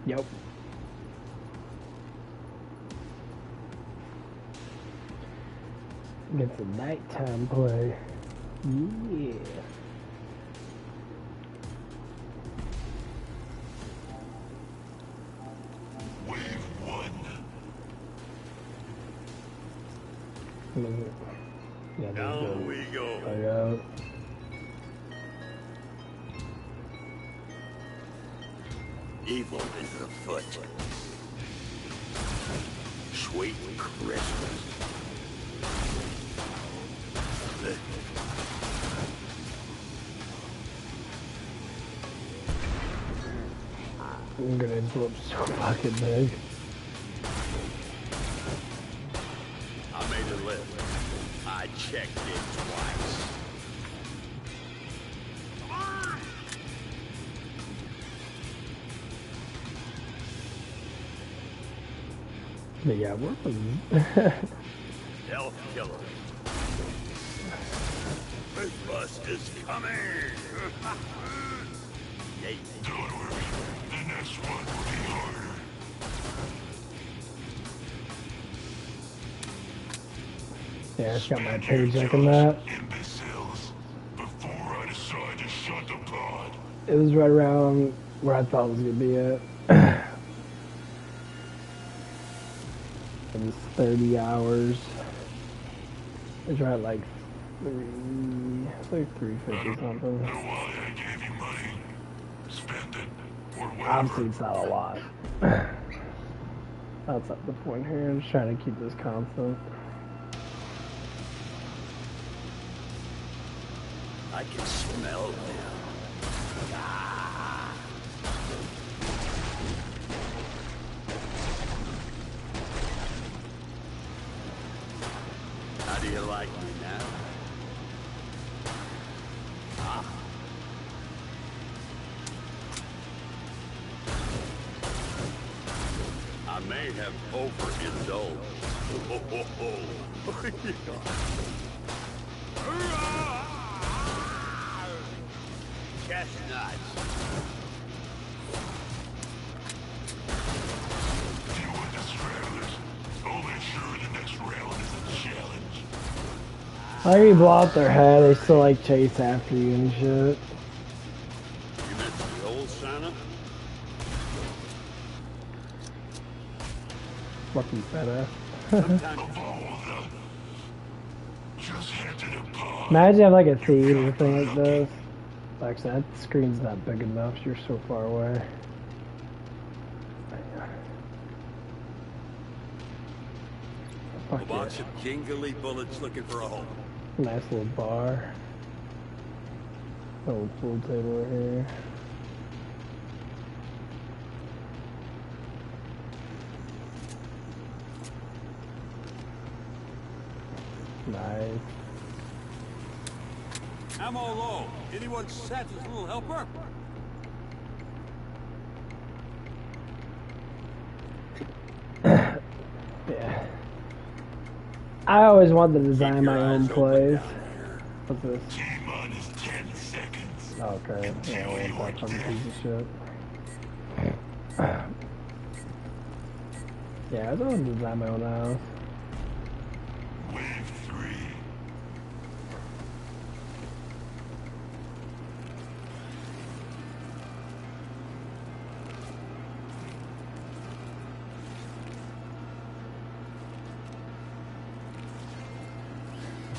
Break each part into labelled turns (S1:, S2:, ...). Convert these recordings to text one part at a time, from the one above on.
S1: Yep. Get some nighttime play. Yeah.
S2: Wave 1.
S1: Yeah,
S2: Down we go. Evil is afoot. Sweet Christmas.
S1: I'm gonna blow up so fucking big.
S2: I made a list. I checked it twice.
S1: But yeah, we're
S2: Elf killer. Christmas is coming. Yay. Don't worry. The next one will be harder.
S1: yeah, it's got my page like in that.
S2: Imbeciles. Before I decide to shut the pod.
S1: It was right around where I thought it was gonna be at. It was 30 hours. It was right at like 350 something.
S2: Know why I gave you money. Spend it. Or whatever.
S1: Obviously, it's not a lot. That's not the point here. I'm just trying to keep this constant.
S2: I can smell them. How do you like me now? Huh? I may have overindulged. Ho, ho, ho. Chestnuts. You and the Straddlers. I'll make sure the next round is a challenge.
S1: How you blow out their head, they still like chase after you and shit.
S2: You meant the old Santa?
S1: Fucking feta.
S2: Just head to the pub.
S1: Imagine have like a theater thing like this. Actually, that screen's not big enough. You're so far away.
S2: A box of jingly bullets looking for a home.
S1: Nice little bar. Little pool table right here. Nice.
S2: Ammo low. Anyone Santa's little helper?
S1: Yeah. I always wanted to design my own place. What's this?
S2: T-minus 10 seconds.
S1: Okay. Yeah, I want that fucking piece of shit. Yeah, I want to design my own house.
S2: Wave 3.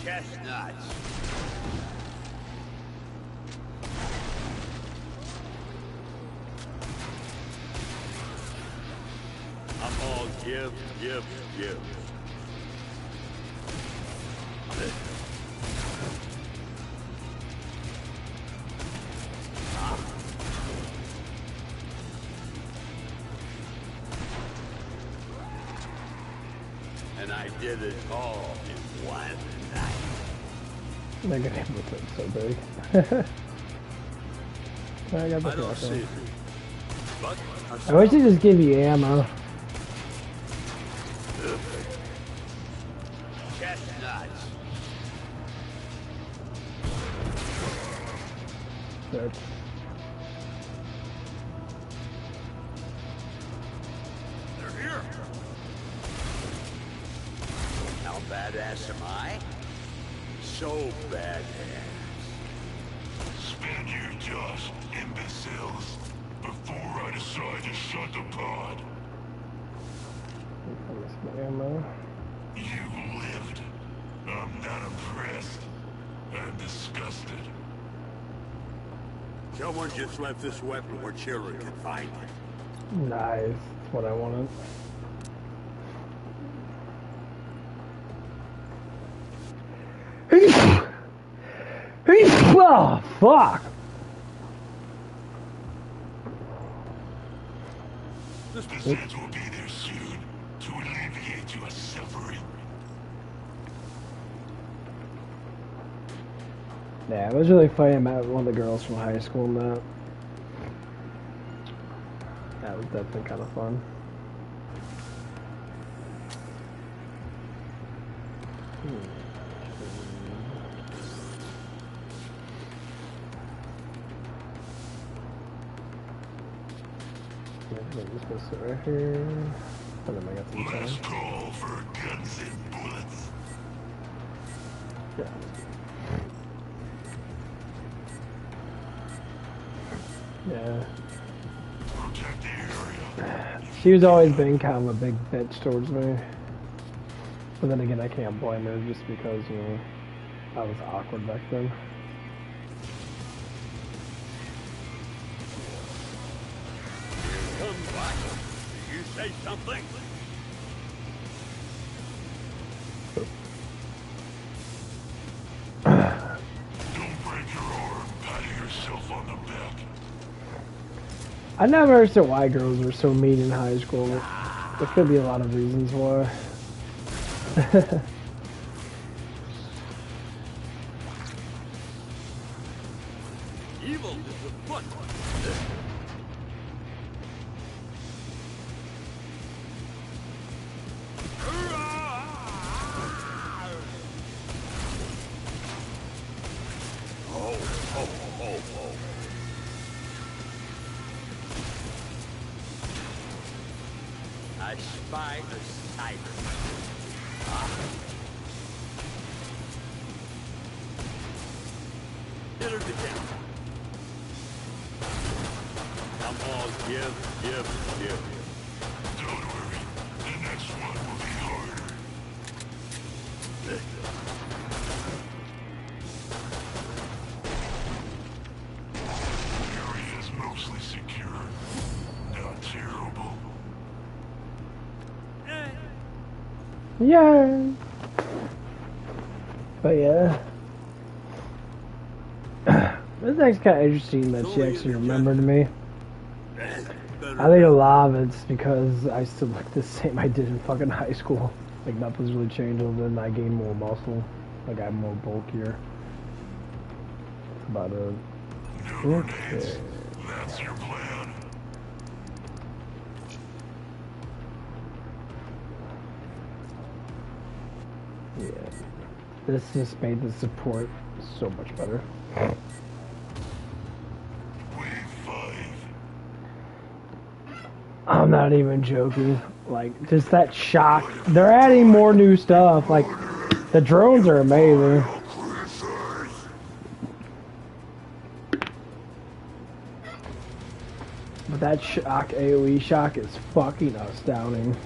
S2: Chestnuts. I'm all give. And I did it all in one night.
S1: They're gonna have to look so big. I got the
S2: I don't
S1: shotgun.
S2: see it. But
S1: I wish they just give you ammo.
S2: chestnuts.
S1: That's
S3: badass am I? So badass.
S2: Spin your jaws, imbeciles, before I decide to shut the pod.
S1: Ammo.
S2: You lived. I'm not impressed. I'm disgusted.
S3: Someone just left this weapon where children can find it.
S1: Nice. That's what I wanted. Oh, fuck!
S2: The Zeds will be there soon to alleviate your suffering.
S1: Yeah, it was really funny. I met one of the girls from high school and that. That was definitely kind of fun. I'm just gonna sit right here. And then I got some time.
S2: Last call for guns and bullets.
S1: Yeah. Yeah.
S2: Protect the area.
S1: She's always been kind of a big bitch towards me. But then again, I can't blame her just because, you know, I was awkward back then.
S3: Come back. Do you say something?
S2: Don't break your arm patting yourself on the back.
S1: I never understood why girls were so mean in high school. There could be a lot of reasons why.
S3: Evil is afoot. I spy a sight. Hit her to death. Come on, give.
S2: Don't worry. The next one will be harder. The area is mostly secure. Not terrible.
S1: Yeah. But yeah. This thing's kind of interesting that she actually remembered me. I think a lot of it's because I still look the same I did in fucking high school. Like nothing's really changed other than I gained more muscle. Like I'm more bulkier. That's about it.
S2: No grenades. That's your plan.
S1: Yeah. This just made the support so much better.
S2: Wave 5.
S1: I'm not even joking. Like, just that shock. They're adding more new stuff. Like, the drones are amazing. But that shock, AoE shock, is fucking astounding.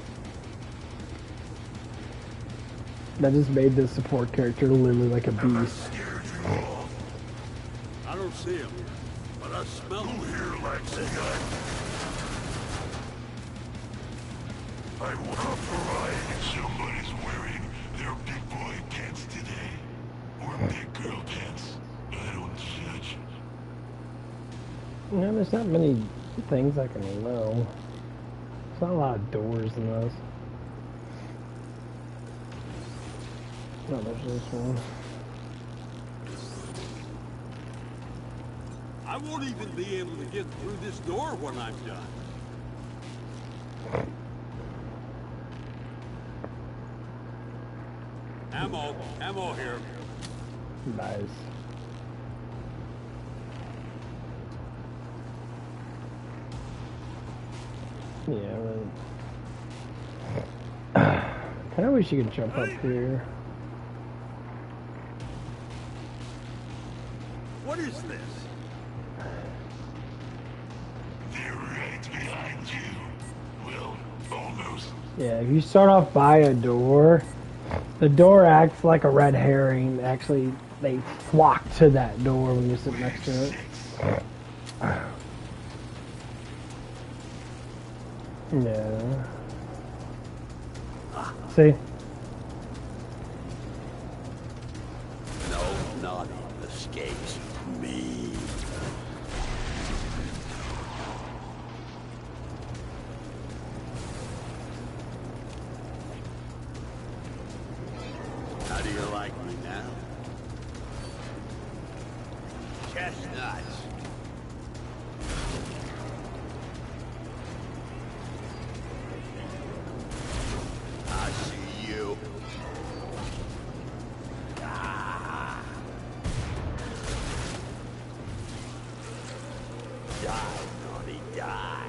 S1: That just made this support character literally like a beast.
S3: I don't see him, but I smell him.
S2: Here likes a gun. I want to provide if somebody's wearing their big boy pants today. Or big girl pants. I don't judge.
S1: Yeah, there's not many things I can know. There's not a lot of doors in this. No, there's this one.
S3: I won't even be able to get through this door when I'm done. Ammo here.
S1: Nice. Yeah, right. Kinda wish you could jump up here.
S3: is this?
S2: They're right behind you. Well, almost.
S1: Yeah, if you start off by a door, the door acts like a red herring. Actually, they flock to that door when you sit next to it. Yeah. See?
S3: No, naughty escapes me. How do you like me now? Chestnuts. I see you. Ah. Die, naughty, die.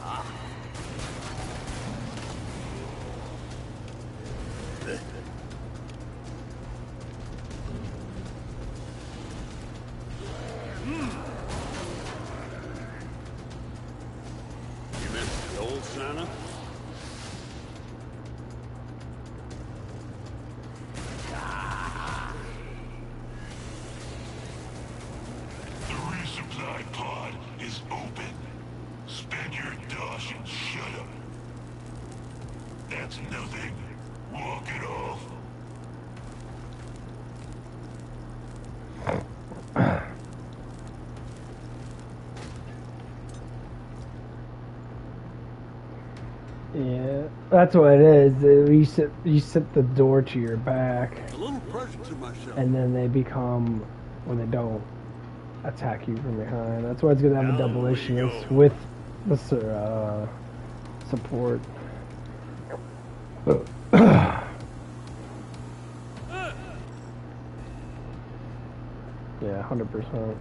S3: Ah. You missed the old Santa?
S2: The resupply pod is open. Spend your dosh and shut up. That's nothing. Walk it off.
S1: Yeah, that's what it is. You sit the door to your back,
S3: A little pressure to myself.
S1: and then they become, when they don't, attack you from behind. That's why it's gonna have a double issuance with the support. Yeah, 100%.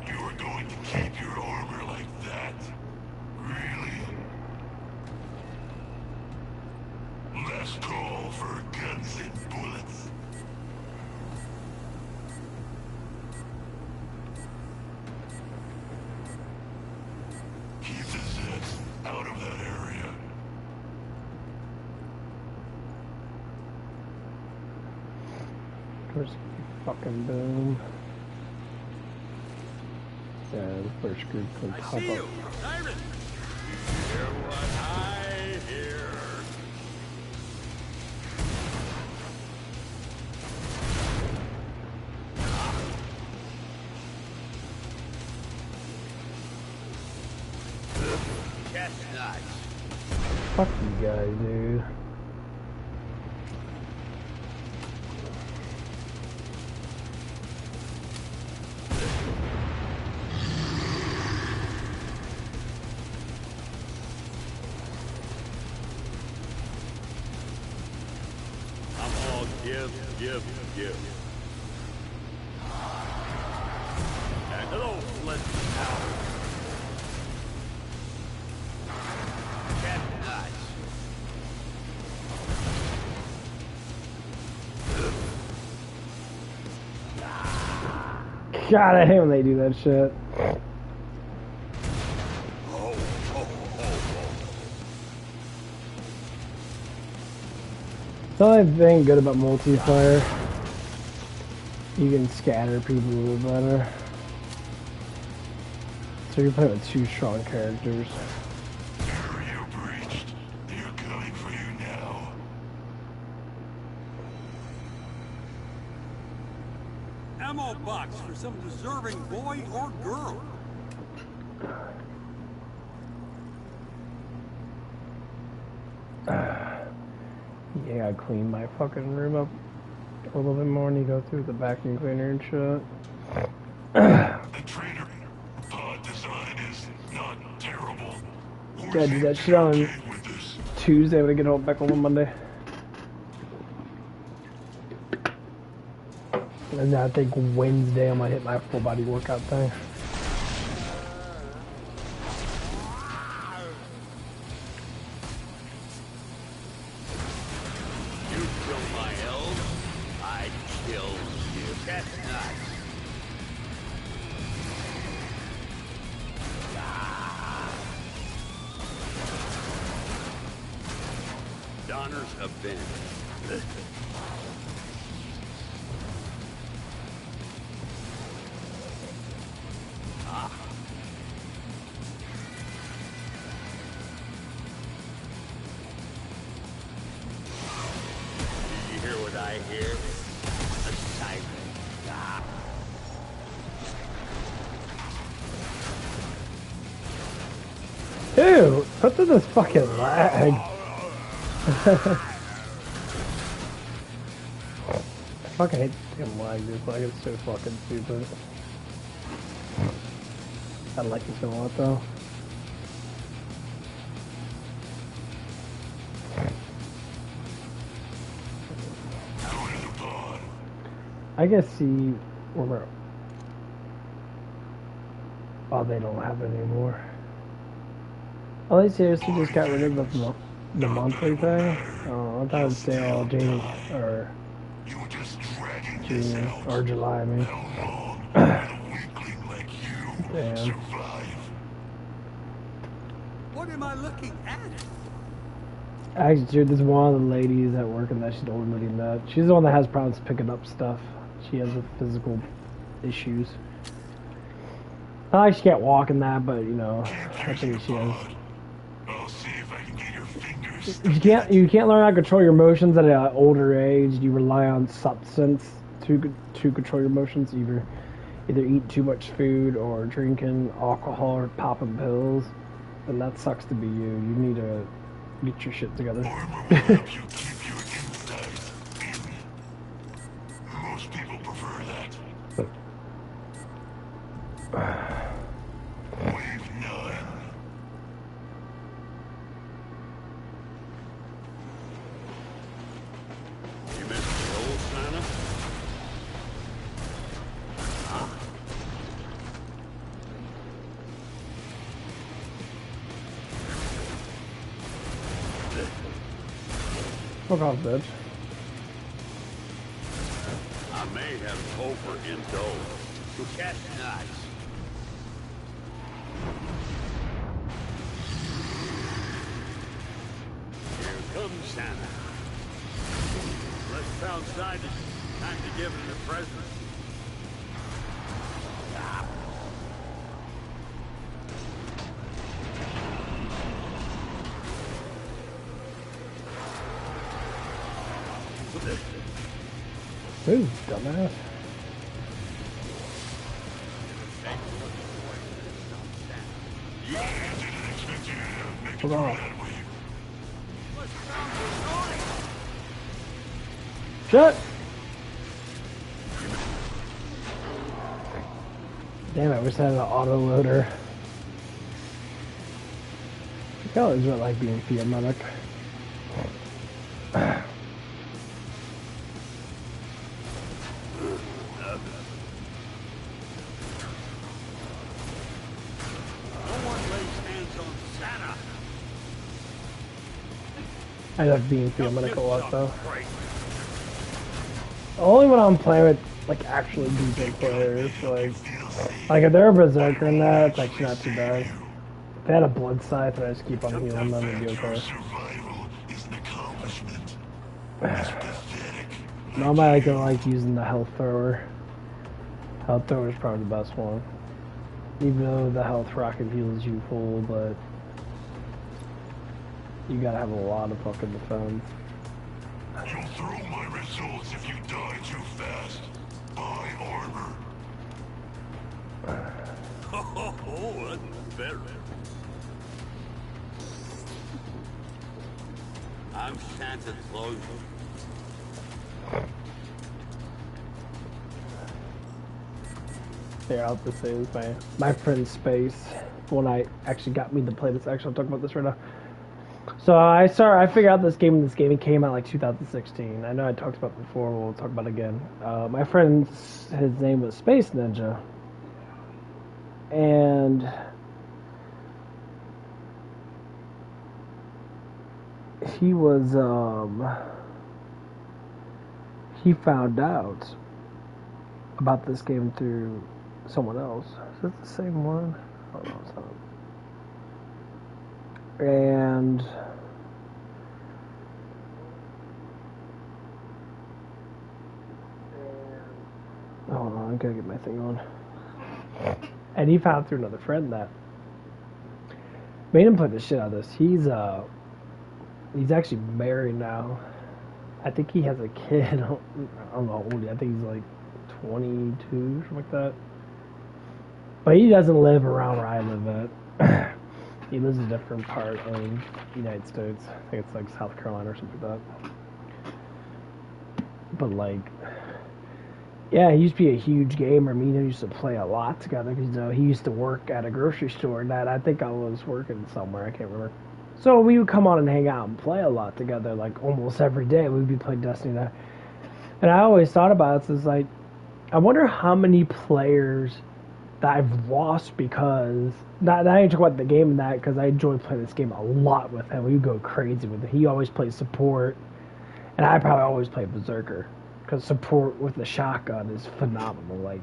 S2: You are going to keep your armor like that? Really? Last call for guns and bullets. Keep the Zeds out of that area.
S1: First fucking boom. Yeah, the first group can
S3: I
S1: pop
S3: see you,
S1: up.
S3: Siren. You hear what I hear? Chestnuts.
S1: Fuck you guys, dude.
S3: I'm all give. And hello, Flint Tower. Chestnuts.
S1: God, I hate when they do that shit.
S3: Oh, oh, oh,
S1: The only thing good about multiplayer, you can scatter people a little better. So you're playing with two strong characters.
S2: Area breached. They're coming for you now.
S3: ammo box for some deserving boy or girl.
S1: Yeah, I clean my fucking room up a little bit more and you go through the vacuum cleaner and shit.
S2: The trainer pod design is not terrible.
S1: Gotta do that shit on
S2: Okay with this.
S1: Tuesday when I get home back home on Monday. And then I think Wednesday I might hit my full body workout thing.
S3: You killed my elf. Chestnuts. Donner's avenged. You hear what I hear? A siren.
S1: Dude, what's with this fucking lag? I fucking hate this fucking lag, dude. Like, it's so fucking stupid. I like it so much, though. I guess see where we're. Oh, they don't have it anymore. Oh, they seriously just got rid of the monthly thing? Oh, I thought it'd stay all June or June or July. I mean, damn.
S3: What am I looking at?
S1: Actually, dude, this is one of the ladies that work in that. She's the older lady in that. She's the one that has problems picking up stuff. She has the physical issues. Not like she can't walk in that, but you know, I think she has.
S2: I'll see if I can get your fingers.
S1: You can't learn how to control your emotions at an older age. You rely on substance to control your emotions. Either eat too much food or drinking alcohol or popping pills. And that sucks to be you. You need to get your shit together.
S2: Armor will help you keep your insides in. Most people prefer that. Wave 9.
S3: You missed the old Santa?
S1: Fuck off, bitch.
S3: I may have overindulged. Chestnuts. Here comes Santa. Let's go outside. It's time to give him a present.
S1: Ooh, dumbass. Hold on. Shut! Damn it, I wish I had an autoloader. I always really like being field medic. I like being field medic a lot though. Only when I'm playing with like actually DJ players, like if they're a berserker in that, it's actually not too bad. If they had a blood scythe and I just keep on healing them, it'd be okay.
S2: Survival is an accomplishment. It's pathetic.
S1: Normally I don't like using the health thrower. Health thrower is probably the best one. Even though the health rocket heals you full, but you gotta have a lot of fucking defense.
S2: You'll throw my results if you die too fast. Buy armor.
S3: Oh, that's better. I'm Santa Claus.
S1: Here, I'll just say this, my friend Space, when I actually got me to play this, actually I'll talk about this right now. So I figured out this game, it came out like 2016. I know I talked about it before, we'll talk about it again. My friend, his name was Space Ninja. And he was, he found out about this game through someone else. Is it the same one? Oh no, it's not. And hold on, I gotta get my thing on. And he found through another friend that made him play the shit out of this. He's actually married now. I think he has a kid. I don't know how old he is. I think he's like 22, something like that. But he doesn't live around where I live at. He lives in a different part of the United States. I think it's like South Carolina or something like that. But like, yeah, he used to be a huge gamer. Me and him used to play a lot together because he used to work at a grocery store. And I think I was working somewhere. I can't remember. So we would come on and hang out and play a lot together, like almost every day. We'd be playing Destiny there. And I always thought about it. So it's like, I wonder how many players that I've lost because, not I ain't talking about the game and that, because I enjoy playing this game a lot with him. We would go crazy with it. He always plays support, and I probably always play Berserker, because support with the shotgun is phenomenal. Like,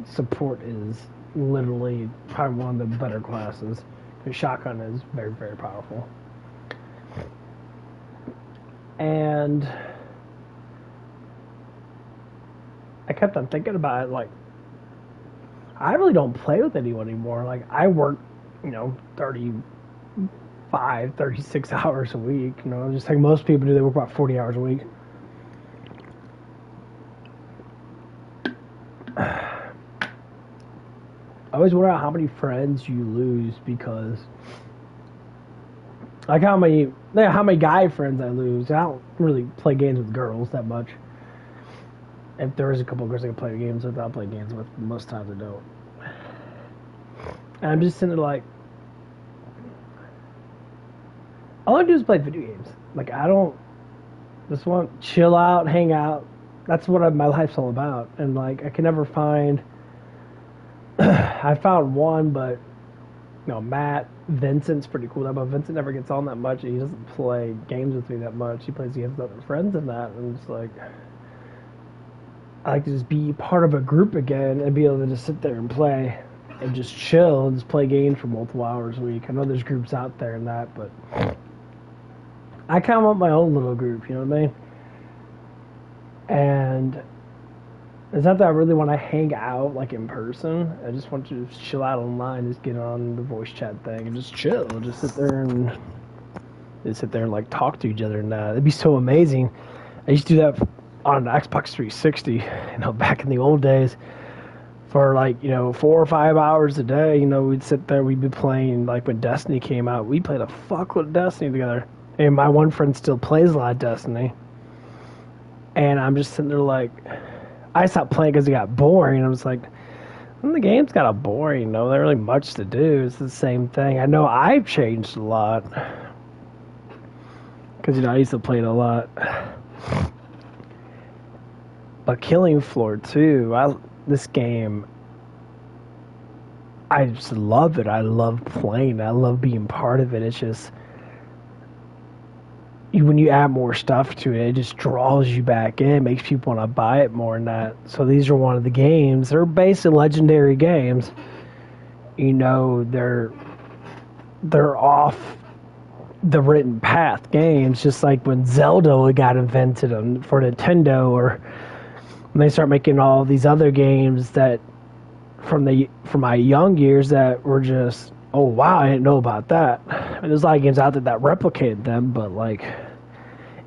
S1: support is literally probably one of the better classes. The shotgun is very, very powerful. And I kept on thinking about it, like, I really don't play with anyone anymore. Like, I work, 35, 36 hours a week, just like most people do. They work about 40 hours a week. I always wonder how many friends you lose because, like, how many guy friends I lose. I don't really play games with girls that much. If there is a couple of girls I can play games with, I'll play games with. Most times I don't. And I'm just sitting there like, all I do is play video games. Like, I don't just want to chill out, hang out. That's what my life's all about. And like, I can never find. I found one, but Matt Vincent's pretty cool. But Vincent never gets on that much. He doesn't play games with me that much. He plays games with other friends and that. And it's like, I like to just be part of a group again and be able to just sit there and play and just chill and just play games for multiple hours a week. I know there's groups out there and that, but I kind of want my own little group, you know what I mean? And it's not that I really want to hang out, like, in person. I just want to just chill out online, just get on the voice chat thing and just chill. Just sit there and like, talk to each other. And it'd be so amazing. I used to do that on an Xbox 360, back in the old days. For, like, 4 or 5 hours a day, we'd sit there, we'd be playing, like, when Destiny came out. We played a fuckload of Destiny together. And my one friend still plays a lot of Destiny. And I'm just sitting there like, I stopped playing because it got boring. I was like, the game's got a boring. There's not really much to do. It's the same thing. I know I've changed a lot. Because, I used to play it a lot. But Killing Floor 2, this game, I just love it. I love playing it. I love being part of it. It's just, when you add more stuff to it, it just draws you back in. It makes people want to buy it more than that. So these are one of the games. They're basically legendary games. They're off the written path games, just like when Zelda got invented for Nintendo, or when they start making all these other games that from my young years that were just, oh wow, I didn't know about that. And there's a lot of games out there that replicated them, but like,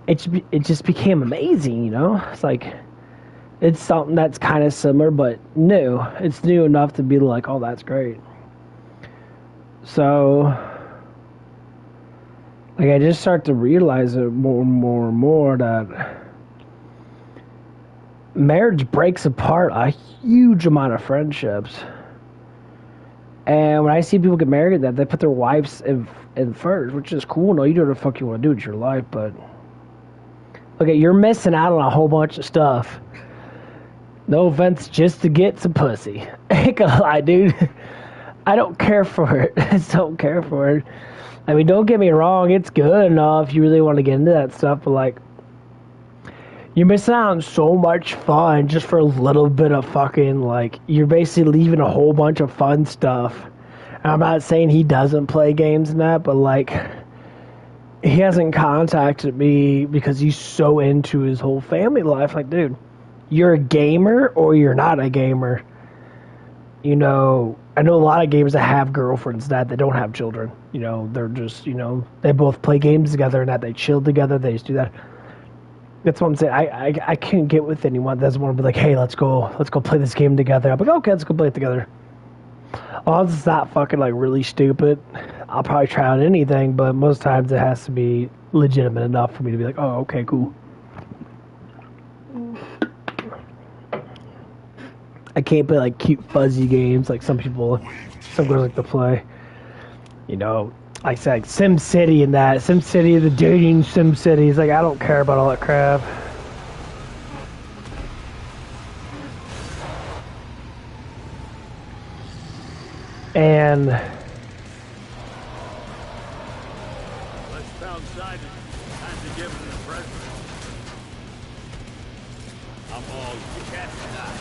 S1: it just became amazing, It's like, it's something that's kind of similar, but new. It's new enough to be like, oh, that's great. So, like, I just start to realize it more and more and more that marriage breaks apart a huge amount of friendships. And when I see people get married, that they put their wives in first, which is cool. No, you do what the fuck you want to do with your life, but look, you're missing out on a whole bunch of stuff. No offense, just to get some pussy. Ain't gonna lie, dude. I don't care for it. I just don't care for it. I mean, don't get me wrong, it's good enough if you really want to get into that stuff, but like, You're missing out on so much fun just for a little bit of fucking, like, you're basically leaving a whole bunch of fun stuff. And I'm not saying he doesn't play games and that, but, like, he hasn't contacted me because he's so into his whole family life. Like, dude, you're a gamer or you're not a gamer. You know, I know a lot of gamers that have girlfriends that they don't have children. You know, they're just, you know, they both play games together and that they chill together. They just do that. That's what I'm saying. I can't get with anyone that doesn't want to be like, hey, let's go play this game together. I'm like, okay, let's go play it together. Well, it's not fucking like really stupid. I'll probably try out anything, but most times it has to be legitimate enough for me to be like, oh, okay, cool. I can't play like cute fuzzy games like some girls like to play. You know, like I said, Sim City and that. Sim City, the dating Sim City. It's like, I don't care about all that crap. And
S3: Let's pound Simon. Time to give him a present. I'm all cat tonight.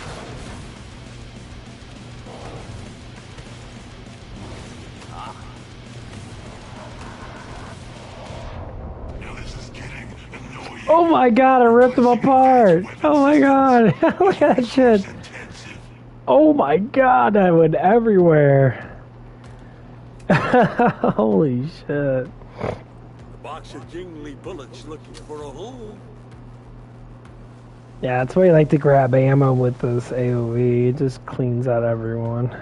S2: Now this is getting annoying.
S1: oh my god, I ripped them apart. Oh my god, look at that shit.
S2: Intensive.
S1: Oh my god, that went everywhere. Holy shit.
S3: A box of jingly bullets looking for a home.
S1: Yeah, that's why you like to grab ammo with this AoE. It just cleans out everyone.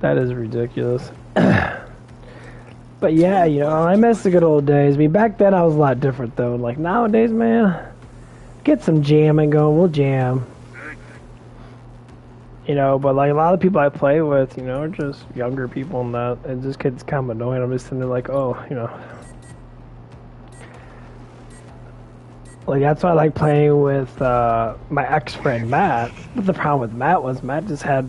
S1: That is ridiculous. But yeah, you know, I miss the good old days. I mean, back then I was a lot different though. Like nowadays, man, get some jamming going, we'll jam. You know, but like a lot of people I play with, you know, are just younger people and that, and just gets kind of annoying. I'm just sitting there like, oh, you know. Like that's why I like playing with my ex-friend Matt. But the problem with Matt was Matt just had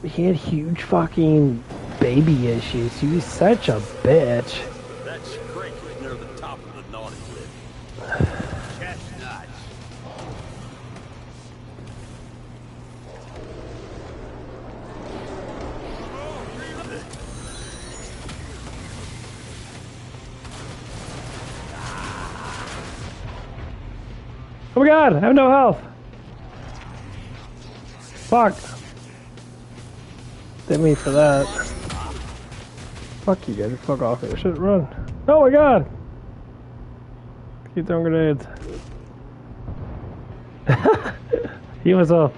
S1: he had huge fucking baby issues. He was such a bitch.
S3: That scrape is near the top of the naughty list. Chestnuts.
S1: Oh my god, I have no health. Fuck. Did me for that. Fuck you guys, fuck off here. Shit, run. Oh my god! Keep throwing grenades. He was off.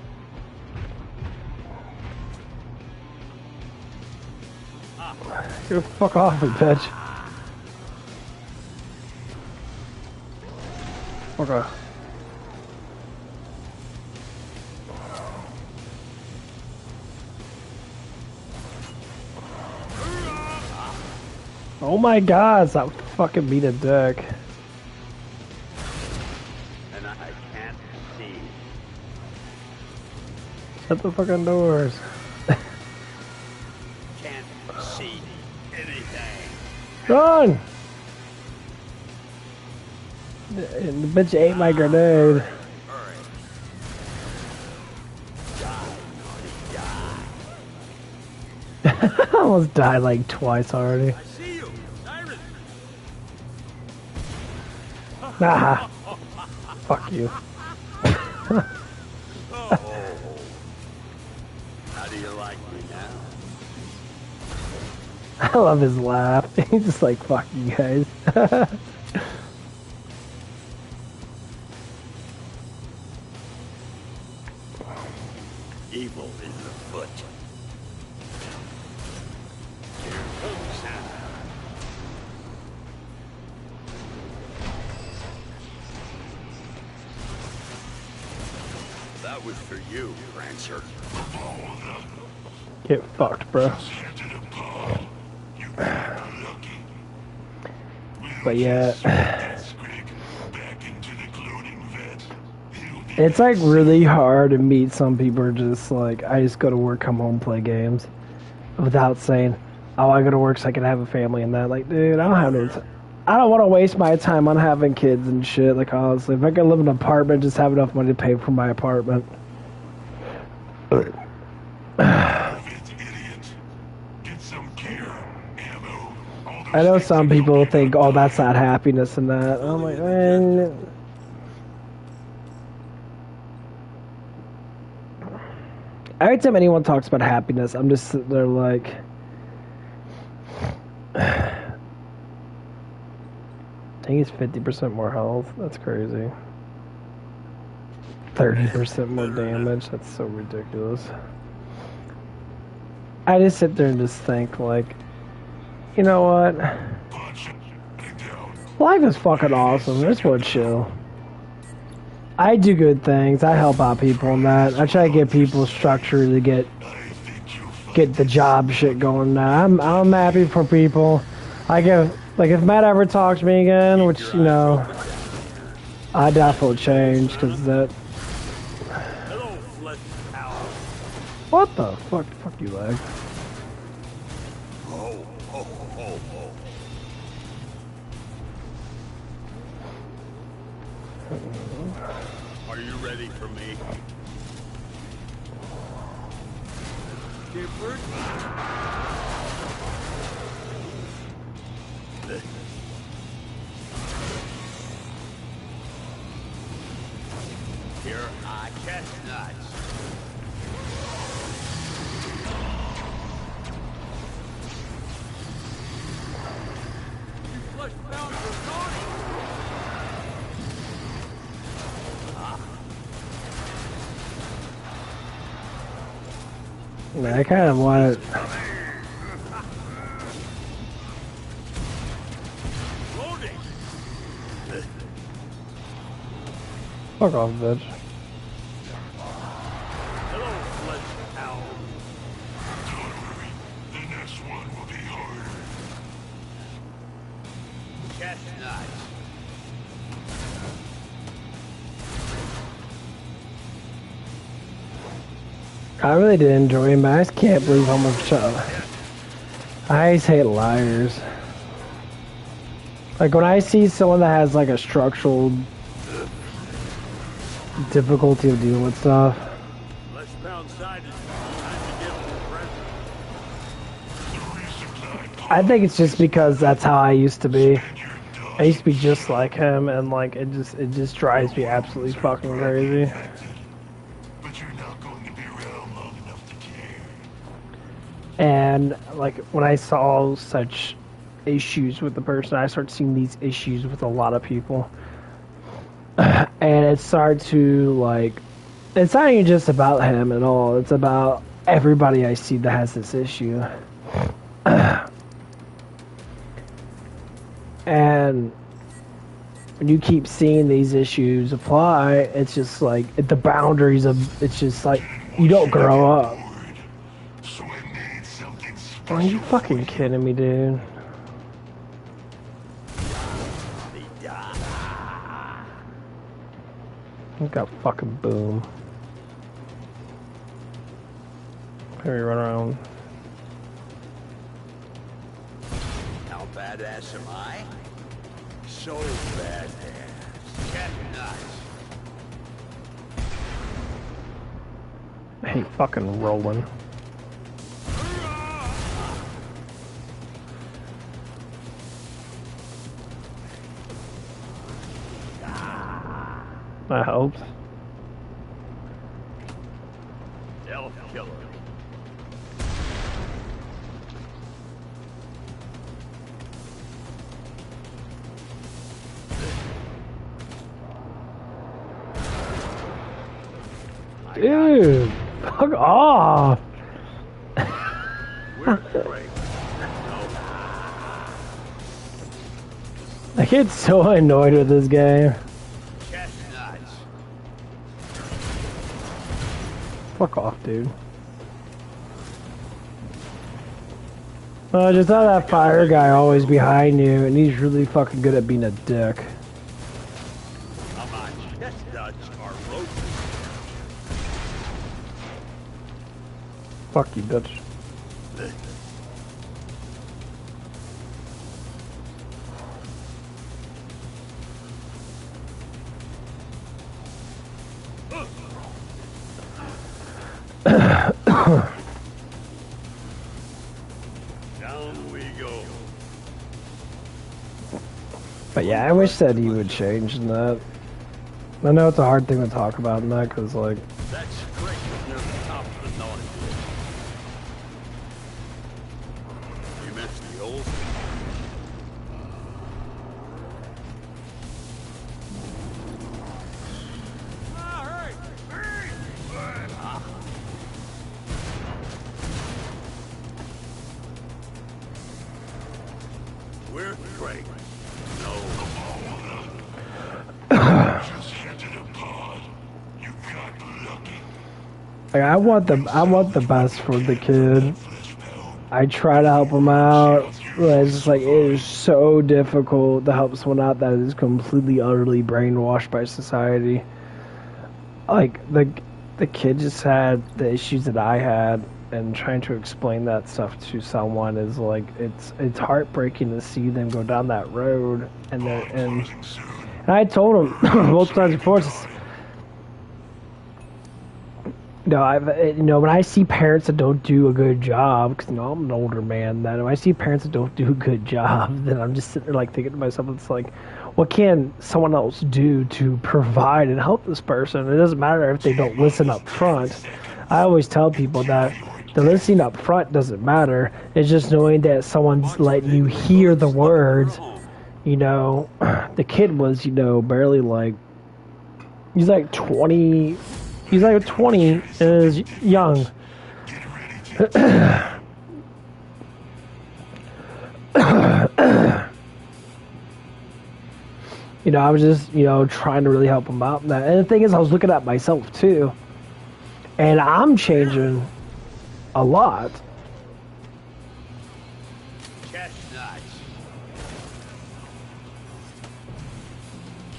S1: Get the fuck off me, bitch. Fuck off. Oh my god, stop fucking being a dick.
S3: And I can't see.
S1: Shut the fucking doors.
S3: Can't see anything.
S1: Run! The bitch ate my grenade.
S3: Hurry.
S1: I almost died like twice already.
S3: I see you, Siren.
S1: Nah. Fuck you.
S3: Oh. How do you like me now?
S1: I love his laugh. He's just like, fuck you guys.
S3: Evil is afoot. Here comes Santa. That was for you, Prancer.
S1: Get fucked, bro.
S2: Santa the Paul. You got lucky.
S1: But yeah,
S2: Scrag back into the cloning vet. He'll be
S1: it's like really hard to meet some people who are just like, I just go to work, come home, play games. Without saying, oh, I go to work so I can have a family and that. Like, dude, I don't have no time. I don't want to waste my time on having kids and shit. Like honestly, if I can live in an apartment, just have enough money to pay for my apartment.
S2: Idiot. Get some gear, ammo. All those
S1: I know
S2: things
S1: some
S2: that
S1: people
S2: don't get
S1: think,
S2: enough
S1: oh, that's
S2: time.
S1: not happiness and that. I'm like, man. Every time anyone talks about happiness, I'm just sitting there like, I think it's 50% more health. That's crazy. 30% more damage. That's so ridiculous. I just sit there and just think, like, you know what?
S2: Punch it down.
S1: Life is fucking awesome. This would chill. I do good things. I help out people and that. I try to get people structure to get
S2: I think you'll find
S1: get the job shit going now. I'm happy for people. I give like if Matt ever talks to me again, which you know, I definitely change because that.
S3: Hello, flesh owl.
S1: What the fuck? Fuck you, leg.
S3: Oh, oh, oh, oh. Are you ready for me? Skipper? Here I chestnuts. You flesh bound for naughty.
S1: Man, I kind of want it.
S3: Loading.
S1: Fuck off, bitch.
S3: Hello, flesh owl.
S2: Don't worry. The next one will be harder.
S3: Chestnuts.
S1: I really did enjoy him, but I just can't believe how much. I just hate liars. Like when I see someone that has like a structural difficulty of dealing with stuff.
S3: Flesh bound side is time to give them a present.
S1: I think it's just because that's how I used to be. I used to be just like him, and like it just drives me absolutely fucking crazy.
S2: But you're not going to be around long enough to care.
S1: And like when I saw such issues with the person, I started seeing these issues with a lot of people, and it started to like, it's not even just about him at all. It's about everybody I see that has this issue. And when you keep seeing these issues apply, it's just like the boundaries of it's just like you don't grow up.
S2: So I need something
S1: Are you
S2: special.
S1: fucking kidding me, dude? I got fucking boom. Here we run around.
S3: How badass am I? So badass. Chestnuts.
S1: I hate fucking rolling. That helps.
S3: Elf killer.
S1: Dude, fuck off.
S3: We're great.
S1: I get so annoyed with this game.
S3: Chestnuts.
S1: Fuck off, dude. Just how that fire guy always behind you, and he's really fucking good at being a dick.
S3: How about chestnuts are roasted?
S1: Fuck you, bitch.
S3: Down we go.
S1: But yeah, I wish that he would change in that. I know it's a hard thing to talk about in that, because, like...
S3: That straight was near the top of the naughty list. You mentioned the old... We're straight. No.
S2: Just entered a pod. You got lucky.
S1: Like, I want the best for the kid. I try to help him out. It's just like, it is so difficult to help someone out that is completely, utterly brainwashed by society. Like, the kid just had the issues that I had, and trying to explain that stuff to someone is like, it's heartbreaking to see them go down that road. And I told him multiple times before, it's, when I see parents that don't do a good job, because I'm an older man, that when I see parents that don't do a good job, then I'm just sitting there like thinking to myself, it's like, what can someone else do to provide and help this person? It doesn't matter if they don't listen up front. I always tell people that the listening up front doesn't matter. It's just knowing that someone's letting you hear the words. The kid was, barely like, he's like 20. He's like 20 and is young. I was just, trying to really help him out. And the thing is, I was looking at myself too. And I'm changing a lot.
S3: Chestnuts.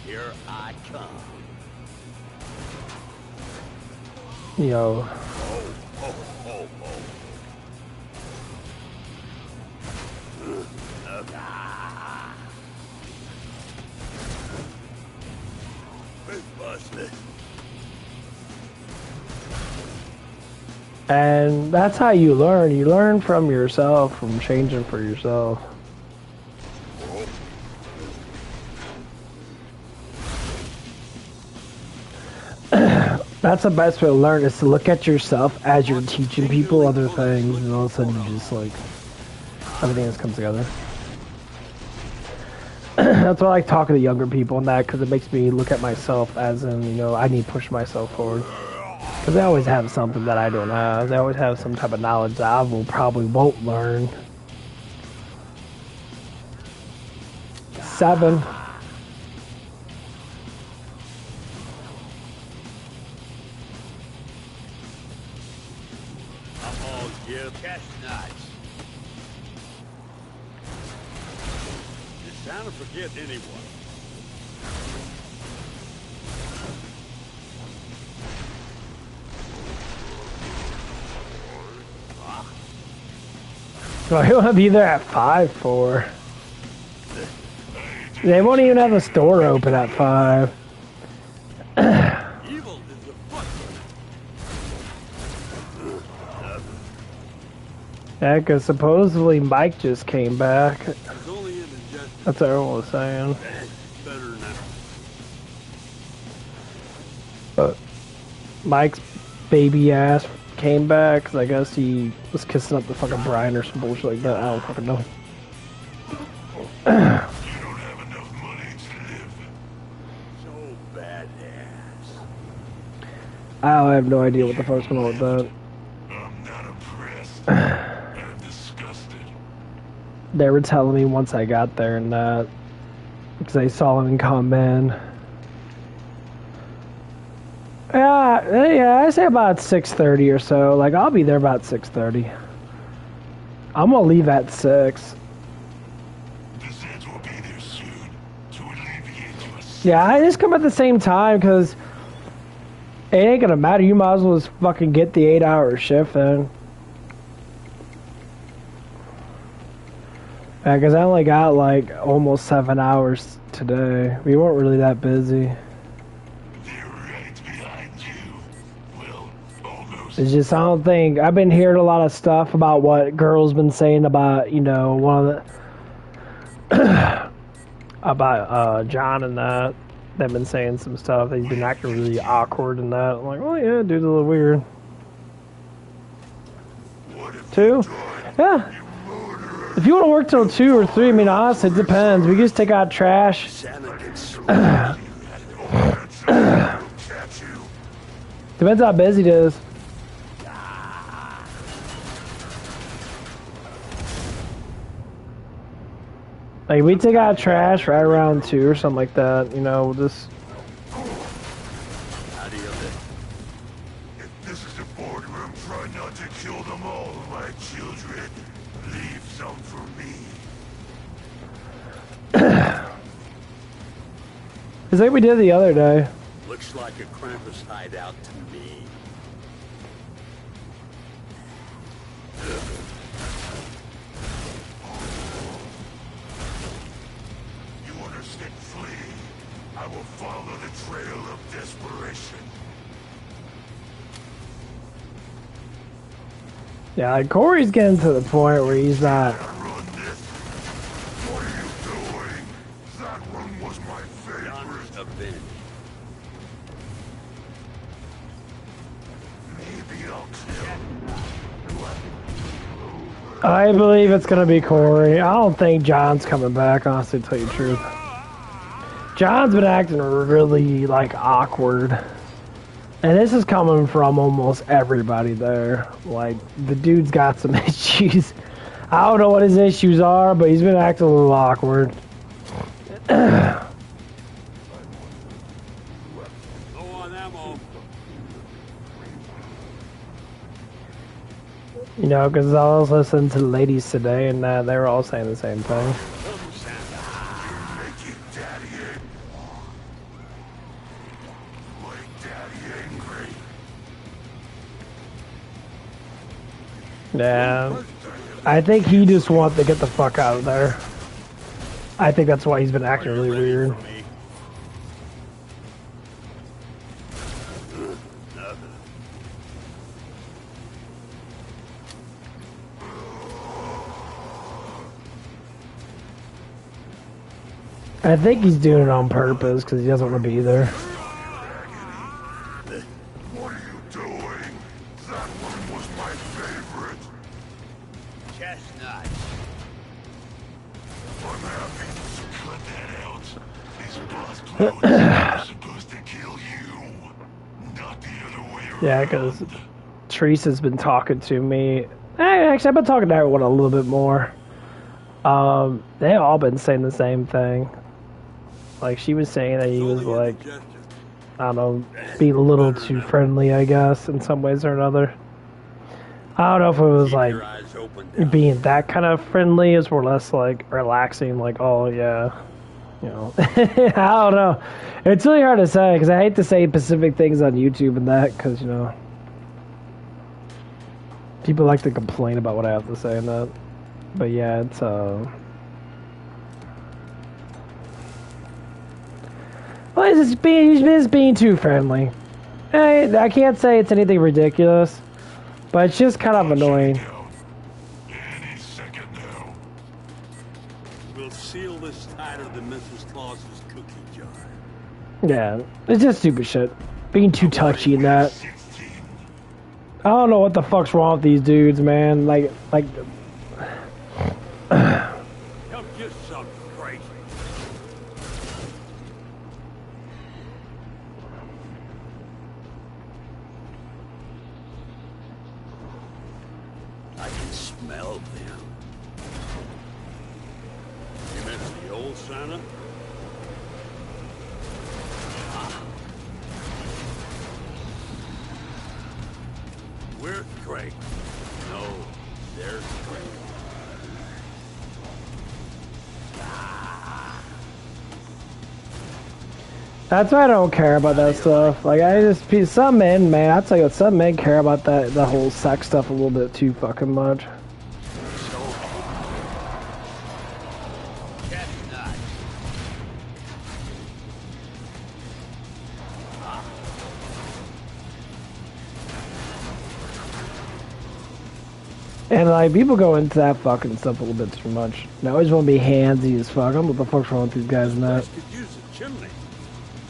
S3: Here I come.
S1: Oh. And that's how you learn. You learn from yourself, from changing for yourself. That's the best way to learn, is to look at yourself as you're teaching people other things, and all of a sudden you just like, everything just comes together. That's why I like talking to younger people and that, because it makes me look at myself as in, I need to push myself forward. Because they always have something that I don't have. They always have some type of knowledge that I probably won't learn. 7.
S3: Chestnuts. It's time to forget anyone.
S1: Well, he'll be there at 5 for. They won't even have a store open at 5.
S3: Evil is afoot.
S1: Yeah, because supposedly Mike just came back.
S3: It's only indigestion.
S1: That's what everyone was saying.
S3: Better now.
S1: But Mike's baby ass came back, because I guess he was kissing up the fucking Brian or some bullshit like that. I don't fucking know.
S2: You don't have enough money to live.
S3: So badass.
S1: I have no idea what the fuck's going on with that.
S2: I'm not impressed. I'm disgusted.
S1: They were telling me once I got there and that, because I saw him come in. Yeah, I say about 6:30 or so. Like, I'll be there about 6:30. I'm gonna leave at 6.
S2: The Zeds will be there soon to alleviate your
S1: Yeah, I just come at the same time, because it ain't gonna matter. You might as well just fucking get the 8-hour shift then. Yeah, because I only got like almost 7 hours today. We weren't really that busy.
S2: They're right behind you. Well, almost.
S1: It's just I don't think I've been hearing a lot of stuff about what girls been saying about one of the about John and that. They've been saying some stuff. He's been acting really awkward and that. I'm like, oh yeah, dude's a little weird. 2? Yeah. If you want to work till 2 or 3, I mean, honestly, it depends. We can just take out trash. Depends how busy it is. Like, we take out trash right around 2 or something like that. We'll just...
S2: If this is a boardroom, try not to kill them all, my children. Leave some for me.
S1: It's like we did the other day.
S3: Looks like a Krampus hideout to me.
S2: You understand? Flee. I will follow the trail of desperation.
S1: Yeah, like Corey's getting to the point where he's not...
S2: Run this. What are you doing? That one was my favorite.
S3: John's avenged.
S2: Maybe I'll kill.
S1: I believe it's gonna be Corey. I don't think John's coming back, honestly, to tell you the truth. John's been acting really, like, awkward. And this is coming from almost everybody there. Like, the dude's got some issues. I don't know what his issues are, but he's been acting a little awkward.
S3: Low on ammo.
S1: Because I was listening to the ladies today, and they were all saying the same thing.
S2: Make it daddy angry. Make daddy angry.
S1: Yeah. I think he just wants to get the fuck out of there. I think that's why he's been acting really weird. I think he's doing it on purpose because he doesn't want to be there.
S2: What are you doing? That one was my favorite.
S3: Chestnut.
S2: I'm happy to cut that out. These boss clones are supposed to kill you, not the other way around.
S1: Yeah, because Teresa's been talking to me. Actually, I've been talking to everyone a little bit more. They all been saying the same thing. Like, she was saying that he was, like, I don't know, being a little too friendly, I guess, in some ways or another. I don't know if it was, like, being that kind of friendly is more or less, like, relaxing, like, oh, yeah, I don't know. It's really hard to say, because I hate to say specific things on YouTube and that, because, people like to complain about what I have to say and that. But, yeah, it's, well, he's just being too friendly. I can't say it's anything ridiculous, but it's just kind of annoying.
S2: Any second now.
S3: We'll seal this tighter than Mrs. Claus's cookie jar.
S1: Yeah, it's just stupid shit. Being too touchy and that.
S2: 16.
S1: I don't know what the fuck's wrong with these dudes, man. Like.
S3: Help yourself, crazy. I can smell them. You meant the old Santa? Where's Craig? No, there's Craig.
S1: That's why I don't care about that stuff. Like, some men, man, I tell you what, some men care about the whole sex stuff a little bit too fucking much.
S3: Chestnut.
S1: And like people go into that fucking stuff a little bit too much. They always want to be handsy as fuck. I don't know what the fuck's wrong with these guys and that.
S3: Could use a chimney.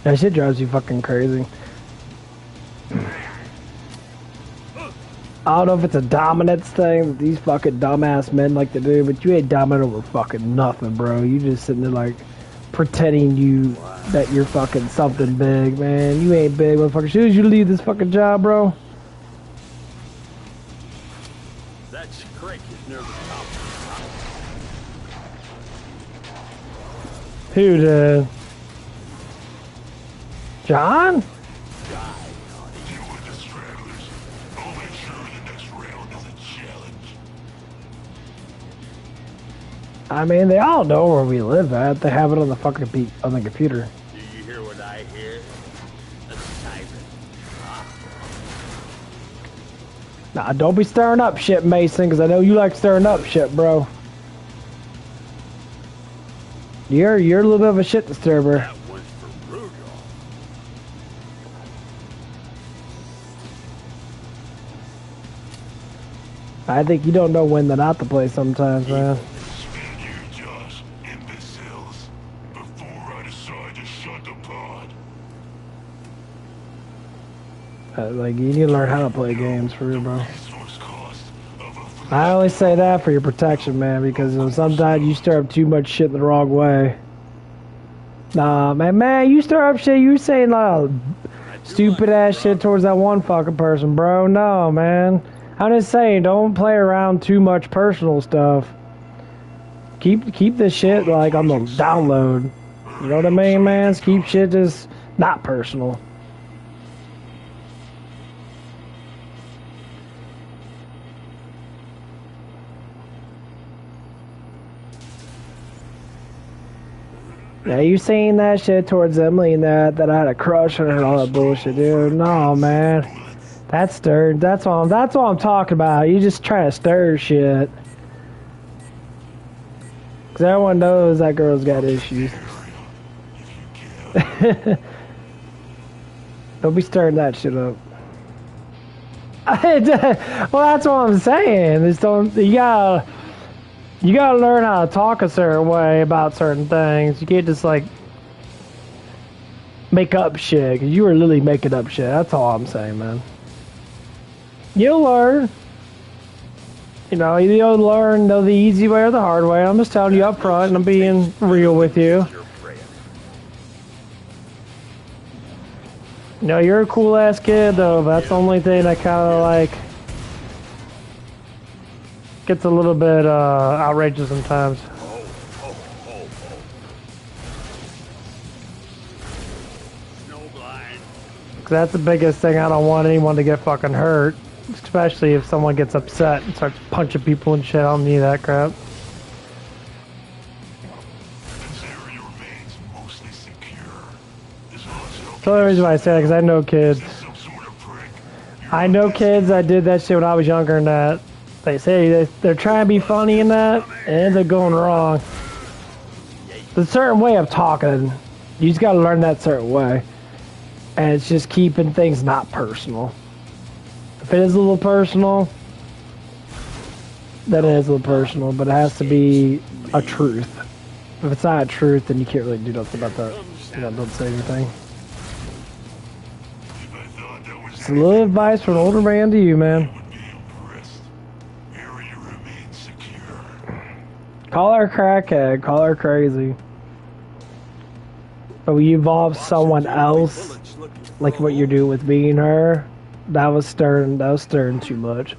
S1: That shit drives you fucking crazy. I don't know if it's a dominance thing that these fucking dumbass men like to do, but you ain't dominant over fucking nothing, bro. You just sitting there like pretending that you're fucking something big, man. You ain't big, motherfucker. As soon as you leave this fucking job, bro.
S3: That's Crick is near the top.
S1: Who the John?
S2: Deal with the stragglers. I'll make sure the next round is a challenge.
S1: I mean, they all know where we live at. They have it on the fucking on the computer.
S3: Do you hear what I hear? A siren.
S1: Nah, don't be stirring up shit, Mason, because I know you like stirring up shit, bro. You're a little bit of a shit disturber.
S3: That one's for Rudolph.
S1: I think you don't know when to not to play sometimes, man.
S2: Spin you, Josh, imbeciles. Before I decide to shut the pod.
S1: Like, you need to learn how to play games for real, bro.
S2: Resource cost of a
S1: I only say that for your protection, man, because sometimes you stir up too much shit the wrong way. Nah, man, you stir up shit, you saying stupid ass shit towards that one fucking person, bro. No, man. I'm just saying, don't play around too much personal stuff. Keep this shit like on the download. You know what I mean, man? Keep shit just not personal. Yeah, you saying that shit towards Emily and that I had a crush on her and all that bullshit, dude. No, man. That's stirred. That's all I'm talking about. You just trying to stir shit. Cause everyone knows that girl's got issues. Don't be stirring that shit up. Well, that's what I'm saying. Just don't. You gotta learn how to talk a certain way about certain things. You can't just like make up shit. Cause you were literally making up shit. That's all I'm saying, man. You'll learn. You know, you'll learn the easy way or the hard way. I'm just telling you up front, and I'm being real with you. You know, you're a cool ass kid though, but that's the only thing that kind of like gets a little bit outrageous sometimes.
S3: Snowblind.
S1: 'Cause that's the biggest thing. I don't want anyone to get fucking hurt, especially if someone gets upset and starts punching people and shit. I don't need that crap.
S2: This area remains mostly secure. There's also
S1: That's the only reason why I say that, because I know kids.
S2: some sort of prick.
S1: I know kids that did that shit when I was younger and that. They say they're trying to be funny in that, and they're going wrong. There's a certain way of talking. You just gotta learn that certain way. And it's just keeping things not personal. If it is a little personal, then it is a little personal, but it has to be a truth. If it's not a truth, then you can't really do nothing about that. You know, don't say anything.
S2: If I thought that was
S1: It's a little advice from an older man to you, man.
S2: would be impressed. Area remains secure.
S1: Call her crackhead, call her crazy. But when you involve someone else, like what you're doing with me and her, that was stirring too much.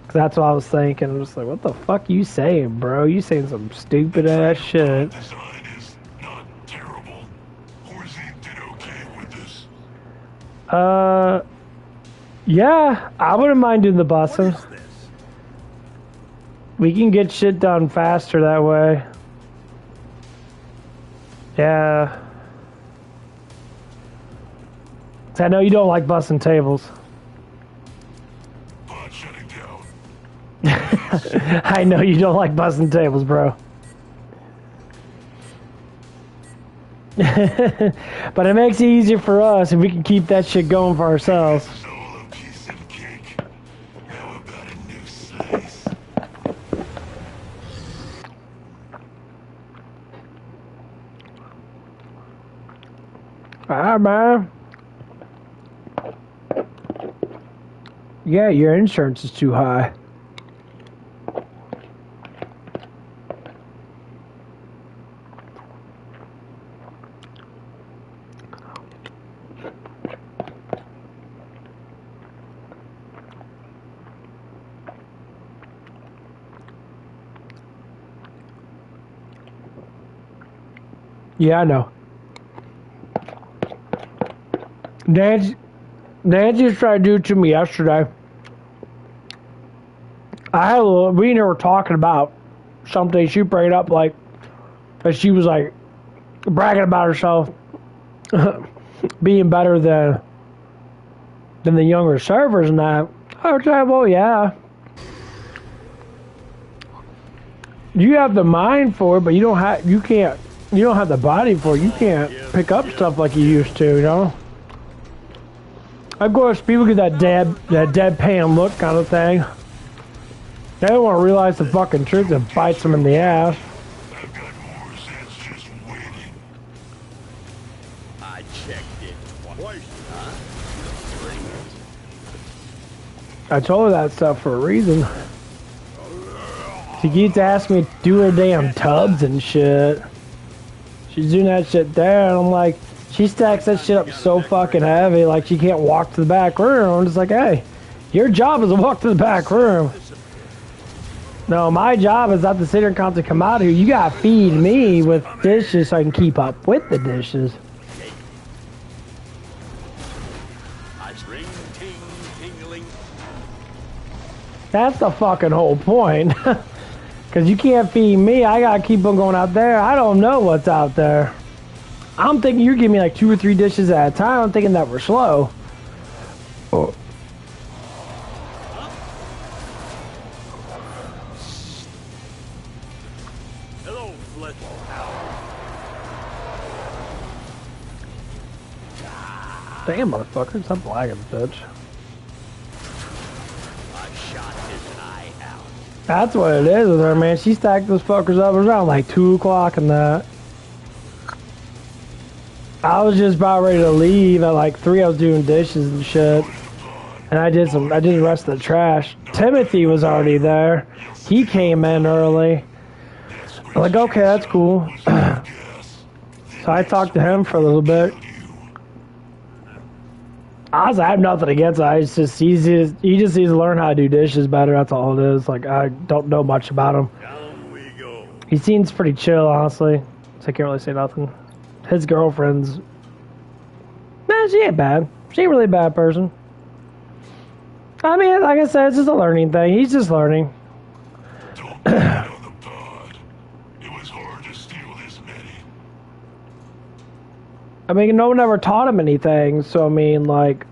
S1: 'Cause that's what I was thinking. I'm just like, what the fuck you saying, bro? You saying some stupid ass shit.
S2: Design is not terrible. Horzine did okay with this.
S1: Yeah, I wouldn't mind doing the busing.
S3: What is this?
S1: We can get shit done faster that way. Yeah. 'Cause I know you don't like busting tables.
S2: Pod shutting down.
S1: I know you don't like busting tables, bro. But it makes it easier for us if we can keep that shit going for ourselves.
S2: Solo piece of cake. How about a new
S1: Yeah, man. Yeah, your insurance is too high. Yeah, I know. Nancy was trying to do it to me yesterday. We and her were talking about something. She brought it up like, that she was like bragging about herself being better than the younger servers and that. I was like, well, yeah. You have the mind for it, but you don't have the body for it. You can't pick up stuff like you used to, you know? Of course, people get that deadpan look kind of thing. They don't want to realize the fucking truth that bites them in the ass.
S2: I've got more that's just waiting.
S4: I checked it twice, huh? Bring it.
S1: I told her that stuff for a reason. She keeps asking me to do her damn tubs and shit. She's doing that shit there, and I'm like, she stacks that shit up so fucking heavy, like she can't walk to the back room. I'm just like, hey, your job is to walk to the back room. No, my job is not to sit here and constantly come out here. You gotta feed me with dishes so I can keep up with the dishes.
S4: Ring, ting, tingling.
S1: That's the fucking whole point. Because you can't feed me. I gotta keep on going out there. I don't know what's out there. I'm thinking you're giving me like 2 or 3 dishes at a time. I'm thinking that we're slow. Oh.
S4: Hello, Fletch.
S1: Damn, motherfucker. Stop lagging, bitch.
S4: I shot his eye out.
S1: That's what it is with her, man. She stacked those fuckers up around like 2 o'clock and that. I was just about ready to leave at like 3. I was doing dishes and shit. And I did the rest of the trash. Timothy was already there. He came in early. I'm like, okay, that's cool. So I talked to him for a little bit. Honestly, I have nothing against it. He just needs to learn how to do dishes better. That's all it is. Like, I don't know much about him.
S4: Down we go.
S1: He seems pretty chill, honestly. So I can't really say nothing. His girlfriend's... Man, she ain't bad. She ain't really a bad person. I mean, like I said, it's just a learning thing. He's just learning.
S2: Don't blame it on the pod. It was hard to steal this many.
S1: I mean, no one ever taught him anything, so I mean, like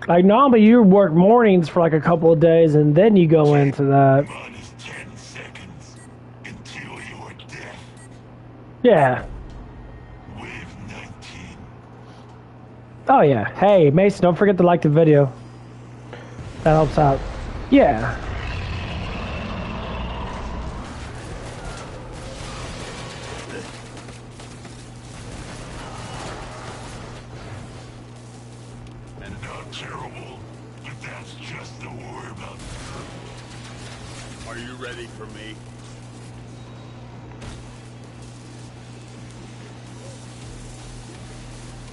S1: normally you work mornings for like a couple of days and then you go into that.
S2: Run is 10 seconds until your death.
S1: Yeah.
S2: Wave 19.
S1: Oh yeah. Hey, Mason, don't forget to like the video. That helps out. Yeah.
S2: Not terrible, but that's just the warm-up.
S4: Are you ready for me?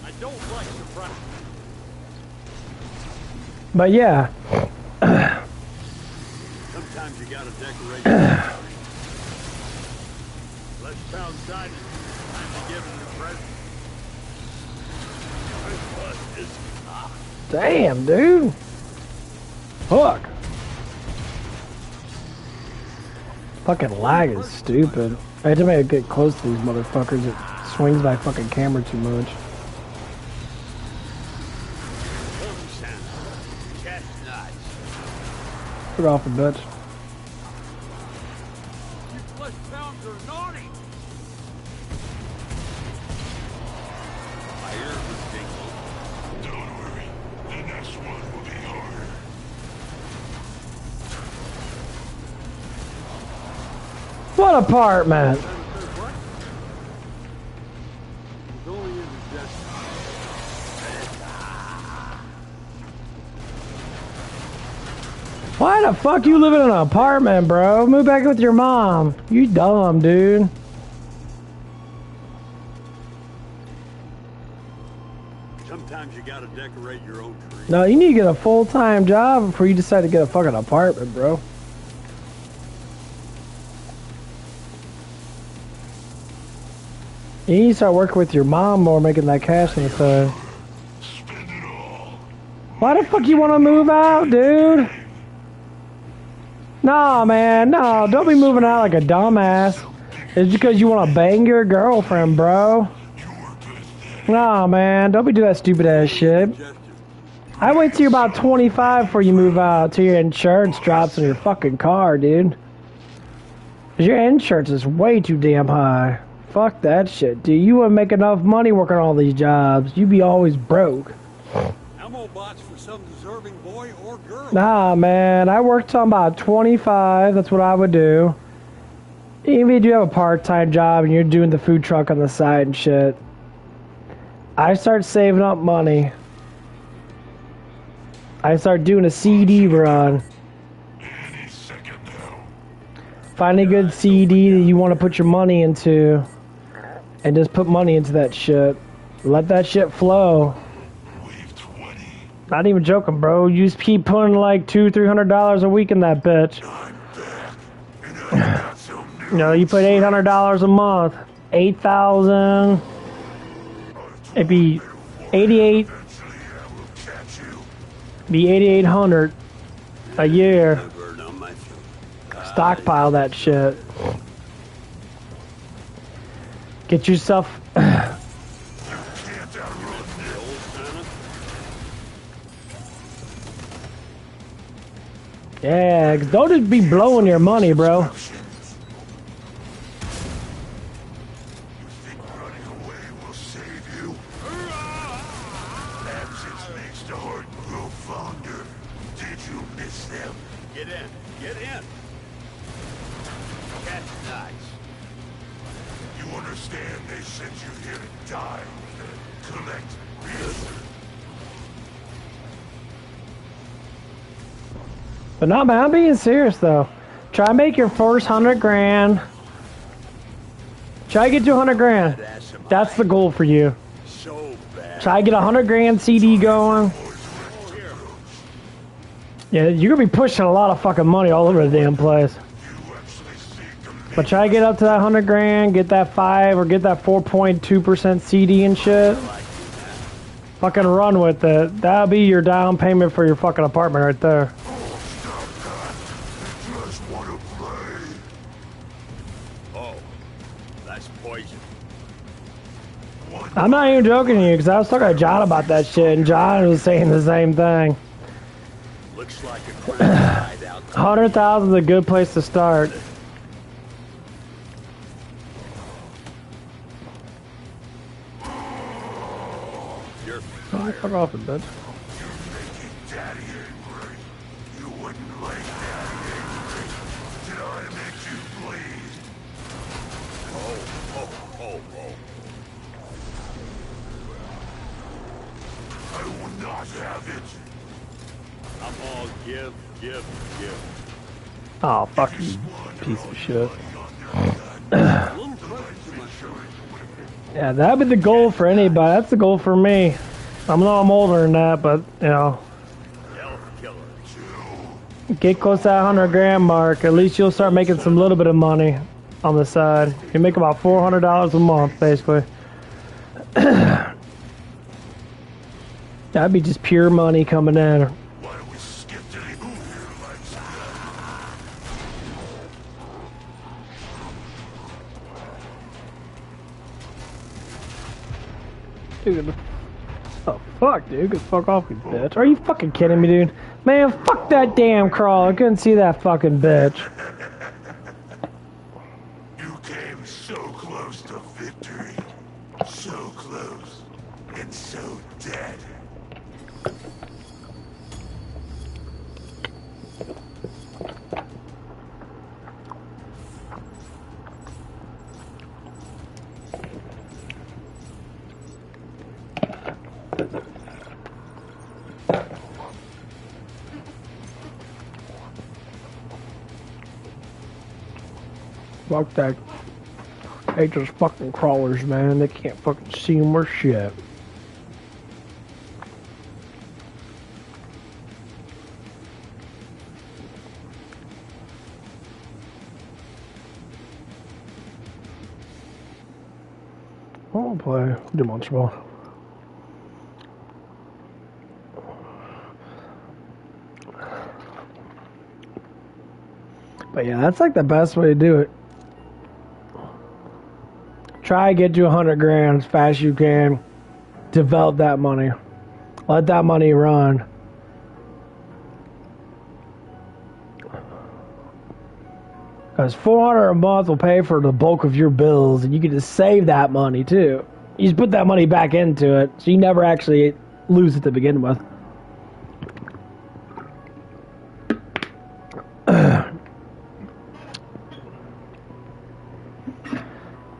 S3: I don't like surprise.
S1: But yeah.
S4: Sometimes you gotta decorate. Let's pound side. Time to give him the present. This bus is hot.
S1: Damn, dude. Fuck. Fucking lag is stupid. I had to make it get close to these motherfuckers. It swings my fucking camera too much.
S4: Chestnuts.
S1: Put off a bitch.
S3: You flesh pounds are naughty.
S4: My ears are tingling.
S2: Don't worry, the next one will be harder.
S1: What apartment?
S3: What? It's only indigestion.
S1: Why the fuck you live in an apartment, bro? Move back in with your mom. You dumb, dude.
S3: Sometimes you gotta decorate your own tree.
S1: No, you need to get a full-time job before you decide to get a fucking apartment, bro. You need to start working with your mom more, making that cash on the side.
S2: Spend it all.
S1: Why the fuck you want to move out, dude? Nah, man, no, don't be moving out like a dumbass. It's because you want to bang your girlfriend, bro. Nah, man, don't be doing that stupid ass shit. I wait till you're about 25 before you move out, till your insurance drops on your fucking car, dude. 'Cause your insurance is way too damn high. Fuck that shit, dude. You wouldn't make enough money working all these jobs. You'd be always broke.
S3: Ammo box for some deserving boy or girl.
S1: Nah, man. I worked till I'm about 25. That's what I would do. Even if you have a part-time job and you're doing the food truck on the side and shit, I start saving up money. I start doing a CD run.
S2: Any second now.
S1: Find a good CD that you want to put your money into. And just put money into that shit. Let that shit flow.
S2: Wave 20.
S1: Not even joking, bro. You just keep putting like $200-300 a week in that bitch.
S2: I'm back. And I got some new.
S1: You know, you put $800 a month. 8,000. It'd be 88.
S2: Eventually I will catch you.
S1: Be 8,800 a year.
S3: Bird on my throat.
S1: Stockpile that shit. Get yourself.
S2: Can't outrun this.
S1: Yeah, don't just be blowing your money, bro.
S2: You think running away will save you? Absence makes the heart grow fonder. Did you miss them?
S3: Get in. Get in. Cat's nice.
S2: You understand they sent you here to die. Collect reason.
S1: But no, man, I'm being serious though. Try and make your first 100 grand. Try to get to 100 grand. That's the goal for you.
S3: So bad.
S1: Try to get a 100 grand CD going. Yeah, you're gonna be pushing a lot of fucking money all over the damn place.
S2: You actually seek to
S1: But try to get up to that 100 grand, get that 5 or get that 4.2% CD and shit. Fucking run with it. That'll be your down payment for your fucking apartment right there.
S2: just want to play.
S3: Oh, that's poison.
S1: I'm not even joking to you because I was talking to John about that shit and John was saying the same thing.
S3: Looks like a crazy hideout.
S1: 100,000 is a good place to start.
S3: You're
S1: Fuck off it, bitch.
S2: You're making Daddy angry. You wouldn't like Daddy angry. Did I make you bleed?
S3: oh.
S2: I will not have it.
S3: I'm all give.
S1: Oh, fuck you, piece of shit.
S3: A little present to my shirt.
S1: Yeah, that'd be the goal for anybody. That's the goal for me. I know I'm older than that, but, you know,
S3: Elf killer.
S1: get close to that 100 grand mark. At least you'll start making some little bit of money on the side. You make about $400 a month, basically. That'd be just pure money coming in.
S2: Why don't we skip to the Uber
S1: Dude, oh fuck, dude, get fuck off, you bitch. Are you fucking kidding me, dude? Man, fuck that damn crawl. I couldn't see that fucking bitch.
S2: You came so close to victory. So close. And so dead.
S1: Fuck that. I hate those fucking crawlers, man. They can't fucking see them or shit. I won't play demonstrable. But yeah, that's like the best way to do it. Try to get to 100 grand as fast as you can. Develop that money. Let that money run. Because $400 a month will pay for the bulk of your bills, and you can just save that money too. You just put that money back into it, so you never actually lose it to begin with.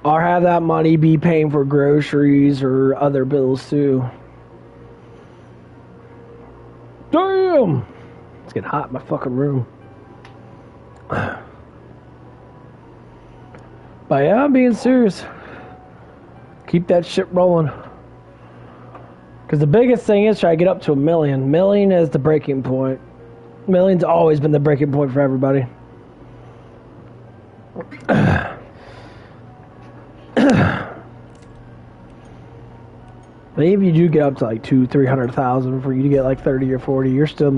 S1: Or have that money be paying for groceries or other bills too. Damn! It's getting hot in my fucking room. But yeah, I'm being serious. Keep that shit rolling. Because the biggest thing is try to get up to 1 million. Million is the breaking point. Million's always been the breaking point for everybody. Maybe you do get up to like 200,000-300,000 for you to get like 30 or 40. You're still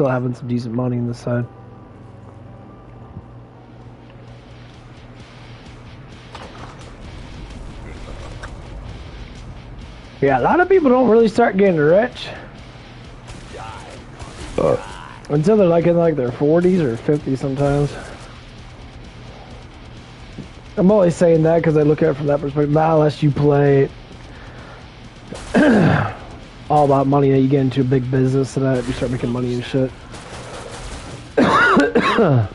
S1: having some decent money on the side. Yeah, a lot of people don't really start getting rich until they're like in like their 40s or 50s sometimes. I'm always saying that because I look at it from that perspective. Not unless you play all about money that you get into a big business and that you start making money and shit.
S4: That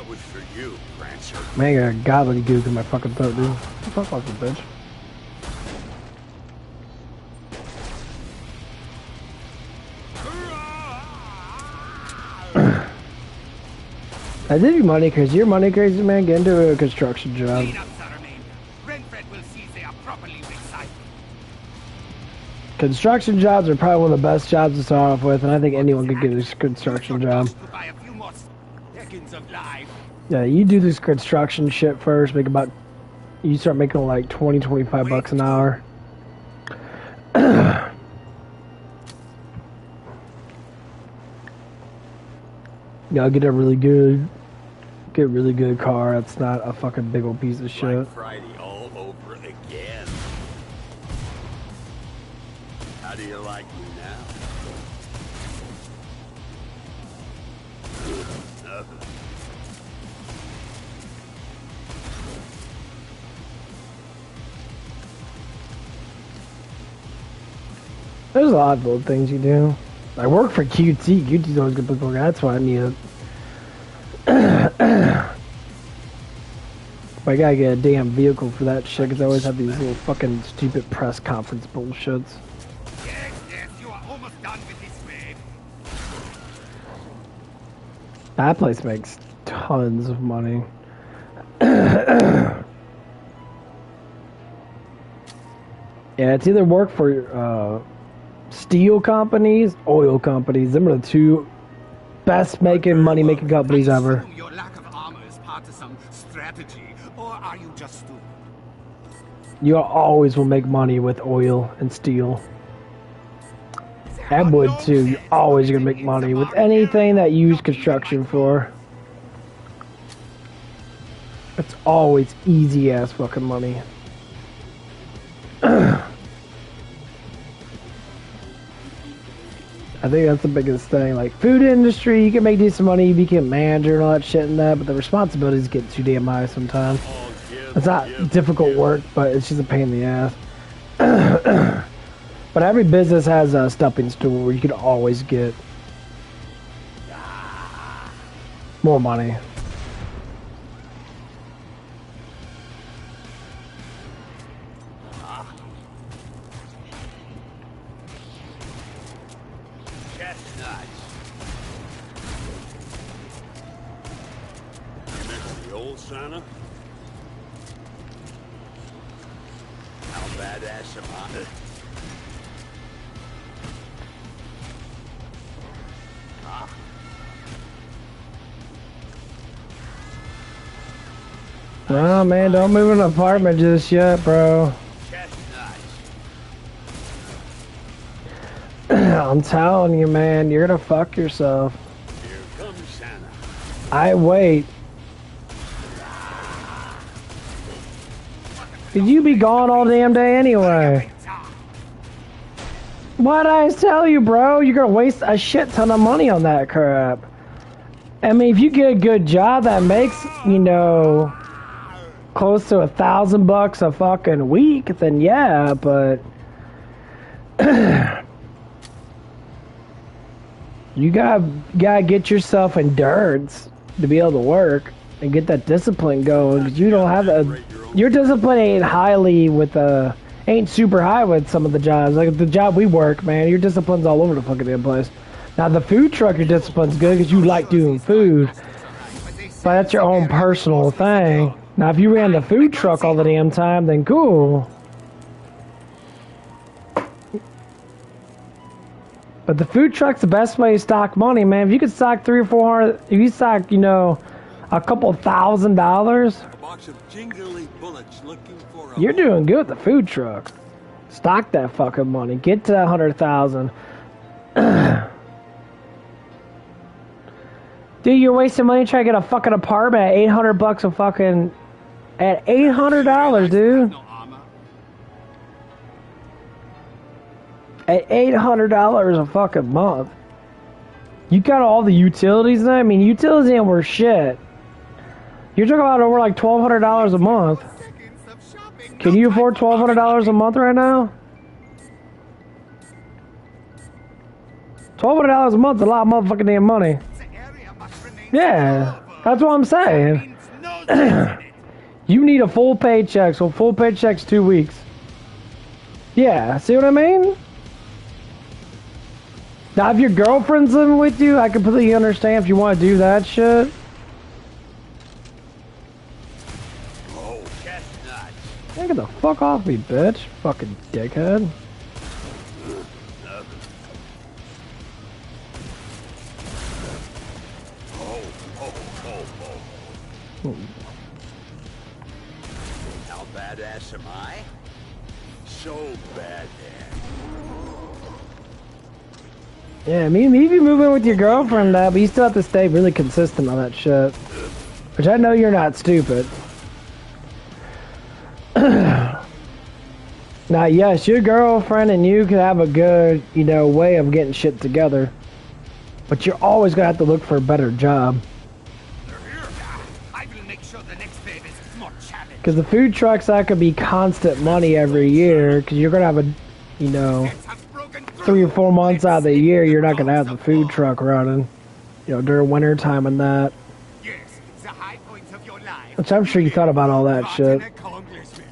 S4: was for you, Prancer.
S1: Man, I got gobbledygook in my fucking throat, dude. Fuck off, you bitch. I did you money because you're money crazy, man. Get into a construction job. Construction jobs are probably one of the best jobs to start off with, and I think anyone could get a construction job. Yeah, you do this construction shit first, you start making like 20-25 bucks an hour. Yeah, get a really good car that's not a fucking big old piece of shit.
S4: Black Friday all over again. How do you like me now? Nothing.
S1: There's a lot of little things you do. I work for QT. QT's always good book. That's why I need it. But I gotta get a damn vehicle for that shit because I always have these little fucking stupid press conference bullshits.
S5: Yes, you are almost done with this, babe.
S1: That place makes tons of money. Yeah, it's either work for steel companies, oil companies. Them are the two best money making companies ever.
S5: Your lack of armor is part of some strategy, or are you just stupid?
S1: You always will make money with oil and steel. And wood too. You're always gonna make money with anything that you use construction for. It's always easy ass fucking money. I think that's the biggest thing. Like food industry, you can make decent money, you become a manager and all that shit and that, but the responsibilities get too damn high sometimes. It's not difficult work, but it's just a pain in the ass. But every business has a stepping stool where you can always get more money.
S3: old Santa?
S4: How badass am I?
S1: Oh man, don't move in an apartment just yet, bro. I'm telling you, man, you're gonna fuck yourself.
S3: Here comes Santa.
S1: I wait. Could you be gone all damn day anyway? Why'd I tell you, bro? You're gonna waste a shit ton of money on that crap. I mean, if you get a good job that makes, you know, close to $1,000 a fucking week, then yeah, but you gotta get yourself endurance to be able to work and get that discipline going. 'Cause you don't have your discipline ain't super high with some of the jobs. Like the job we work, man, your discipline's all over the fucking damn place. Now the food truck, your discipline's good because you like doing food, but that's your own personal thing. Now if you ran the food truck all the damn time, then cool. But the food truck's the best way to stock money, man. If you could stock 300 or 400, if you stock, you know, a couple $1,000,
S3: A box of jingly bullets looking for a
S1: you're doing good with the food truck. Stock that fucking money. Get to that 100,000. Dude, you're wasting money trying to get a fucking apartment at $800 a fucking... At $800, dude.
S5: No armor.
S1: At $800 a fucking month. You got all the utilities in it? I mean, utilities ain't worth shit. You're talking about over like $1,200 a month.
S5: Seconds of shopping.
S1: Can you afford $1,200 a month right now? $1,200 a month is a lot of motherfucking damn money.
S5: The area must remain
S1: Yeah, that's what I'm saying.
S5: means no change in it.
S1: You need a full paycheck, so full paycheck's 2 weeks. Yeah, see what I mean? Now, if your girlfriend's living with you, I completely understand if you want to do that shit.
S4: Oh, chestnuts.
S1: Hey, get the fuck off me, bitch. Fucking dickhead.
S4: How badass am I? So badass.
S1: Yeah, maybe if you move in with your girlfriend, but you still have to stay really consistent on that shit. Which I know you're not stupid. Now, yes, your girlfriend and you could have a good, you know, way of getting shit together. But you're always gonna have to look for a better job.
S5: I will make sure the next phase is more challenging.
S1: Because the food trucks, that could be constant money every year. Because you're gonna have a, you know,
S5: Has broken through.
S1: 3 or 4 months out of the year, you're not gonna have the food truck running. You know, during winter time and that.
S5: Yes, the high point of your life.
S1: Which I'm sure you thought about all that shit.
S5: Rotten accomplishment.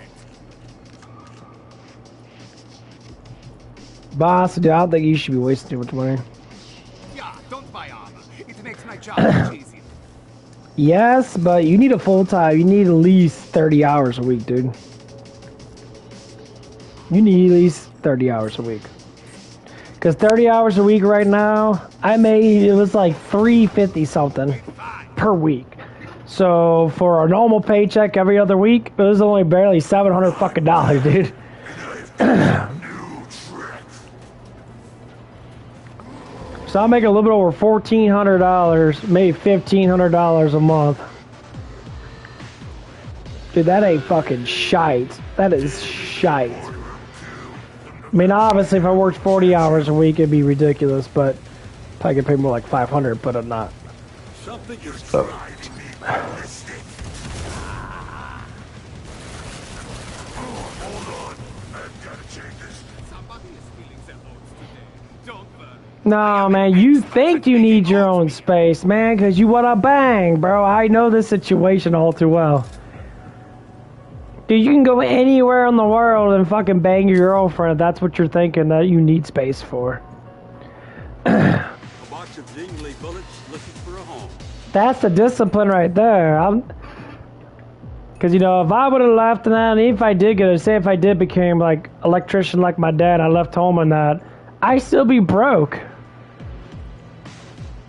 S1: Boss, dude, I don't think you should be wasting too much money.
S5: Yeah, don't buy armor. It makes my job much easier.
S1: Yes, but you need a full-time. You need at least 30 hours a week, dude. You need at least 30 hours a week. Because 30 hours a week right now, it was like $350 something per week. So for a normal paycheck every other week, it was only barely $700 fucking dollars, dude. So I'm making a little bit over $1,400, maybe $1,500 a month. Dude, that ain't fucking shite. That is shite. I mean, obviously, if I worked 40 hours a week, it'd be ridiculous, but probably get paid more like 500, but I'm not.
S3: something is
S2: Drive me ballistic. Oh, hold on. I've got to change this.
S5: Somebody is feeling their oats today. Don't worry.
S1: No, man, you think you need your own space, man, because you want to bang, bro. I know this situation all too well. Dude, you can go anywhere in the world and fucking bang your girlfriend if that's what you're thinking that you need space for.
S3: a box of jingly bullets looking for a home.
S1: That's the discipline right there. Because, you know, if I would have left and that, and if I did get it, say if I did became, like, electrician like my dad, I left home and that, I'd still be broke.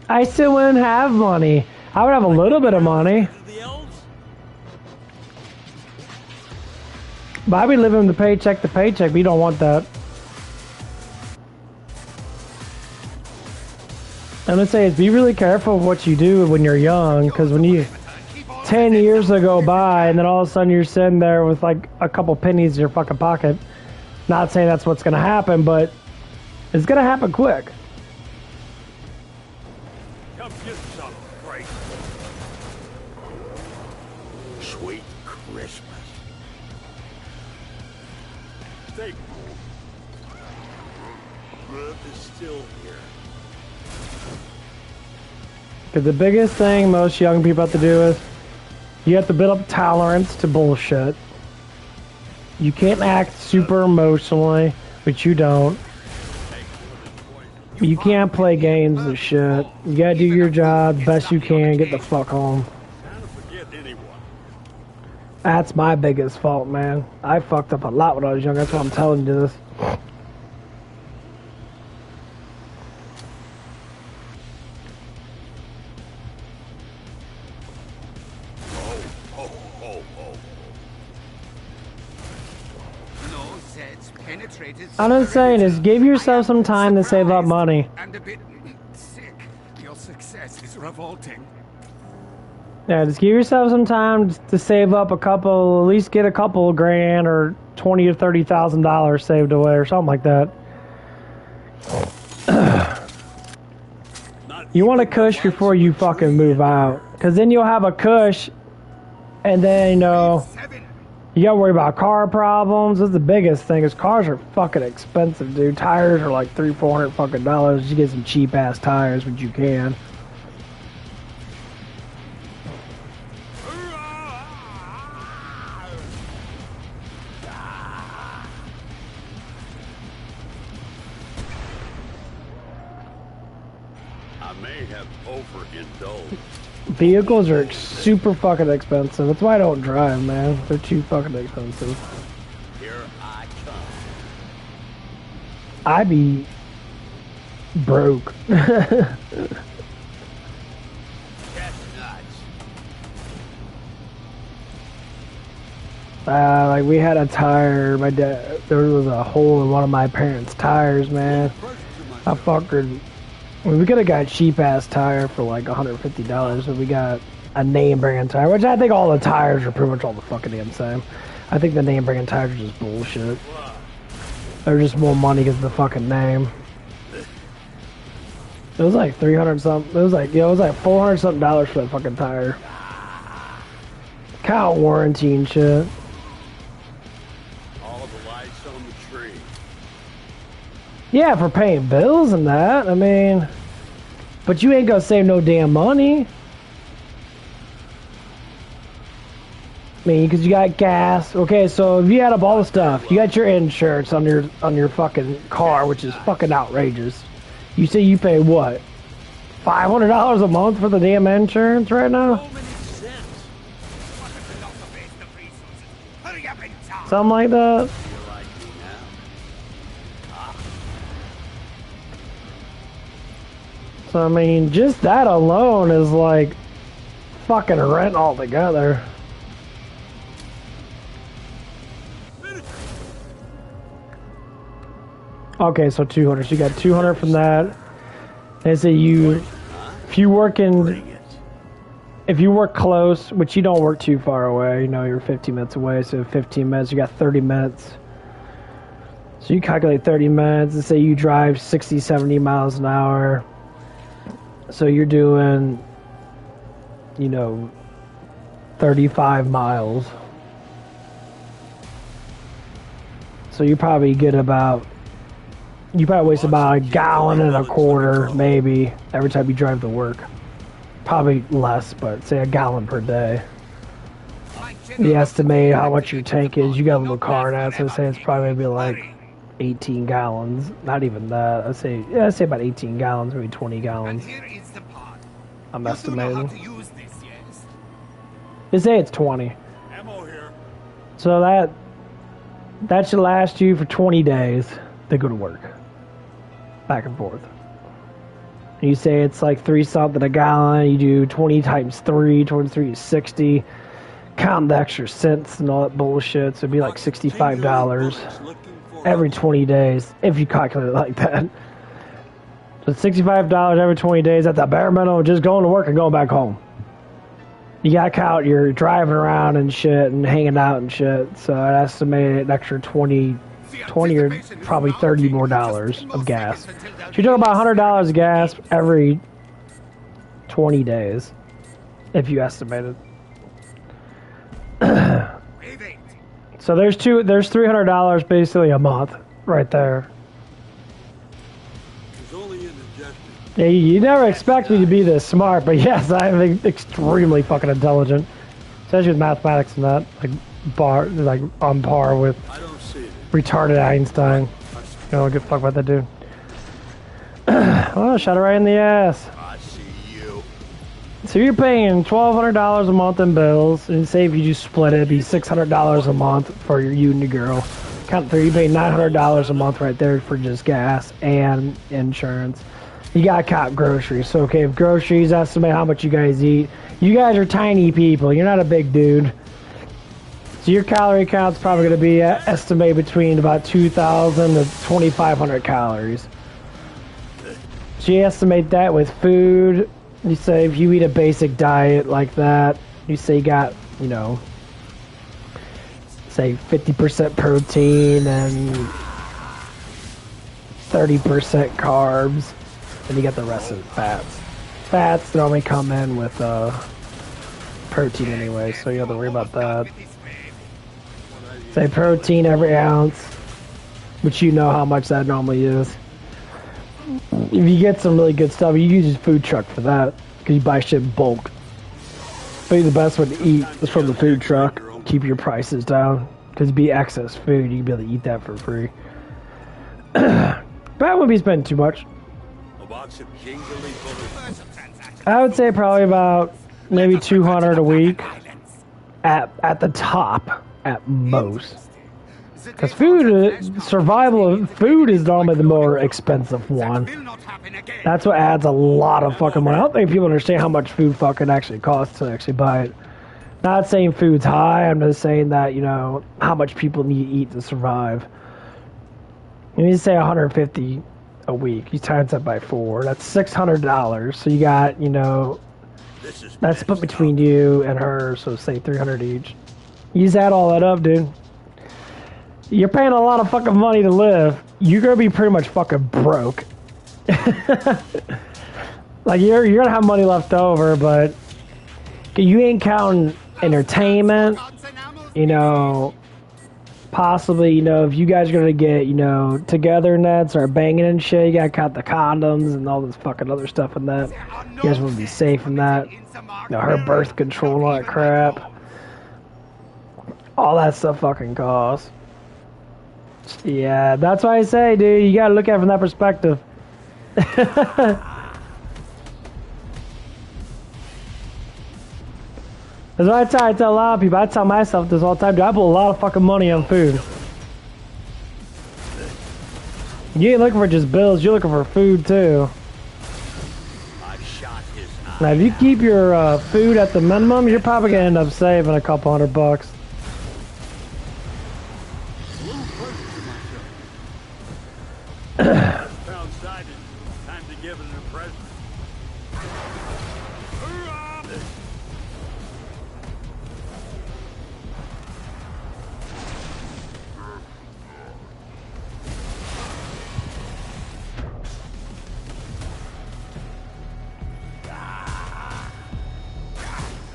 S1: I still wouldn't have money. I would have a little bit of money.
S3: The elves?
S1: But I'd be living the paycheck to paycheck, but you don't want that. I'm gonna say is be really careful of what you do when you're young, because when you 10 years will go by and then all of a sudden you're sitting there with like a couple pennies in your fucking pocket. Not saying that's what's gonna happen, but it's gonna happen quick.
S3: Come get some, Frank.
S2: Sweet Christmas.
S3: Stay cool. Love is still here.
S1: Because the biggest thing most young people have to do is you have to build up tolerance to bullshit. You can't act super emotionally, which you don't. You can't play games and shit. You gotta do your job best you can, get the fuck home.
S3: Trying to forget anyone.
S1: That's my biggest fault, man. I fucked up a lot when I was young, that's why I'm telling you this.
S5: No Zeds penetrated.
S1: I'm just saying is give yourself some time to save up money.
S5: And a bit sick. Your success is revolting.
S1: Yeah, just give yourself some time to save up a couple, at least get a couple grand or $20,000 to $30,000 saved away or something like that. You want a cush before you fucking move out, because then you'll have a cush, and then you know you gotta worry about car problems. That's the biggest thing. Is cars are fucking expensive, dude. Tires are like $300-400 fucking dollars. You get some cheap ass tires, which you can.
S3: I may have overindulged.
S1: Vehicles are super fucking expensive. That's why I don't drive, man. They're too fucking expensive.
S3: Here I come.
S1: I'd be broke.
S5: Chestnuts.
S1: Like we had a tire. My dad, there was a hole in one of my parents' tires, man. I fucking. We could have got cheap ass tire for like $150, but we got a name brand tire, which I think all the tires are pretty much all the fucking damn same. I think the name brand tires are just bullshit. They're just more money because of the fucking name. It was like 300 something. It was like, it was like $400 something for that fucking tire. Count warranty and shit.
S3: All the lights on the tree.
S1: Yeah, for paying bills and that. I mean, but you ain't gonna save no damn money. I mean, because you got gas. Okay, so if you add up all the stuff, you got your insurance on your fucking car, which is fucking outrageous. You say you pay what? $500 a month for the damn insurance right now?
S3: So many cents.
S5: What a philosophy is the resources. Hurry up and talk.
S1: Something like that.
S3: You like me now?
S1: So I mean, just that alone is like fucking rent altogether. Okay, so 200. So you got 200 from that. They say if you work close, which you don't work too far away, you know, you're 15 minutes away, so 15 minutes, you got 30 minutes. So you calculate 30 minutes, and say you drive 60, 70 miles an hour. So you're doing, you know, 35 miles. So you probably get about, you probably waste about 1.25 gallons maybe every time you drive to work. Probably less, but say 1 gallon per day. You estimate how much your tank is. You got a little car now, so say it's probably maybe like 18 gallons. Not even that. I'd say about 18 gallons, maybe 20 gallons.
S5: Here is the pod.
S1: I'm
S5: You do know how
S1: estimating.
S5: to use this, yes?
S1: They say it's 20.
S3: Ammo
S1: So that should last you for 20 days to go to work. Back and forth. You say it's like 3 something a gallon, you do 20 times 3, 23 is 60. Count the extra cents and all that bullshit, so it'd be like $65 every 20 days, if you calculate it like that. So $65 every 20 days at the bare minimum, just going to work and going back home. You gotta count your driving around and shit and hanging out and shit, so I'd estimate an extra 20 or probably $30 more of gas. So you're talking about $100 of gas every 20 days, if you estimate it. So there's $300 basically a month right there. Yeah, you never expect me to be this smart, but yes, I'm extremely fucking intelligent, especially with mathematics and that, like on par with retarded Einstein. I don't give a fuck about that dude. Oh, shot it right in the ass.
S4: I see you.
S1: So you're paying $1,200 a month in bills, and say if you just split it, it'd be $600 a month for you and your girl. Count through, you pay $900 a month right there for just gas and insurance. You gotta count groceries. So okay, if groceries, estimate how much you guys eat. You guys are tiny people. You're not a big dude. So your calorie count's probably gonna be estimated between about 2,000 to 2,500 calories. So you estimate that with food. You say if you eat a basic diet like that, you say you got, you know, say 50% protein and 30% carbs, and you get the rest of the fats. Fats normally come in with protein anyway, so you don't have to worry about that. Say protein every ounce, which you know how much that normally is. If you get some really good stuff, you use your food truck for that, because you buy shit in bulk. But the best way to eat is from the food truck. Keep your prices down, because it'd be excess food. You can be able to eat that for free. But I wouldn't be spending too much. I would say probably about maybe 200 a week at the top, at most. Because food, survival of food is normally the more expensive one. That's what adds a lot of fucking money. I don't think people understand how much food fucking actually costs to actually buy it. Not saying food's high, I'm just saying that, you know, how much people need to eat to survive. You need to say 150 a week. You times that by 4. That's $600. So you got, you know, that's split between you and her, so say 300 each. You just add all that up, dude. You're paying a lot of fucking money to live. You're gonna be pretty much fucking broke. Like you're gonna have money left over, but you ain't counting entertainment. You know, possibly, you know, if you guys are gonna get, you know, togetherness or banging and shit, you gotta count the condoms and all this fucking other stuff in that. You guys want to be safe in that. You know, her birth control and all that crap. All that stuff fucking costs. Yeah, that's why I say, dude, you gotta look at it from that perspective. That's why I tell a lot of people, I tell myself this all the time, dude, I put a lot of fucking money on food. You ain't looking for just bills, you're looking for food too. Now if you keep your food at the minimum, you're probably gonna end up saving a couple $100.
S4: Found Simon. Time to give it a present.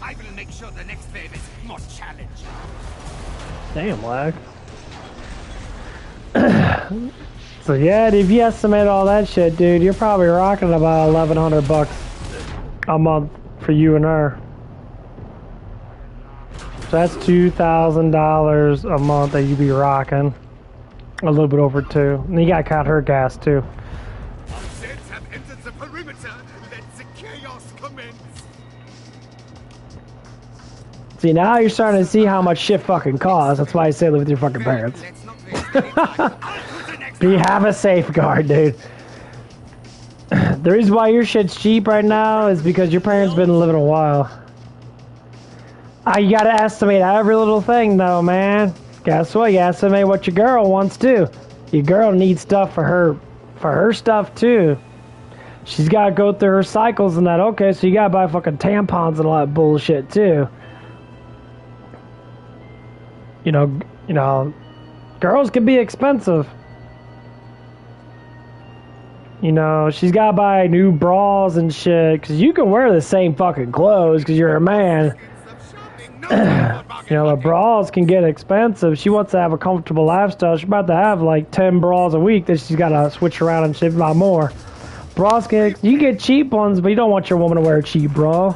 S5: I will make sure the next wave is more challenging.
S1: Damn, lag. So yeah, if you estimate all that shit, dude, you're probably rocking about $1,100 a month for you and her. So that's $2,000 a month that you be rocking. A little bit over 2. And you gotta count her gas too.
S5: Our Zeds have entered the perimeter. Let the chaos commence.
S1: See, now you're starting to see how much shit fucking costs. That's why I say live with your fucking parents.
S5: Let's not waste any time. I'll do the next
S1: But you have a safeguard, dude. The reason why your shit's cheap right now is because your parents been living a while. You gotta estimate every little thing, though, man. Guess what? You estimate what your girl wants too. Your girl needs stuff for her stuff too. She's gotta go through her cycles and that. Okay, so you gotta buy fucking tampons and all that bullshit too. You know, girls can be expensive. You know, she's gotta buy new bras and shit, because you can wear the same fucking clothes because you're a man. You know, the bras can get expensive. She wants to have a comfortable lifestyle. She's about to have like 10 bras a week that she's gotta switch around and shit, buy more. Bras you get cheap ones, but you don't want your woman to wear a cheap bra.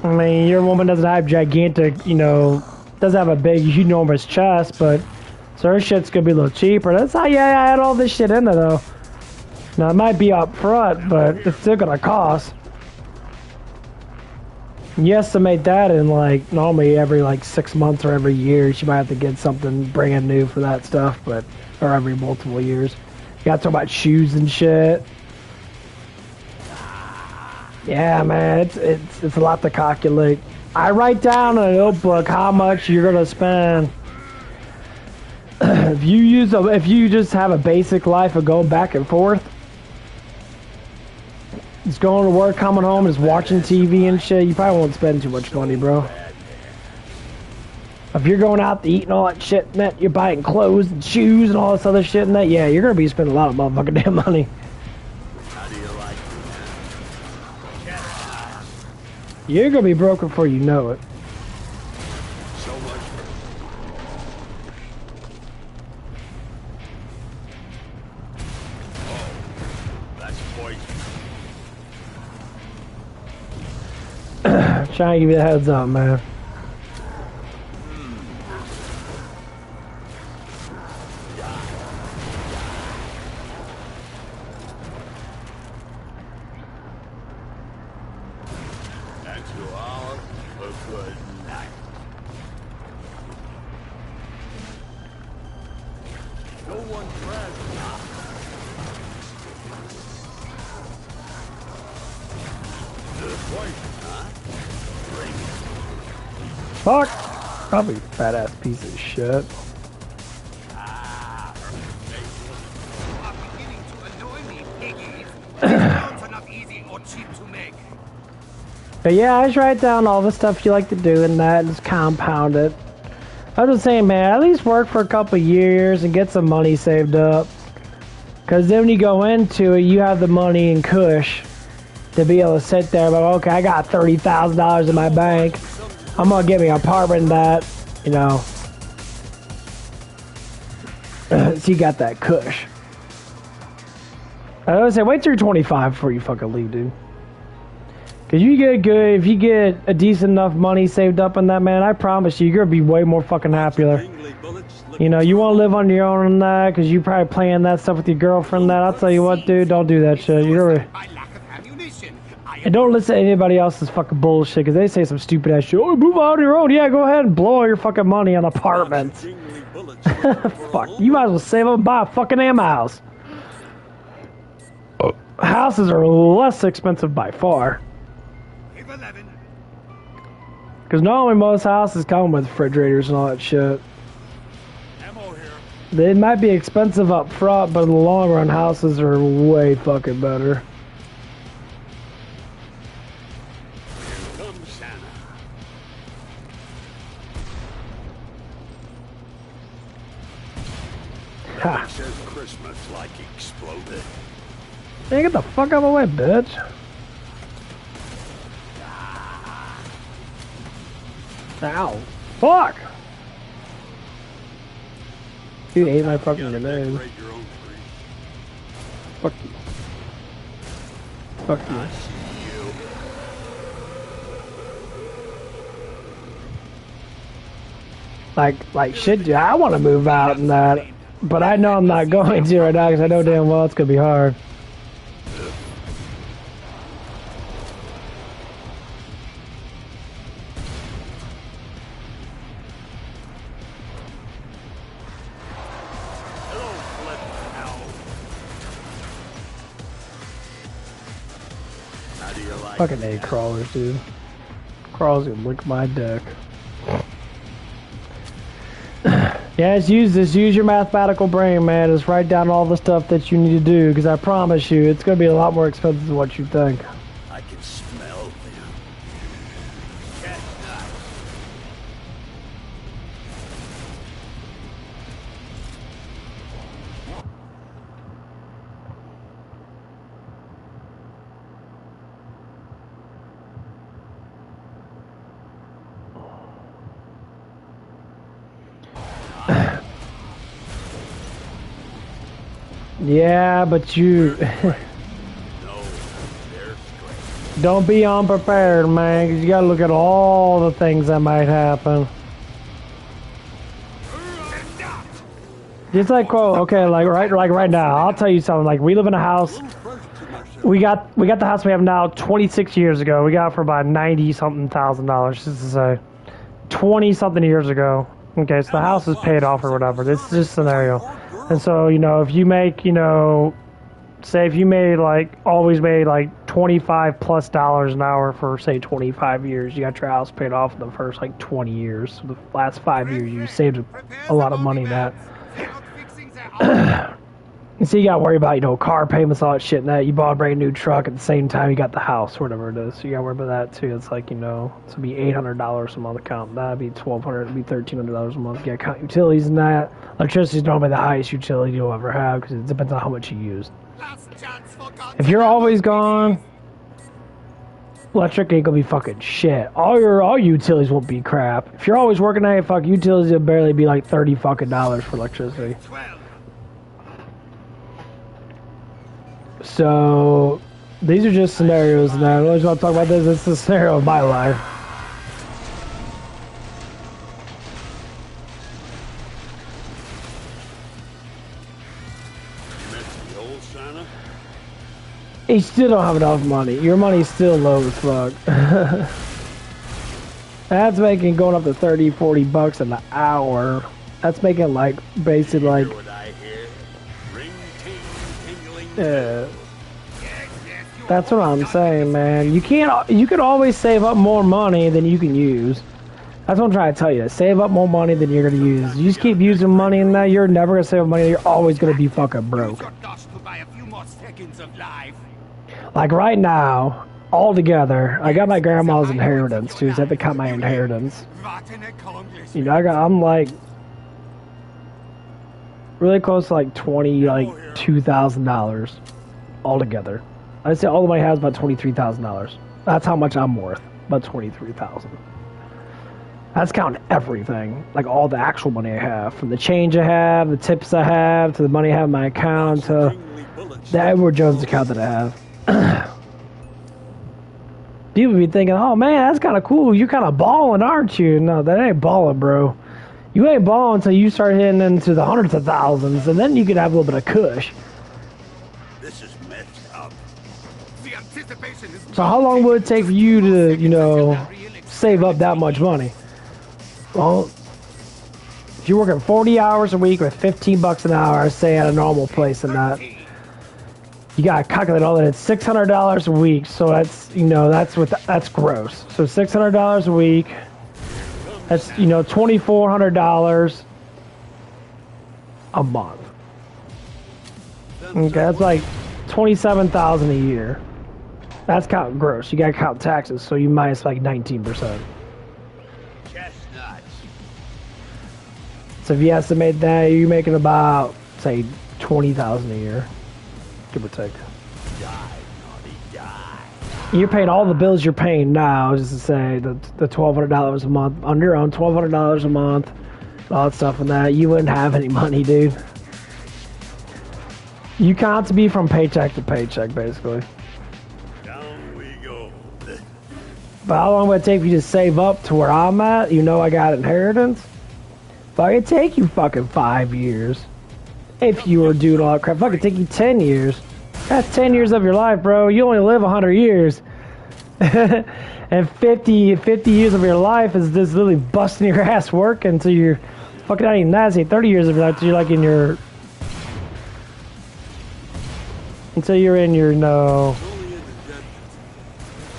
S1: I mean, your woman doesn't have gigantic, you know, doesn't have a big, enormous chest, but so her shit's gonna be a little cheaper. That's how you add all this shit in there, though. Now, it might be up front, but it's still gonna cost. You estimate that in, like, normally every, like, 6 months or every year, she might have to get something brand new for that stuff, but, or every multiple years. You gotta talk about shoes and shit. Yeah, man, it's a lot to calculate. I write down in a notebook how much you're gonna spend. If you just have a basic life of going back and forth, just going to work, coming home, just watching TV and shit, you probably won't spend too much money, bro. If you're going out to eat and all that shit, and that you're buying clothes and shoes and all this other shit and that, yeah, you're gonna be spending a lot of motherfucking damn money. You're gonna be broke before you know it.
S4: So much that's poison.
S1: Trying to give you the heads up, man. Fuck! Probably a fat ass piece of shit.
S5: are beginning to annoy me, piggies. These bombs are not easy or cheap to make.
S1: But yeah, I just write down all the stuff you like to do and that, and just compound it. I was just saying, man, at least work for a couple years and get some money saved up. Because then when you go into it, you have the money in cush to be able to sit there, but okay, I got $30,000 in my bank. I'm gonna get me an apartment in that, you know. So you got that cush. I always say, wait till you're 25 before you fucking leave, dude. Cause you get good, if you get a decent enough money saved up in that, man, I promise you, you're gonna be way more fucking happier. You know, you wanna live on your own and that, cause you probably playing that stuff with your girlfriend and that. I'll tell you what, dude, don't do that shit. You're and don't listen to anybody else's fucking bullshit, because they say some stupid ass shit. Oh, move out on your own. Yeah, go ahead and blow all your fucking money on apartments. Fuck, you might as well save up and buy a fucking damn house. Houses are less expensive by far. Because normally most houses come with refrigerators and all that shit. They might be expensive up front, but in the long run, houses are way fucking better. Ha.
S4: Says Christmas like exploded.
S1: Hey, get the fuck out of the way, bitch. Ow. Fuck! You ate my fucking grenade. Fuck you. Fuck you. Like shit, dude. I want to move out and that. But I know I'm not going to right now because I know damn well it's going to be hard.
S4: do you like?
S1: Fucking A crawlers, dude. Crawlers gonna lick my dick. Yeah, just use your mathematical brain, man. Just write down all the stuff that you need to do, because I promise you, it's gonna be a lot more expensive than what you think.
S4: I can smell them. Chestnuts.
S1: Yeah, but you
S4: No, they're straight.
S1: don't be unprepared, man, because you gotta look at all the things that might happen. Just like, quote, okay, like right now, I'll tell you something. Like, we live in a house. We got the house we have now 26 years ago. We got it for about $90-something thousand, just to say, 20-something years ago. Okay, so the house is paid off or whatever. This is just a scenario. And so, you know, if you make, you know, say if you made always made $25+ an hour for say 25 years, you got your house paid off in the first 20 years. So the last 5 years you saved a lot of money in that. And so you gotta worry about, you know, car payments, all that shit, and that you bought a brand new truck at the same time you got the house, or whatever it is. So you gotta worry about that too. It's like, you know, so it'd be $800 a month account. That'd be $1,200. It'd be $1,300 a month. You gotta count utilities and that. Electricity is normally the highest utility you'll ever have because it depends on how much you use. If you're always gone, electric ain't gonna be fucking shit. All utilities won't be crap. If you're always working at it, fuck, utilities will barely be like $30 for electricity. So these are just scenarios, and I always want to talk about this. It's the scenario of my life.
S4: You met the old Santa?
S1: You still don't have enough money. Your money's still low as fuck. That's making going up to $30-$40 an hour. That's making basically
S4: Hear what I hear? Ring, ting, tingling.
S1: yeah. That's what I'm saying, man. You can always save up more money than you can use. That's what I'm trying to tell you. Save up more money than you're gonna use. You just keep using money in that, you're never gonna save up money. You're always gonna be fucking broke. Like right now, all together, I got my grandma's inheritance too. So I have to cut my inheritance. You know, I'm like really close to $22,000 altogether. I'd say all the money I have is about $23,000. That's how much I'm worth. About $23,000. That's counting everything, like all the actual money I have, from the change I have, the tips I have, to the money I have in my account, to the Edward Jones account that I have. People be thinking, "Oh man, that's kind of cool. You're kind of balling, aren't you?" No, that ain't balling, bro. You ain't balling until you start hitting into the hundreds of thousands, and then you can have a little bit of cush.
S4: This is messed up.
S1: So how long would it take for you to, you know, save up that much money? Well, if you're working 40 hours a week with $15 an hour, say at a normal place and that, you gotta calculate all that. It's $600 a week, so that's, you know, that's gross. So $600 a week, that's, you know, $2,400 a month. Okay, that's like $27,000 a year. That's counting gross. You gotta count taxes, so you minus like 19%.
S4: Chestnuts.
S1: So if you estimate that, you're making about, say, $20,000 a year, give or take.
S4: Die, naughty, die.
S1: You're paying all the bills you're paying now, just to say the $1,200 a month on your own, $1,200 a month, all that stuff and that. You wouldn't have any money, dude. You count to be from paycheck to paycheck, basically.
S4: Down we go.
S1: But how long would it take for you to save up to where I'm at? You know I got inheritance. Fuck, it'd take you fucking 5 years. If you were doing all that crap. Fuck, it'd take you 10 years. That's 10 years of your life, bro. You only live 100 years. And 50 years of your life is just literally busting your ass working until you're fucking not even that. Say 30 years of your life until you're like in your... Until you're in your, no...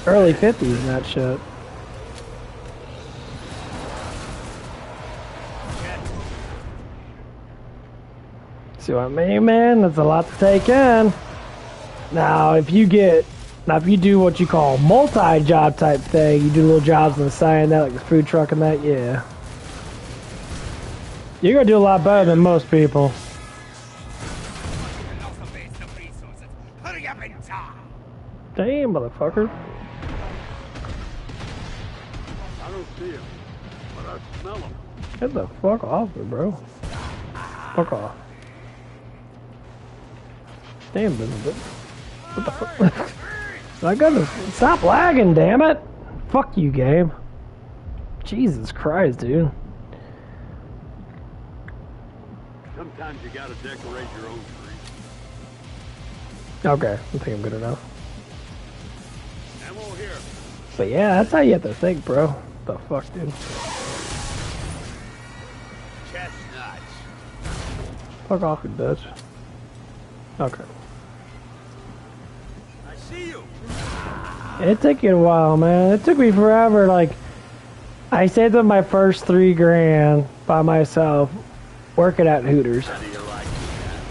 S1: early 50s and that shit. See what I mean, man? That's a lot to take in. Now, if you do what you call multi-job type thing, you do little jobs on the side of that, like the food truck and that, yeah. You're gonna do a lot better than most people.
S5: Hurry up and die.
S1: Damn, motherfucker.
S3: I don't see him, but I smell him.
S1: Get the fuck off me, bro. Fuck off. Damn, business. What the fuck? My goodness, stop lagging, damn it! Fuck you, game. Jesus Christ, dude.
S3: Sometimes you gotta decorate your own tree.
S1: Okay, I think I'm good enough.
S3: Ammo here.
S1: But yeah, that's how you have to think, bro. What the fuck, dude?
S5: Chestnuts.
S1: Fuck off, you bitch. Okay.
S3: I see you.
S1: It took you a while, man. It took me forever. Like, I saved up my first $3,000 by myself working at Hooters.
S3: How do you like that?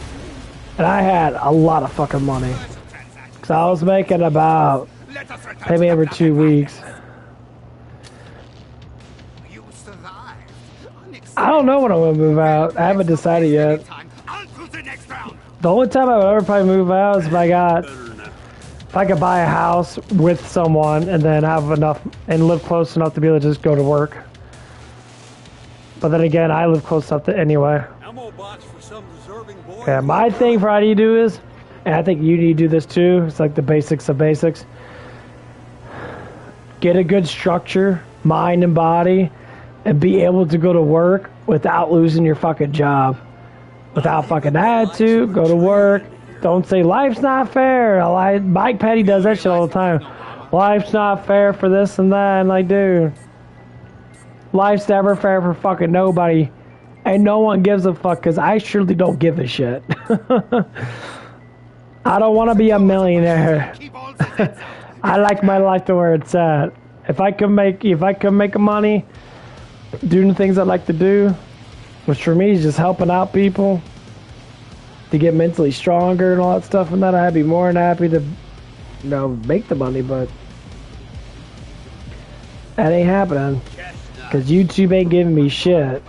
S1: And I had a lot of fucking money. Because I was making about, maybe every 2 weeks.
S5: You survived.
S1: I don't know when I'm going to move out. I haven't decided yet.
S5: I'll do the next round.
S1: The only time I would ever probably move out is if
S3: Better than that.
S1: if I could buy a house with someone and then have enough and live close enough to be able to just go to work. But then again, I live close enough to anyway.
S3: Ammo box for some deserving boy.
S1: Yeah, my thing for how you do is, and I think you need to do this too, it's like the basics of basics. Get a good structure, mind and body, and be able to go to work without losing your fucking job. Without fucking attitude, go to work. Don't say life's not fair. Mike Petty does that shit all the time. Life's not fair for this and that. And like, dude, life's never fair for fucking nobody. And no one gives a fuck because I surely don't give a shit. I don't want to be a millionaire.
S5: Keep all the
S1: I like my life to where it's at. If I can make money doing the things I like to do, which for me is just helping out people to get mentally stronger and all that stuff and that, I'd be more than happy to, make the money, but that ain't happening. Because YouTube ain't giving me shit.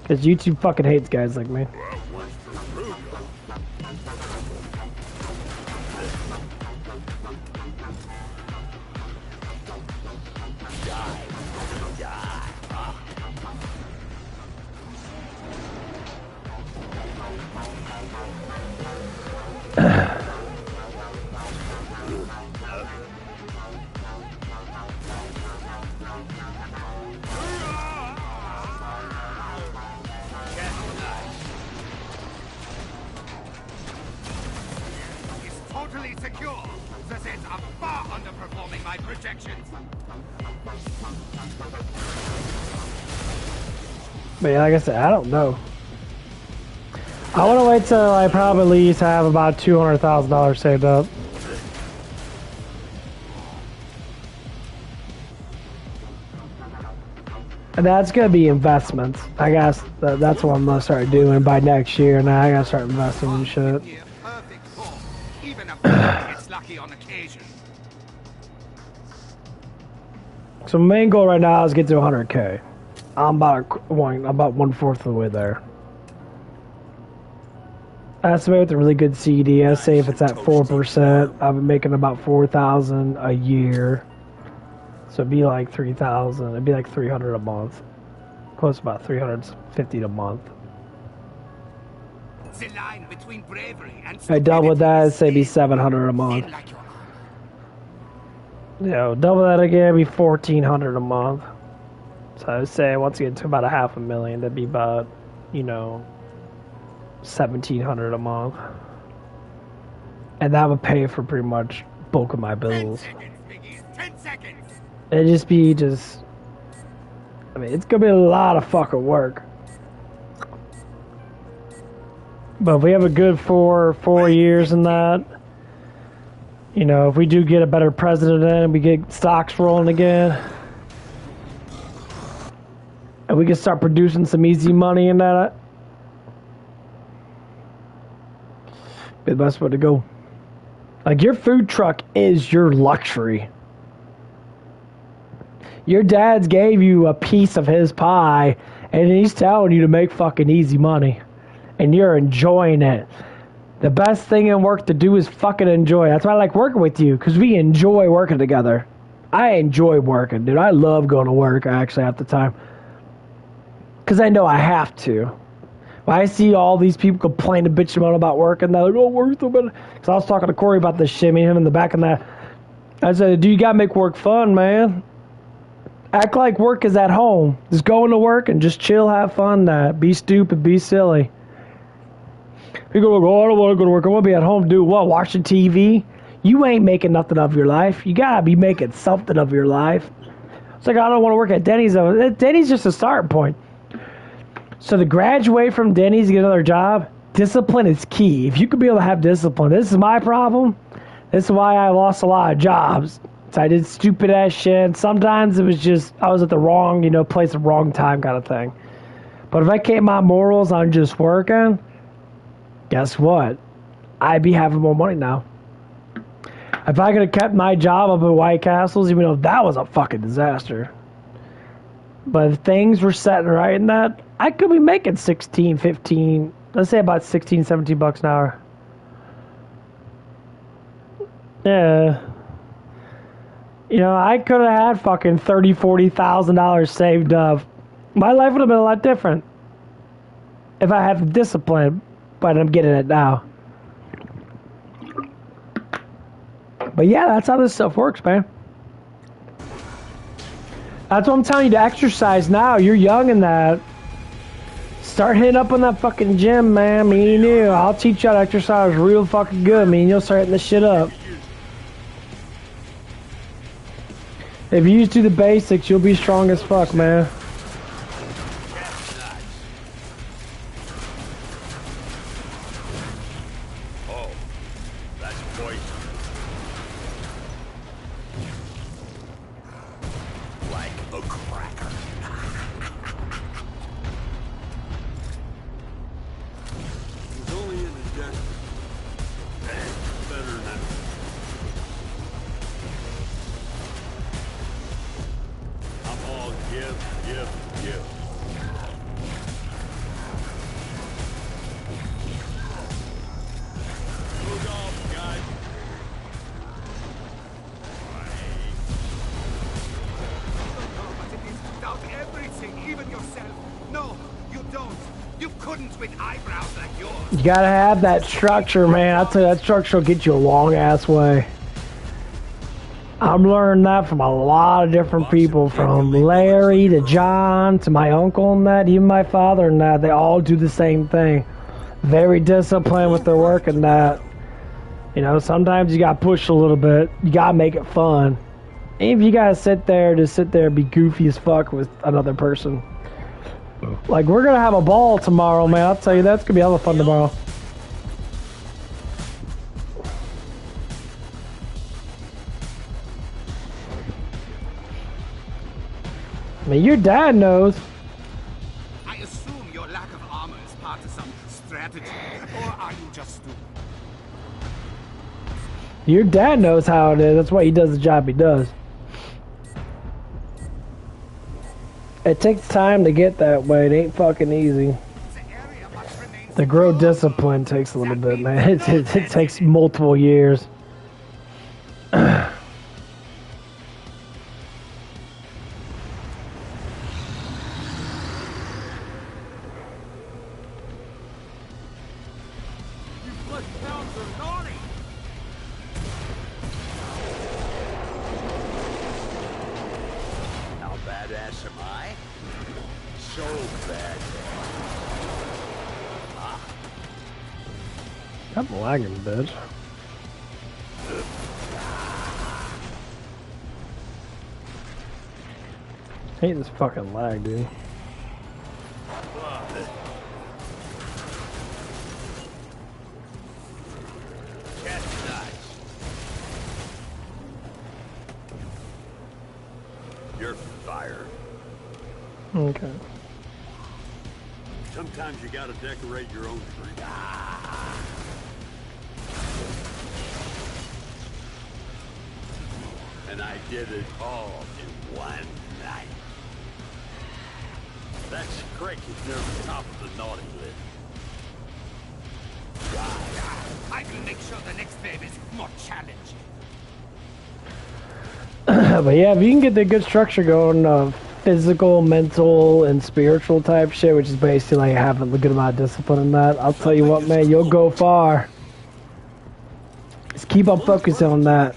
S1: Because YouTube fucking hates guys like me.
S5: It's totally secure. The Zeds are far underperforming my projections.
S1: But yeah, like I said, I don't know. I want to wait till I probably at least have about $200,000 saved up. And that's going to be investments. I guess that's what I'm going to start doing by next year. Now I got to start investing in shit.
S5: Near perfect form. Even a bird gets lucky on occasion.
S1: So my main goal right now is get to 100K. I'm about 1/4 of the way there. I estimate with a really good CD, I say if it's at 4%, I've been making about $4,000 a year. So it'd be like 3,000. It'd be like 300 a month. Close to about 350 a month.
S5: The line between bravery and
S1: If I double that, I'd say it'd be
S5: stupidity
S1: 700 a
S5: is
S1: month.
S5: thin like your arm.
S1: Double that again, it'd be 1,400 a month. So I would say once you get to about $500,000, that'd be about, 1,700 a month. And that would pay for pretty much bulk of my
S5: 10
S1: bills.
S5: seconds, piggies. 10 seconds.
S1: It'd just be it's gonna be a lot of fucking work. But if we have a good four years in that, You know, if we do get a better president in, we get stocks rolling again, and we can start producing some easy money in that, be the best way to go. Like, your food truck is your luxury. Your dad's gave you a piece of his pie, and he's telling you to make fucking easy money. And you're enjoying it. The best thing in work to do is fucking enjoy. That's why I like working with you, because we enjoy working together. I enjoy working, dude. I love going to work, actually, half the time. Because I know I have to. When I see all these people complain and bitch about working, they're like, oh, work's so bad. Because I was talking to Corey about this shit, me and him in the back of that. I said, dude, you got to make work fun, man. Act like work is at home. Just go into work and just chill, have fun. Be stupid, be silly. People go, oh, I don't want to go to work. I want to be at home. Do what? Watching TV? You ain't making nothing of your life. You got to be making something of your life. It's like, I don't want to work at Denny's, though. Denny's just a starting point. So to graduate from Denny's to get another job, discipline is key. If you could be able to have discipline, this is my problem. This is why I lost a lot of jobs. So I did stupid ass shit. Sometimes it was just, I was at the wrong, place at the wrong time kind of thing. But if I kept my morals on just working, guess what? I'd be having more money now. If I could have kept my job up at White Castles, even though that was a fucking disaster. But if things were setting right in that, I could be making 16, 15, let's say about 16, 17 bucks an hour. Yeah. I could have had fucking $30,000, $40,000 saved up. My life would have been a lot different if I had the discipline, but I'm getting it now. But yeah, that's how this stuff works, man. That's what I'm telling you, to exercise now. You're young in that. Start hitting up on that fucking gym, man. Me and you. I'll teach you how to exercise real fucking good. Me and you'll start hitting this shit up. If you just do the basics, you'll be strong as fuck, man.
S4: Oh, that's poison. Like a cracker.
S3: It was only in the desert. Better than that. I'm all give. Move off, guys.
S5: But it is to doubt everything, even yourself. No, you don't. You couldn't with eyebrows like yours.
S1: You gotta have that structure, man. I'll tell you, that structure will get you a long ass way. I'm learning that from a lot of different people, from Larry to John to my uncle and that, even my father and that. They all do the same thing. Very disciplined with their work and that. Sometimes you gotta push a little bit. You gotta make it fun. And if you gotta sit there and be goofy as fuck with another person. Like, we're gonna have a ball tomorrow, man. I'll tell you, that's gonna be hella fun tomorrow. I mean, your dad knows.
S5: I assume your lack of armor is part of some strategy, or are you just stupid?
S1: Your dad knows how it is. That's why he does the job he does. It takes time to get that way. It ain't fucking easy. To grow discipline takes a little bit, man. It takes multiple years.
S4: How badass am I? So badass.
S1: I'm lagging, bitch. I hate this fucking lag, dude. Okay.
S3: Sometimes you gotta decorate your own tree. And I did it all in one night. That's Crick is near the top of the naughty list.
S5: I will make sure the next wave is more challenging.
S1: But yeah, if you can get the good structure going, physical, mental, and spiritual type shit, which is basically like having a good amount of discipline in that, I'll tell you what, man, you'll go far. Just keep on focusing on that.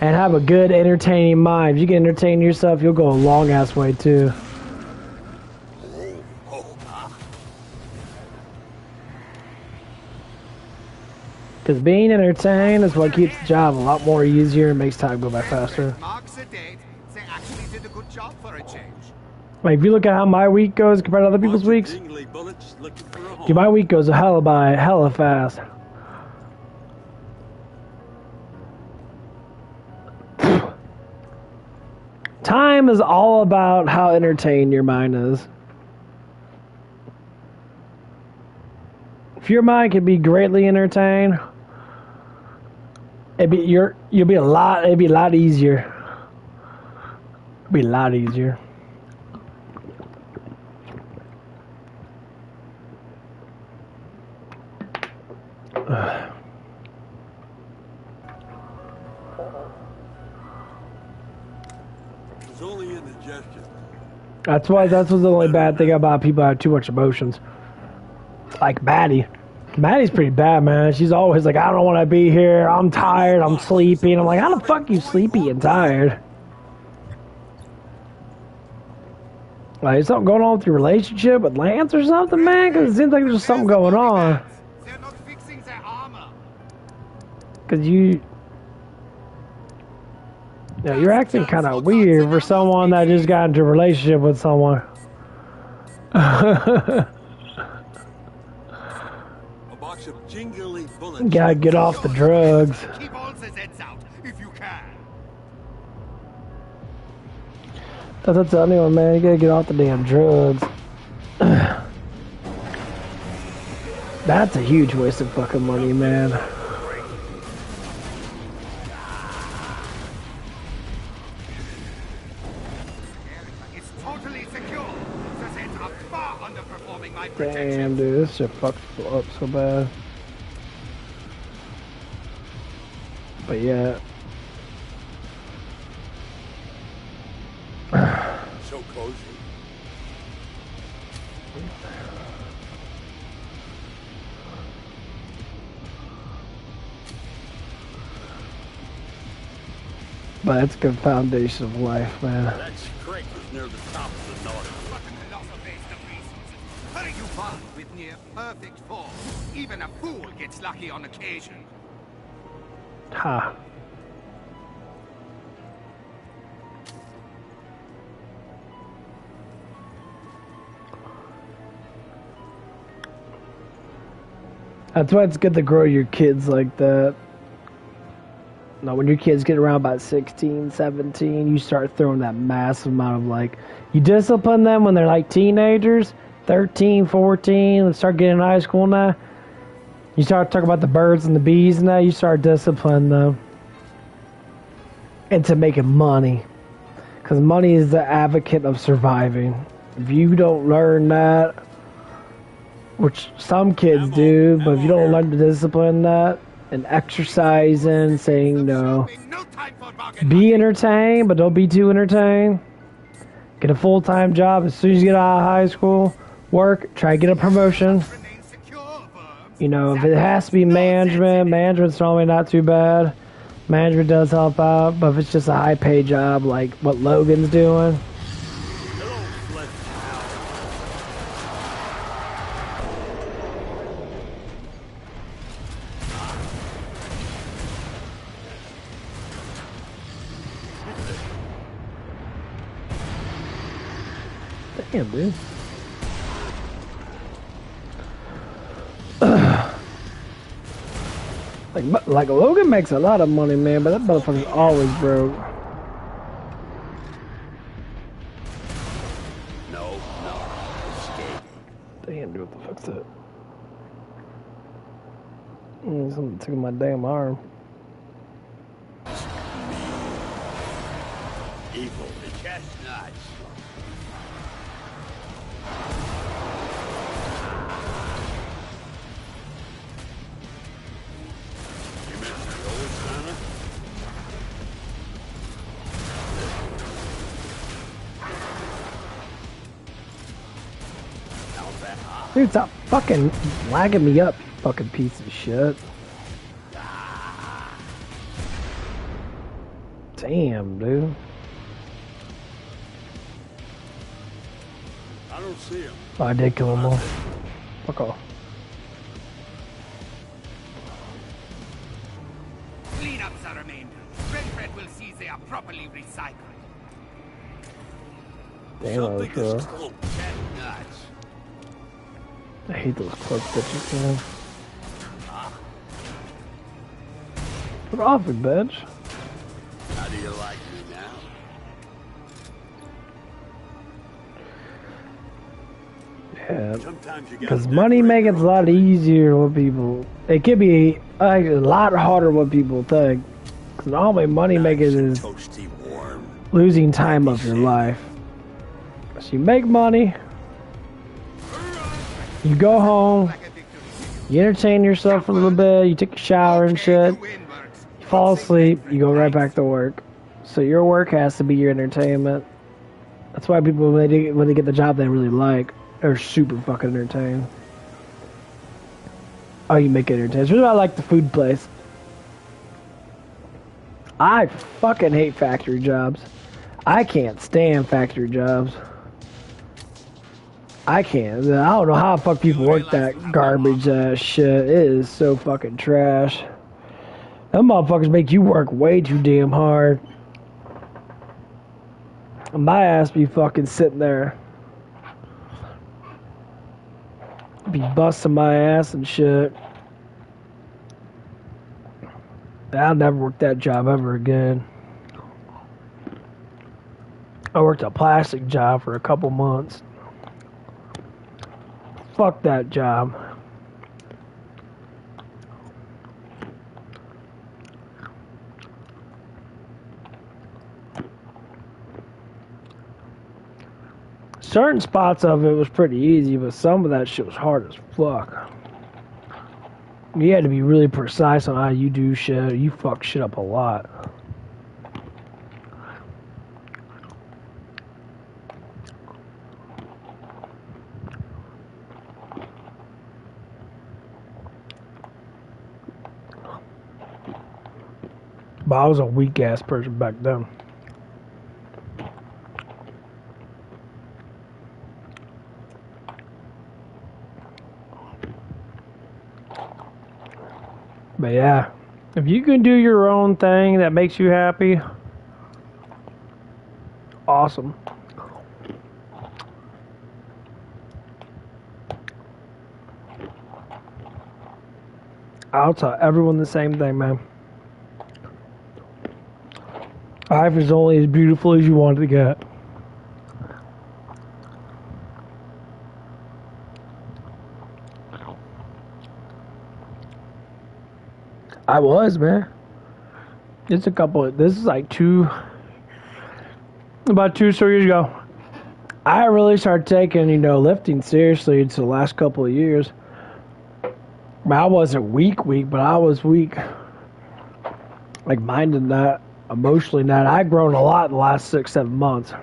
S1: And have a good, entertaining mind. If you can entertain yourself, you'll go a long-ass way, too. Because being entertained is what keeps the job a lot more easier and makes time go by faster.
S5: Marks a date. They actually did a good job for a change.
S1: Like, if you look at how my week goes compared to other people's weeks,
S3: Dingly bullets looking for a home.
S1: dude, my week goes hella fast. Time is all about how entertained your mind is. If your mind can be greatly entertained, it'd be a lot easier. It'd be a lot easier.
S3: It's only indigestion.
S1: That's what's the only bad thing about people who have too much emotions. Like Maddie. Maddie's pretty bad, man. She's always like, I don't want to be here. I'm tired. I'm sleepy. And I'm like, how the fuck are you sleepy and tired? Like, is something going on with your relationship with Lance or something, man? Because it seems like there's something going on.
S5: They're not fixing their armor.
S1: Because you're acting kind of weird for someone that just got into a relationship with someone.
S3: A box of jingly bullets.
S1: Gotta get off the drugs.
S5: Keep all the Zeds out if you can.
S1: That's what I tell anyone, man. You gotta get off the damn drugs. That's a huge waste of fucking money, man.
S5: It's totally secure. The Zeds are far underperforming my
S1: Damn,
S5: projections.
S1: dude, this shit fucked up so bad. But yeah.
S3: So cozy.
S1: But it's a good foundation of life, man.
S3: That's Crick is near the top of the naughty list.
S5: What a philosophy of reasons. Hurry you fun with near perfect form. Even a fool gets lucky on occasion.
S1: Ha. That's why it's good to grow your kids like that. Now, when your kids get around about 16, 17, you start throwing that massive amount of, like, you discipline them when they're like teenagers, 13, 14, and start getting in high school now. You start talking about the birds and the bees and that, you start disciplining them into making money. Because money is the advocate of surviving. If you don't learn that, which some kids do, but if you don't learn to discipline that, and exercising, saying no.
S5: No time for bargain.
S1: Be entertained, but don't be too entertained. Get a full-time job as soon as you get out of high school. Work, try to get a promotion.
S5: Remain secure, Worms.
S1: You know, if it has to be management, management's normally not too bad. Management does help out, but if it's just a high-paid job like what Logan's doing,
S3: Hello, Fletch.
S1: damn, dude. Like Logan makes a lot of money, man, but that motherfucker's always broke.
S3: No.
S1: Something took my damn arm.
S3: Evil. The chestnuts. You missed the old Santa? How's that hot?
S1: Dude, stop fucking lagging me up, you fucking piece of shit. Damn, dude.
S3: I don't see him.
S1: Oh, I did kill them all. Fuck off.
S5: Cleanups are remained. Renfred will see they are properly recycled.
S1: Damn, that was
S3: Something is
S1: rough.
S3: called chestnuts.
S1: I hate those cloak bitches, man. Put off it, bitch.
S3: How do you like me now?
S1: Yeah.
S3: Sometimes you
S1: Because money makes it a lot easier what people. It could be like, a lot harder what people think. Because normally money making is
S3: toasty warm.
S1: losing time of your life. So you make money, you go home,
S5: Like a victory.
S1: you entertain yourself for a little bit, you take a shower and shit,
S5: The win works.
S1: you fall asleep, you go right back to work. So your work has to be your entertainment. That's why people, when they get the job they really like, are super fucking entertained. Oh, you make it entertaining. That's why I like the food place. I fucking hate factory jobs. I can't stand factory jobs. I can't. I don't know how the fuck people work that garbage ass shit. It is so fucking trash. Them motherfuckers make you work way too damn hard. And my ass be fucking sitting there. Be busting my ass and shit. I'll never work that job ever again. I worked a plastic job for a couple months. Fuck that job. Certain spots of it was pretty easy, but some of that shit was hard as fuck. You had to be really precise on how you do shit. You fuck shit up a lot. But I was a weak ass person back then. But yeah, if you can do your own thing that makes you happy, awesome. I'll tell everyone the same thing, man. Life is only as beautiful as you want it to get. I was, man. This is like about 2 years ago. I really started taking, lifting seriously until the last couple of years. I wasn't weak, but I was weak. Like, minded that, emotionally that. I've grown a lot in the last 6-7 months.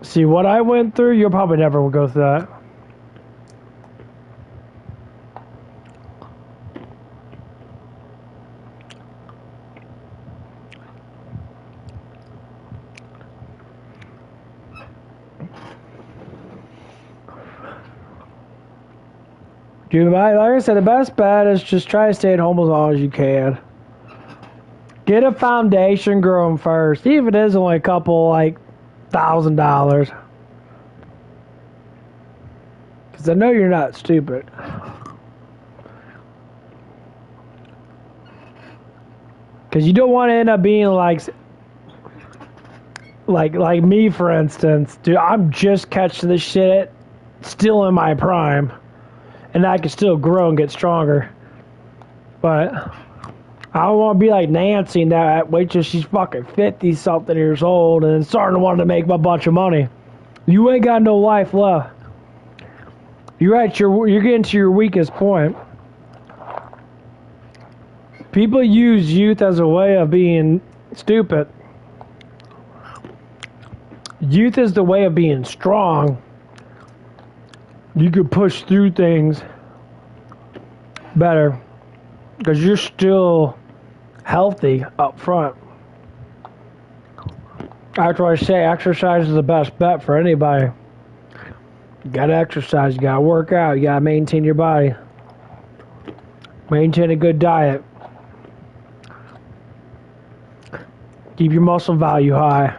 S1: See, what I went through, you'll probably never go through that. Dude, like I said, the best bet is just try to stay at home as long as you can. Get a foundation growing first, even if it is only a couple, like, $1,000. Because I know you're not stupid. Because you don't want to end up being like like me, for instance, dude, I'm just catching this shit, still in my prime, and I can still grow and get stronger. But I don't want to be like Nancy and that. Wait till she's fucking 50 something years old and starting to want to make a bunch of money. You ain't got no life left. You're getting to your weakest point. People use youth as a way of being stupid. Youth is the way of being strong. You could push through things better because you're still healthy up front. That's why I say exercise is the best bet for anybody. You gotta exercise, you gotta work out, you gotta maintain your body. Maintain a good diet. Keep your muscle value high.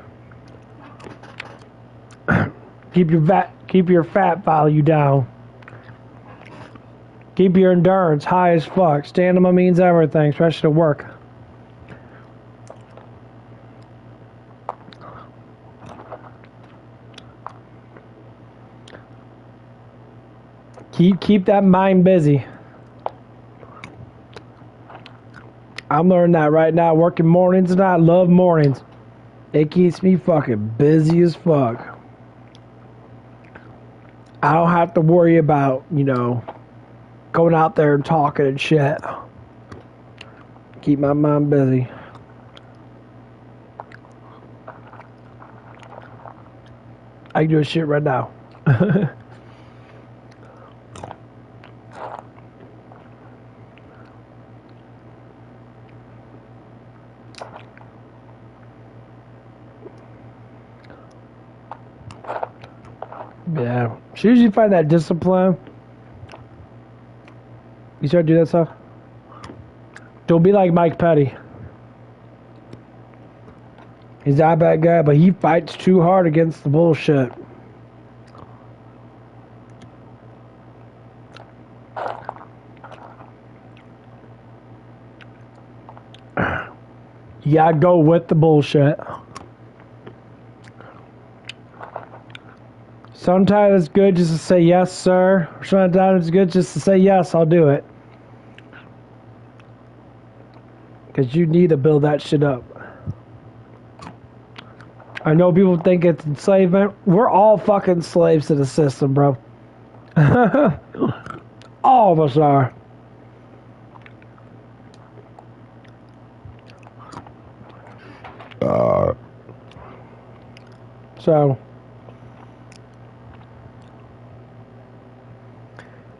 S1: Keep your fat value down. Keep your endurance high as fuck. Stamina means everything, especially to work. Keep that mind busy. I'm learning that right now, working mornings, and I love mornings. It keeps me fucking busy as fuck. I don't have to worry about, going out there and talking and shit. Keep my mind busy. I can do this shit right now. Yeah. As soon as you find that discipline, you start doing that stuff. Don't be like Mike Petty. He's not a bad guy, but he fights too hard against the bullshit. You gotta go with the bullshit. Sometimes it's good just to say yes, sir. Sometimes it's good just to say yes, I'll do it. Because you need to build that shit up. I know people think it's enslavement. We're all fucking slaves to the system, bro. All of us are. So,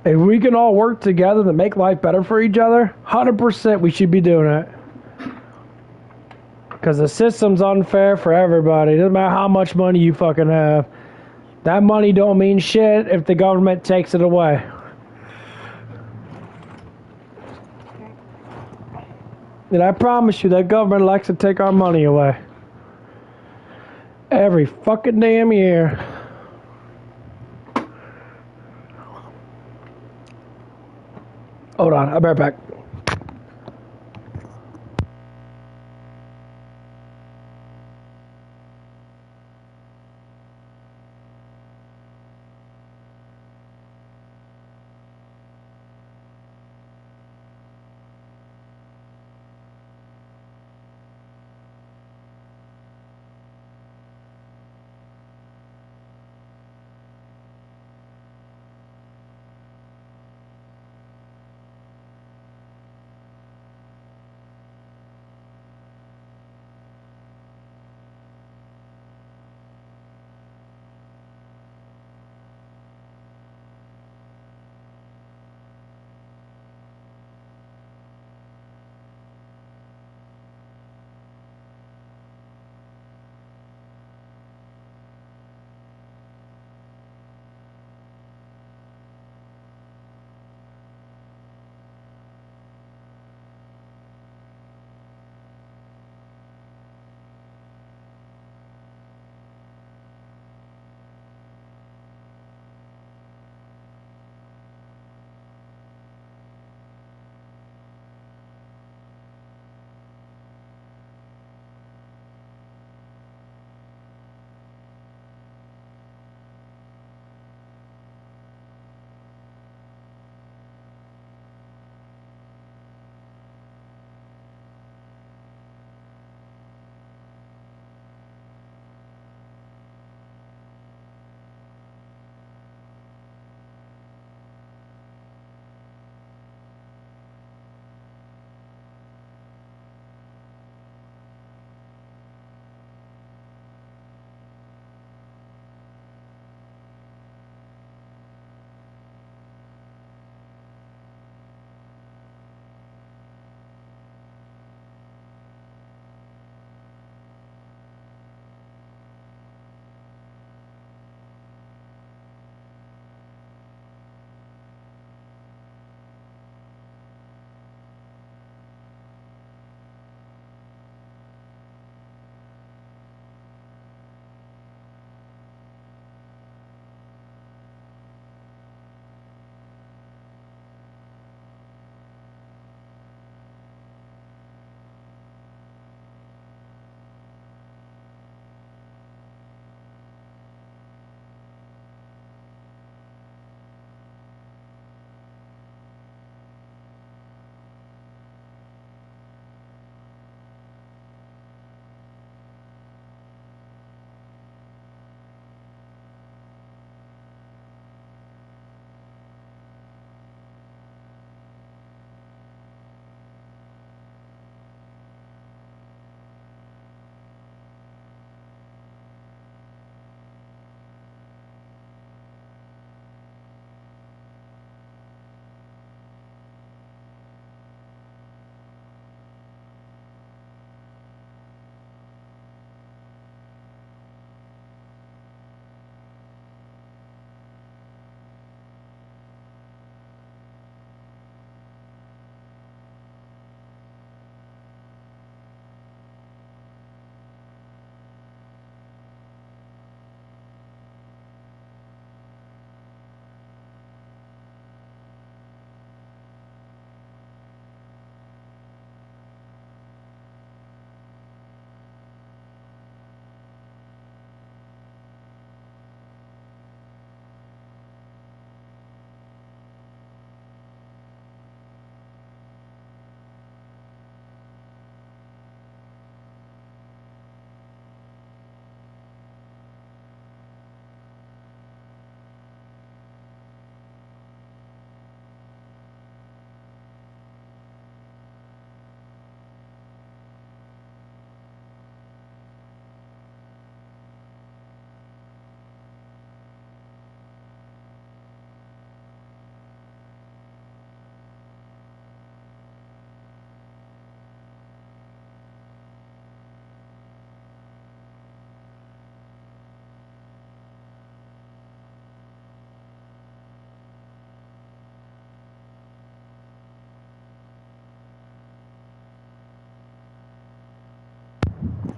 S1: if we can all work together to make life better for each other, 100% we should be doing it. Because the system's unfair for everybody. Doesn't matter how much money you fucking have. That money don't mean shit if the government takes it away. And I promise you, that government likes to take our money away. Every fucking damn year. Hold on, I'll be right back.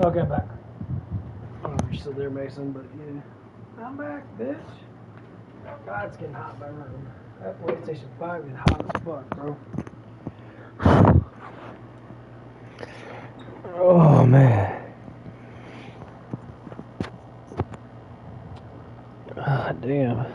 S1: Okay, I'm back. I don't know if you're still there, Mason, but yeah. I'm back, bitch. God, it's getting hot in my room. That PlayStation 5 is hot as fuck, bro. Oh, man. Ah, damn.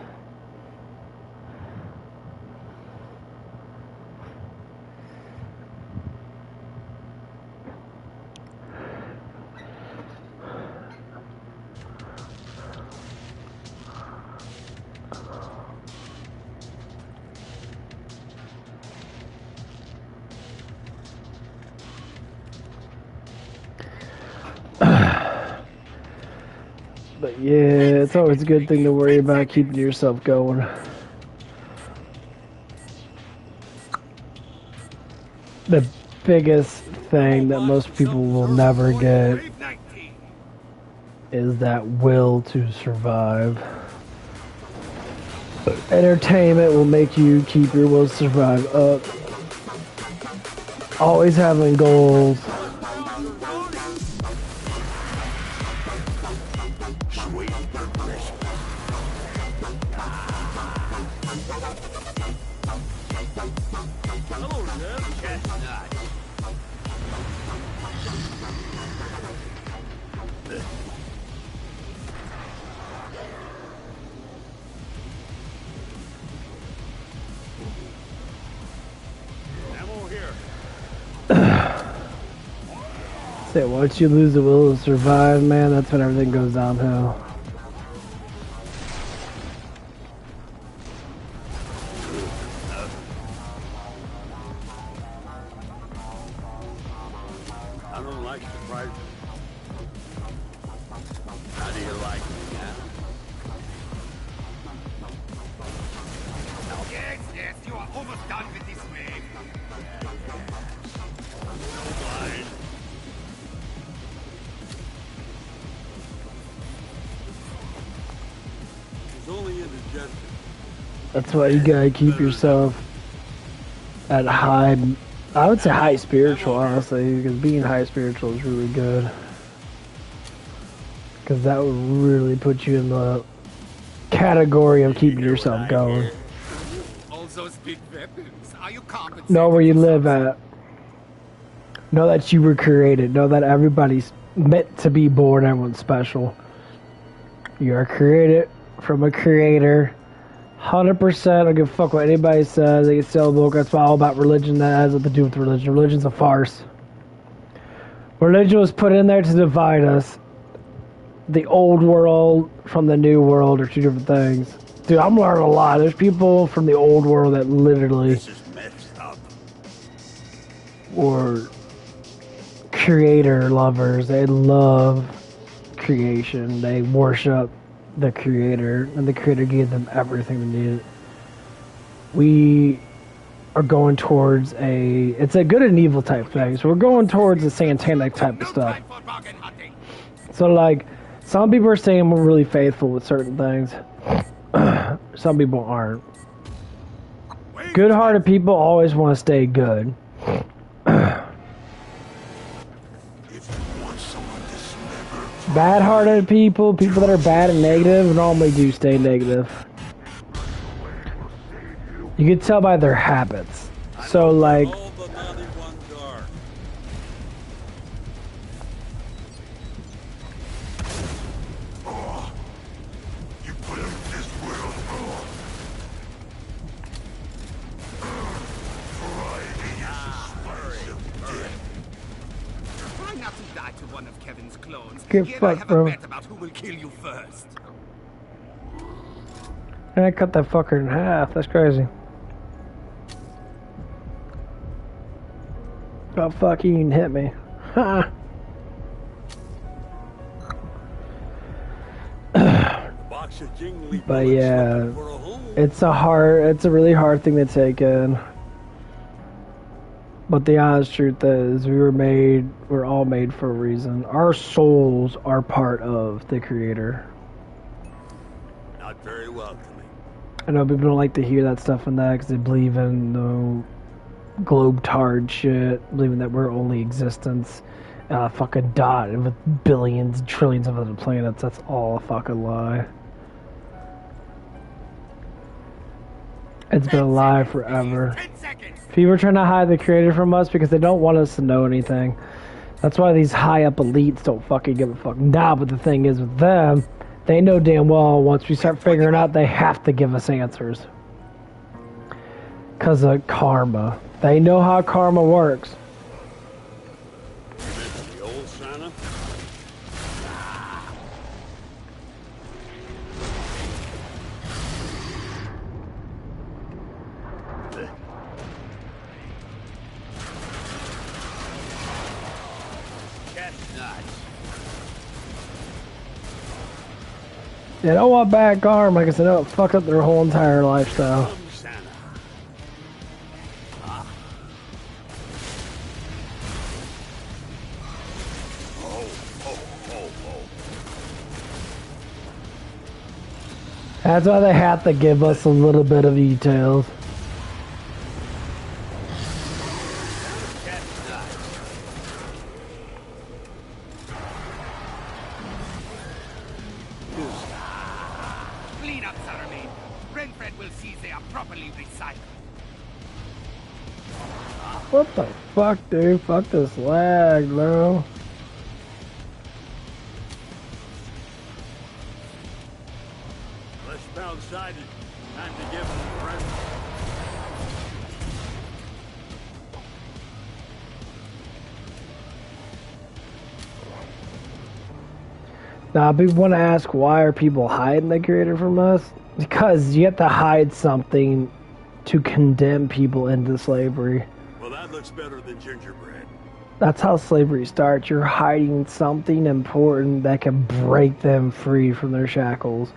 S1: But yeah, it's always a good thing to worry about keeping yourself going. The biggest thing that most people will never get is that will to survive. Entertainment will make you keep your will to survive up. Always having goals. Say, once you lose the will to survive, man, that's when everything goes downhill.
S4: I don't like surprises. How do you like me, huh?
S5: Yes, yes, you are almost done with this wave.
S4: Fine.
S3: It's only indigestion.
S1: That's why you gotta keep yourself at high, I would say high spiritual, honestly, because being high spiritual is really good. Because that would really put you in the category of keeping yourself going.
S5: All those big weapons. Are you compensated?
S1: Know where you
S5: for
S1: live
S5: something?
S1: at. Know that you were created. Know that everybody's meant to be born. Everyone's special. You are created from a creator. 100%. I don't give a fuck what anybody says. They can sell a book. That's all about religion. That has nothing to do with religion. Religion's a farce. Religion was put in there to divide us. The old world from the new world are two different things. Dude, I'm learning a lot. There's people from the old world that literally
S4: This is messed up.
S1: were creator lovers. They love creation. They worship the creator, and the creator gave them everything they needed. We are going towards it's a good and evil type thing. So we're going towards a satanic type of
S5: No
S1: stuff.
S5: time for bargain hunting.
S1: So like, some people are saying we're really faithful with certain things. Some people aren't. Good-hearted people always want to stay good.
S2: If you want someone to sliver,
S1: Bad-hearted people, people that are bad and negative, normally do stay negative. You can tell by their habits. So like,
S3: All the naughty ones are.
S2: you put this world wrong. Variety is the spice of death.
S5: Try not to die to one of Kevin's clones.
S1: Get
S5: Yet I
S1: fucked,
S5: have
S1: bro.
S5: a bet about who will kill you first.
S1: and I cut that fucker in half. That's crazy. Oh fuck, he even hit me. Ha!
S3: Box of jingly
S1: But
S3: bullets
S1: yeah,
S3: looking for a home.
S1: it's a really hard thing to take in. But the honest truth is, we're all made for a reason. Our souls are part of the Creator.
S3: Not very welcoming.
S1: I know people don't like to hear that stuff in that because they believe in globe-tard shit, believing that we're only existence fucking dot with billions, trillions of other planets. That's all a fucking lie. It's been a lie forever.
S5: 10 seconds.
S1: People are trying to hide the creator from us because they don't want us to know anything. That's why these high up elites don't fucking give a fuck. Nah, but the thing is with them, they know damn well once we start figuring out, they have to give us answers. Because of karma. They know how karma works.
S3: The old Santa?
S1: They don't want bad karma because they know it fuck up their whole entire lifestyle.
S3: Santa.
S1: That's why they have to give us a little bit of details.
S5: Clean up, Saramain. Renfred will see they are properly recycled.
S1: What the fuck, dude? Fuck this lag, bro.
S3: Westbound sided. Time to give him a friend.
S1: Now, people want to ask why are people hiding the creator from us? Because you have to hide something to condemn people into slavery.
S3: Well, that looks better than gingerbread.
S1: That's how slavery starts. You're hiding something important that can break them free from their shackles.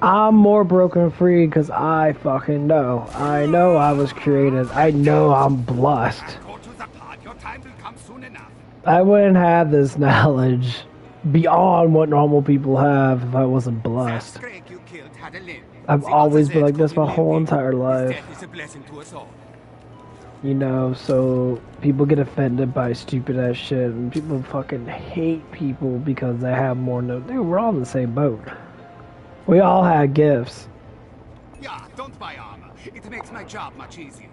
S1: I'm more broken free because I fucking know. I know I was created. I know I'm blessed.
S5: Go to the pod. Your time will come soon enough.
S1: I wouldn't have this knowledge beyond what normal people have if I wasn't blessed.
S5: Greg you killed had a limb.
S1: I've always been like this my whole entire
S5: His
S1: life.
S5: death is a blessing to us all.
S1: You know, so people get offended by stupid ass shit and people fucking hate people because they have more no. Dude, we're all in the same boat. We all had gifts.
S5: Yeah, don't buy armor. It makes my job much easier.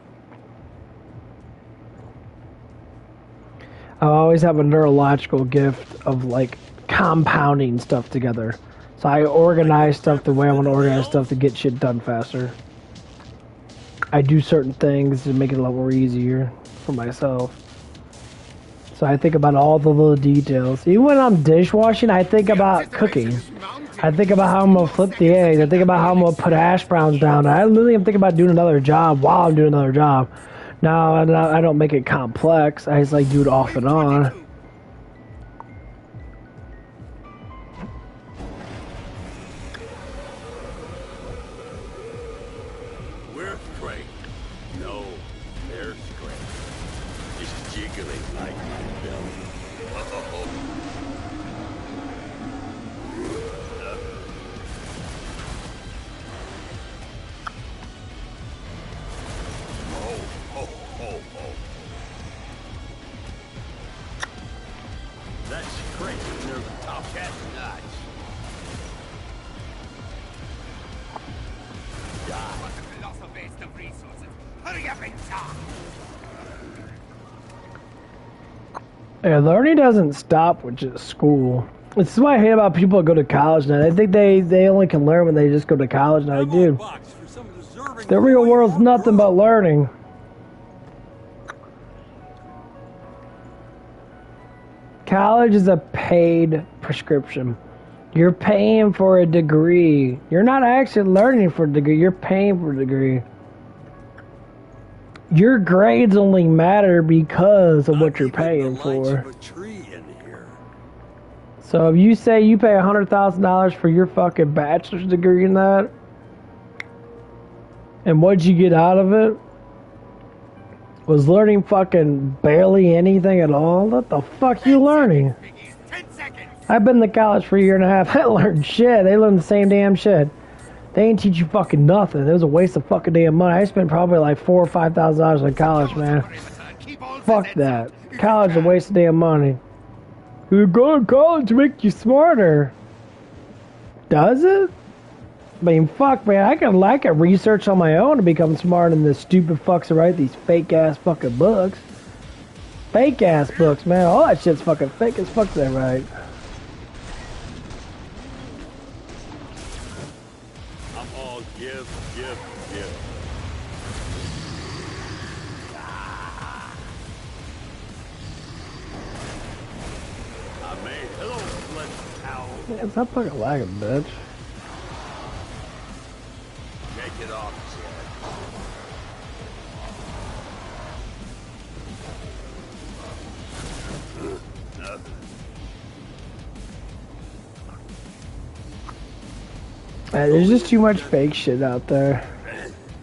S1: I always have a neurological gift of like compounding stuff together. So I organize stuff the way I want to organize stuff to get shit done faster. I do certain things to make it a lot more easier for myself. So I think about all the little details. Even when I'm dishwashing, I think about cooking. I think about how I'm gonna flip the eggs. I think about how I'm gonna put hash browns down. I literally am thinking about doing another job while I'm doing another job. Now I don't make it complex. I just like do it off and on.
S3: Where's Craig? No, there's Craig. Just jiggling like a belly. That's Craig near the top. That's nuts.
S5: What a colossal waste of resources. Hurry up and talk.
S1: Yeah, learning doesn't stop with just school. This is what I hate about people that go to college now. They think they only can learn when they just go to college. Now,
S3: Ammo
S1: dude,
S3: box for some deserving
S1: the real
S3: boy
S1: world's
S3: or
S1: nothing
S3: girl.
S1: but learning. College is a paid prescription. You're paying for a degree. You're not actually learning for a degree. You're paying for a degree. Your grades only matter because of what you're
S3: Not even
S1: paying
S3: the lights
S1: for.
S3: of a tree in here.
S1: So if you say you pay $100,000 for your fucking bachelor's degree in that, and what'd you get out of it? Was learning fucking barely anything at all? What the fuck you learning?
S5: Biggies, 10 seconds.
S1: I've been to college for a year and a half. I learned shit. They learned the same damn shit. They ain't teach you fucking nothing. It was a waste of fucking damn money. I spent probably like $4,000 or $5,000 on college, man.
S5: Keep all
S1: Fuck
S5: the
S1: that.
S5: It's
S1: College is a waste of damn money. You're going to college to make you smarter. Does it? I mean, fuck, man. I can research on my own to become smarter than the stupid fucks that write these fake ass fucking books. Fake ass books, man. All that shit's fucking fake as fuck. They write.
S4: I'm all give. I made hello, blood owl.
S1: Yeah, stop fucking lagging, bitch.
S4: Take it off,
S1: Man, there's just too much fake shit out there.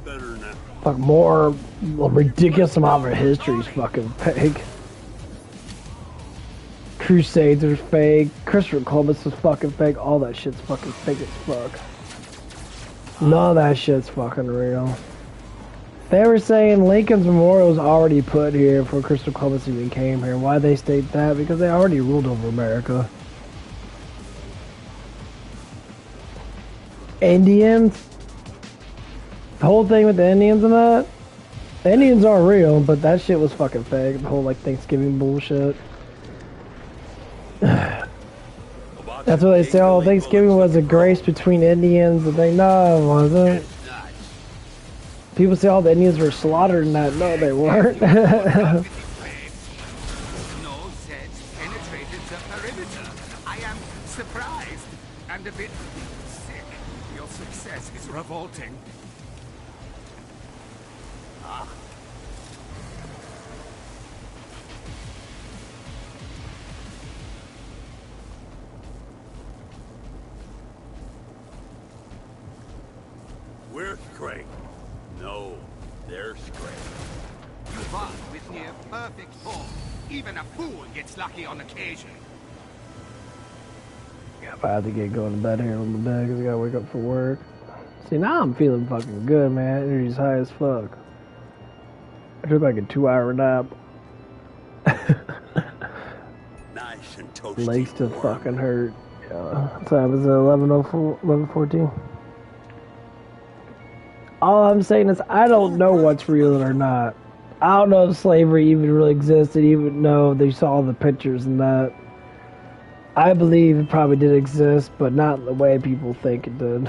S3: Better now.
S1: Fuck, more ridiculous amount of our history's fucking fake. Crusades are fake. Christopher Columbus was fucking fake. All that shit's fucking fake as fuck. None of that shit's fucking real. They were saying Lincoln's Memorial was already put here before Christopher Columbus even came here. Why they state that? Because they already ruled over America. Indians? The whole thing with the Indians and that? The Indians are real, but that shit was fucking fake. The whole like Thanksgiving bullshit. That's what they say. Oh, Thanksgiving was a grace between Indians. And they no, it wasn't. People say all the Indians were slaughtered and that. No, they weren't.
S5: No Zeds penetrated the perimeter. I am surprised and a bit sick. Your success is revolting.
S4: We're straight. No, they're straight.
S5: You fought with near perfect form. Even a fool gets lucky on occasion.
S1: If I had to get going to bed here in the day because I gotta wake up for work. See, now I'm feeling fucking good, man. Energy's high as fuck. I took like a 2-hour nap.
S4: Nice and toasty.
S1: Legs still
S4: warm.
S1: fucking hurt. Yeah. What time is it? 11:14. All I'm saying is I don't know what's real or not. I don't know if slavery even really existed, even though they saw the pictures and that. I believe it probably did exist, but not the way people think it did.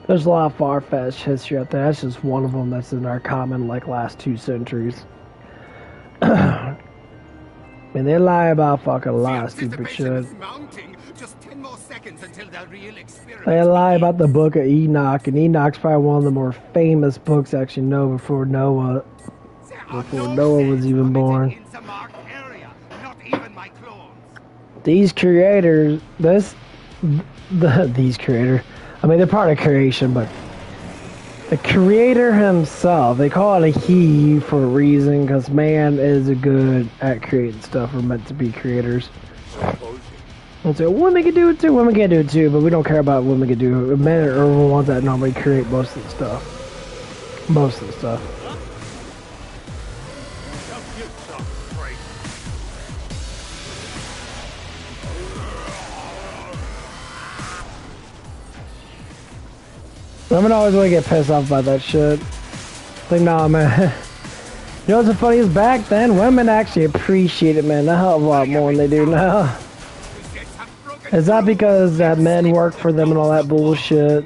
S1: There's a lot of far-fetched history out there. That's just one of them that's in our common, like, last 2 centuries. I mean, they lie about fucking a lot of stupid shit.
S5: Mounting. Just 10 more seconds until the real experience.
S1: They lie about the book of Enoch, and Enoch's probably one of the more famous books I actually know before Noah. Before Noah was even born.
S5: In the marked area. Not even my clones.
S1: These creators, these creators, I mean, they're part of creation, but the creator himself, they call it a he for a reason, because man is good at creating stuff. We're meant to be creators. And so women can do it too. Women can do it too, but we don't care about what women can do. Men are the ones that normally create most of the stuff. Most of the stuff. Women always want to get pissed off by that shit. Like, nah, man. You know what's the funniest? Back then, women actually appreciate it, man, a hell of a lot more than they do now. It's not because that men work for them and all that bullshit.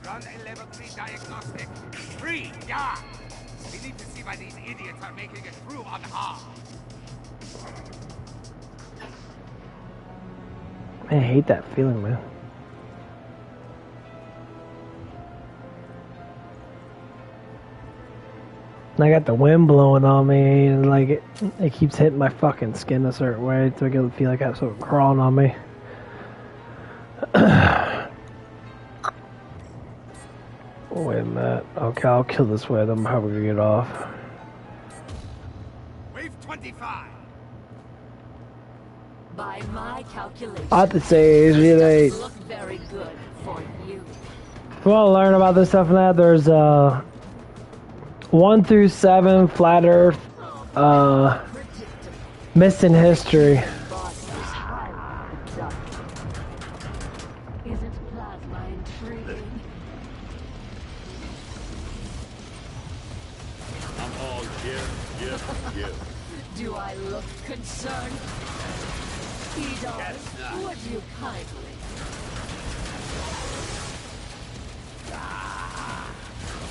S5: Run a level 3 diagnostic. 3, yeah. We need to see why these idiots are making it through unharmed.
S1: I hate that feeling, man. I got the wind blowing on me, and like it keeps hitting my fucking skin a certain way to make it feel like I have something crawling on me. Wait a minute. Okay, I'll kill this way, then I'm probably gonna get off.
S5: Wave 25.
S6: By my calculations,
S1: I have to say, it
S6: look very good for you.
S1: if you want to learn about this stuff and that, there's 1 through 7 flat earth Missing History.
S6: Boss is highly productive. Isn't plasma intriguing?
S4: I'm all give.
S6: Do I look concerned? Edars, would you kindly?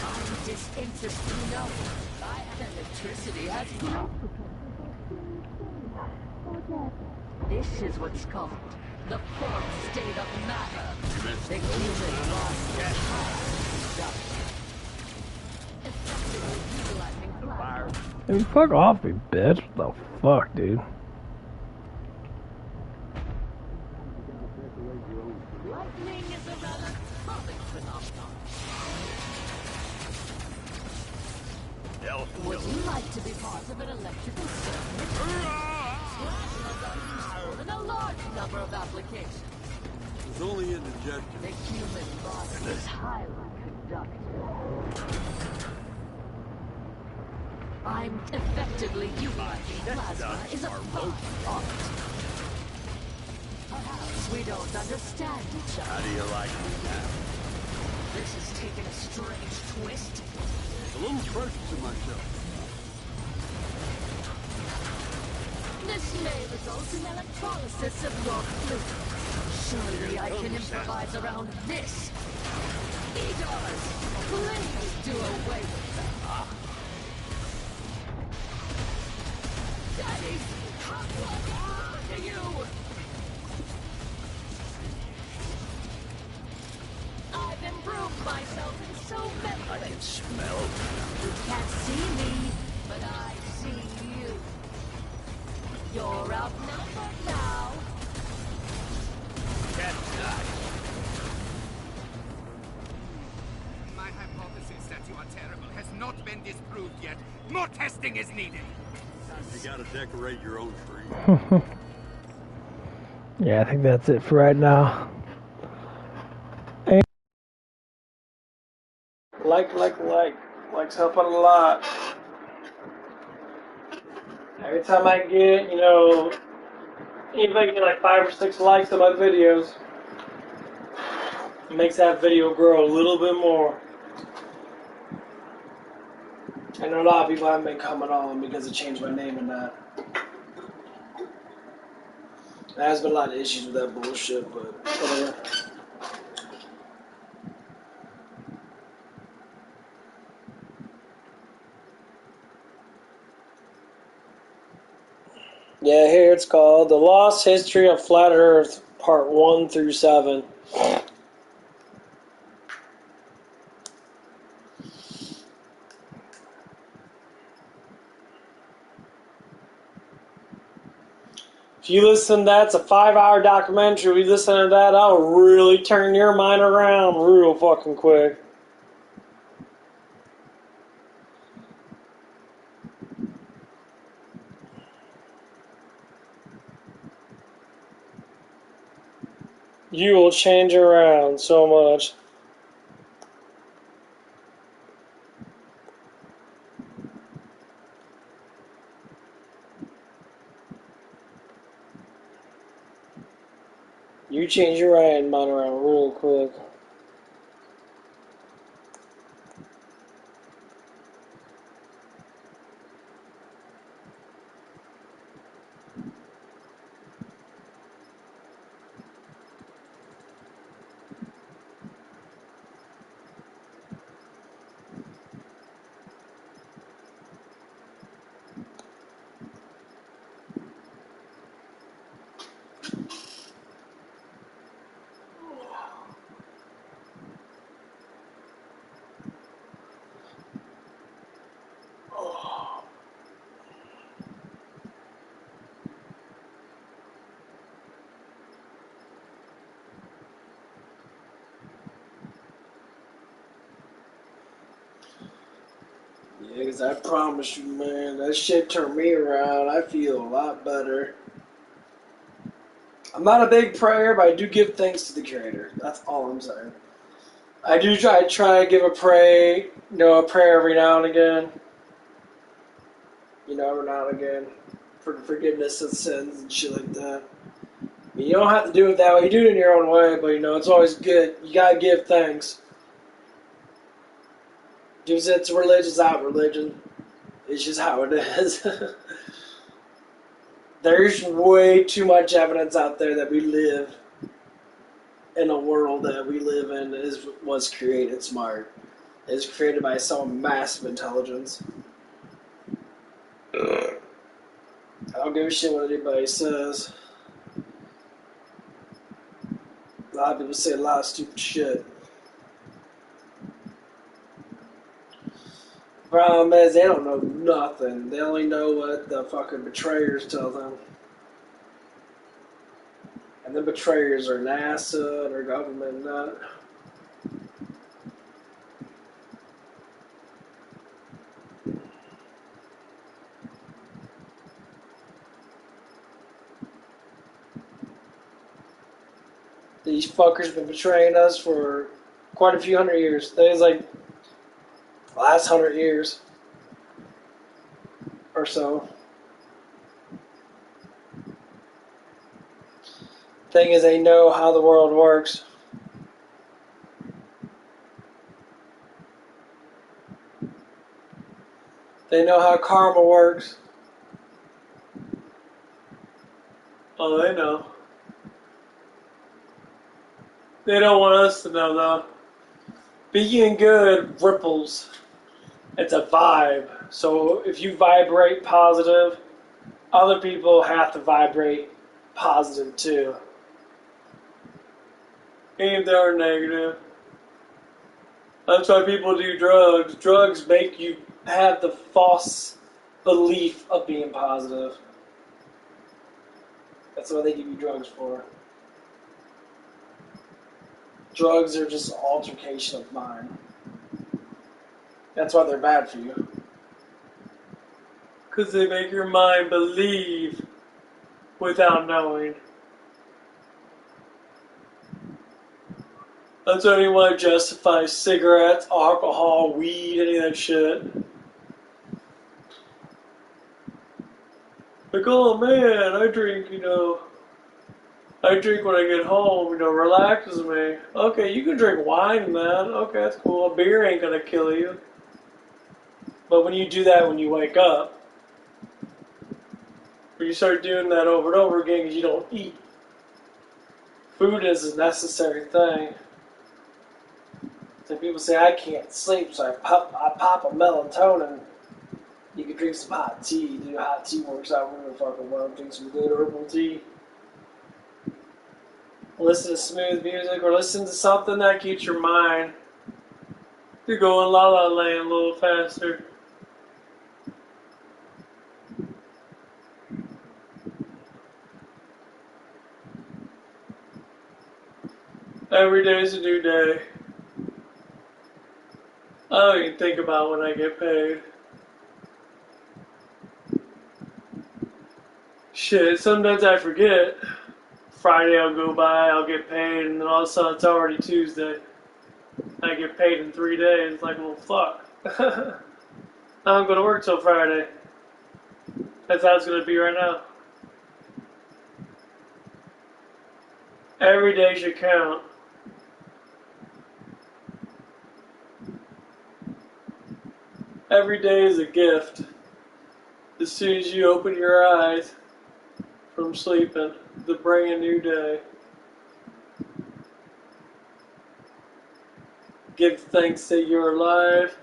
S6: I'm disinterested. No, electricity has grown. This is what's called the fourth state of matter. The human loss is effectively utilizing plasma.
S1: Dude, fuck off, you bitch. What the fuck, dude?
S6: Lightning is a rather common phenomenon. Would you like to be part of an electrical circuit? Plasmas are useful in a large number of applications.
S3: It's only interjected.
S6: The human body is highly conductive. I'm effectively utilizing plasma is a fine art. Perhaps we don't understand each other.
S4: How do you like me now?
S6: This has taken a strange twist.
S3: A little precious to myself.
S6: This may result in electrolysis of your fluid. Surely I can improvise around this. Edars, please do away with them. Daddy, how are you? I've improved myself in so many ways.
S4: I can smell.
S6: You can't see me, but I see you. You're outnumbered now.
S5: My hypothesis that you are terrible has not been disproved yet. More testing is needed.
S3: You gotta decorate your own tree.
S1: Yeah, I think that's it for right now. Likes help out a lot. Every time I get, even if I get like 5 or 6 likes on my videos, it makes that video grow a little bit more. I know a lot of people haven't been coming on because I changed my name and that. There's been a lot of issues with that bullshit, but whatever. Yeah, here it's called The Lost History of Flat Earth, Part 1 through 7. If you listen to that, it's a 5-hour documentary. If you listen to that, that'll really turn your mind around real fucking quick. You will change around so much. You change your mind around real quick. Yeah, because I promise you, man, that shit turned me around. I feel a lot better. I'm not a big prayer, but I do give thanks to the Creator. That's all I'm saying. I try to give a prayer every now and again. you know, every now and again, for forgiveness of sins and shit like that. I mean, you don't have to do it that way. You do it in your own way, but you know, it's always good. You gotta give thanks. Just it's religion's not religion. It's just how it is. There's way too much evidence out there that we live in a world that we live in was created smart. It was created by some massive intelligence. I don't give a shit what anybody says. A lot of people say a lot of stupid shit. Problem is, they don't know nothing. They only know what the fucking betrayers tell them. And the betrayers are NASA and our government nut. These fuckers have been betraying us for quite a few hundred years. That is like last 100 years or so. Thing is, they know how the world works. They know how karma works. Oh, they know. They don't want us to know, though. Being good ripples. It's a vibe. So if you vibrate positive, other people have to vibrate positive too. Even if they're negative. That's why people do drugs. Drugs make you have the false belief of being positive. That's what they give you drugs for. Drugs are just altercation of mind. That's why they're bad for you. Because they make your mind believe without knowing. That's why you want to justify cigarettes, alcohol, weed, any of that shit. Like, oh man, I drink, I drink when I get home, relaxes me. Okay, you can drink wine, man. Okay, that's cool. A beer ain't gonna kill you. But when you do that when you wake up, or you start doing that over and over again because you don't eat, food is a necessary thing. So people say, I can't sleep, so I pop a melatonin. You can drink some hot tea. Dude, hot tea works out really fucking well. Drink some good herbal tea. Listen to smooth music, or listen to something that keeps your mind to go in la la land a little faster. Every day is a new day. I don't even think about when I get paid. Shit, sometimes I forget. Friday I'll go by, I'll get paid, and then all of a sudden it's already Tuesday. I get paid in 3 days. It's like, well, fuck. I don't go to work till Friday. That's how it's going to be right now. Every day should count. Every day is a gift. As soon as you open your eyes from sleeping, to bring a new day. Give thanks that you're alive.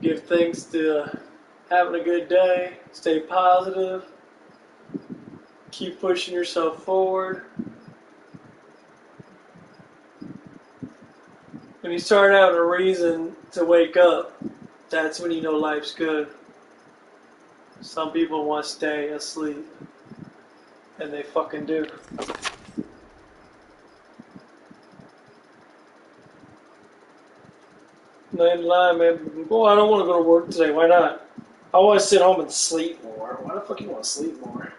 S1: Give thanks to having a good day. Stay positive. Keep pushing yourself forward. When you start having a reason to wake up, that's when you know life's good. Some people want to stay asleep. And they fucking do. No ain't lying, man. Boy, I don't want to go to work today. Why not? I want to sit home and sleep more. Why the fuck you want to sleep more?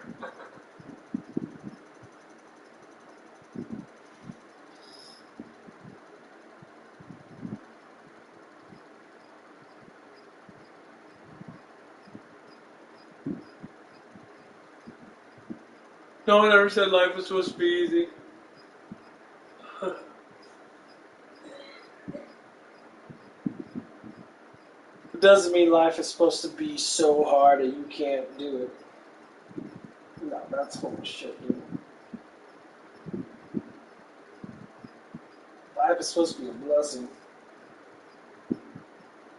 S1: No one ever said life was supposed to be easy. It doesn't mean life is supposed to be so hard that you can't do it. No, that's full of shit, dude. Life is supposed to be a blessing.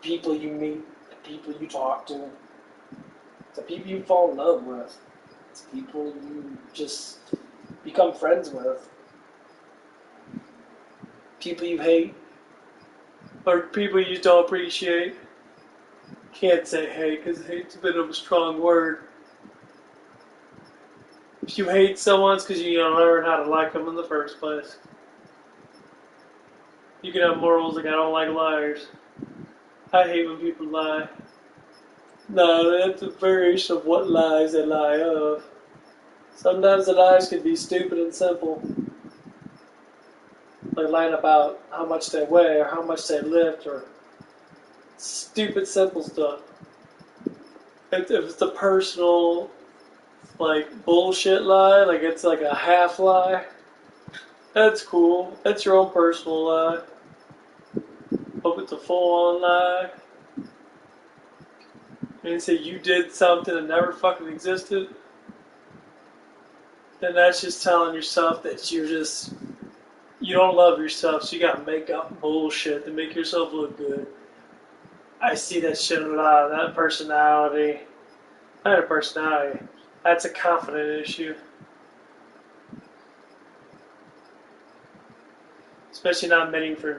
S1: People you meet, the people you talk to, the people you fall in love with, it's people you just become friends with, people you hate, or people you don't appreciate. Can't say hate because hate's a bit of a strong word. If you hate someone, it's because you don't learn how to like them in the first place. You can have morals like I don't like liars. I hate when people lie. No, that's a variation of what lies they lie of. Sometimes the lies can be stupid and simple. Like lying about how much they weigh or how much they lift or stupid simple stuff. If it's a personal, like, bullshit lie, like it's like a half lie, that's cool. That's your own personal lie. But if it's a full on lie, and say you did something that never fucking existed, then that's just telling yourself that you don't love yourself, so you gotta make up bullshit to make yourself look good. I see that shit a lot, that personality. Not a personality, that's a confidence issue. Especially not admitting for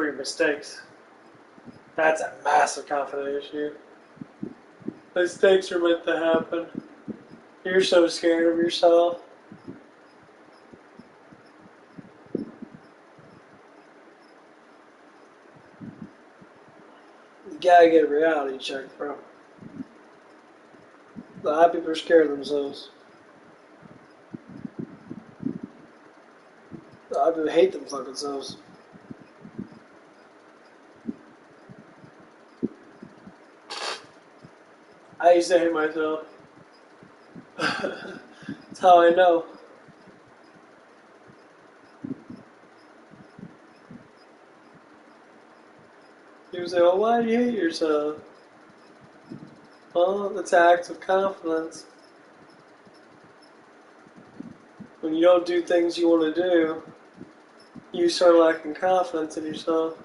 S1: your mistakes. That's a massive confidence issue. Mistakes are meant to happen. You're so scared of yourself. You gotta get a reality check, bro. A lot of people are scared of themselves. A lot of people hate them fucking selves. I used to hate myself. That's how I know. People say, well, why do you hate yourself? Well, it's acts of confidence. When you don't do things you want to do, you start lacking confidence in yourself.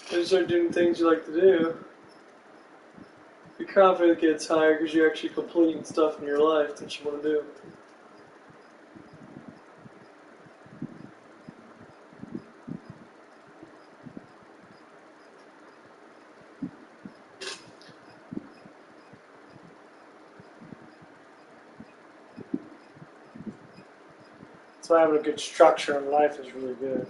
S1: When you start doing things you like to do, your confidence gets higher because you're actually completing stuff in your life that you want to do. That's why having a good structure in life is really good.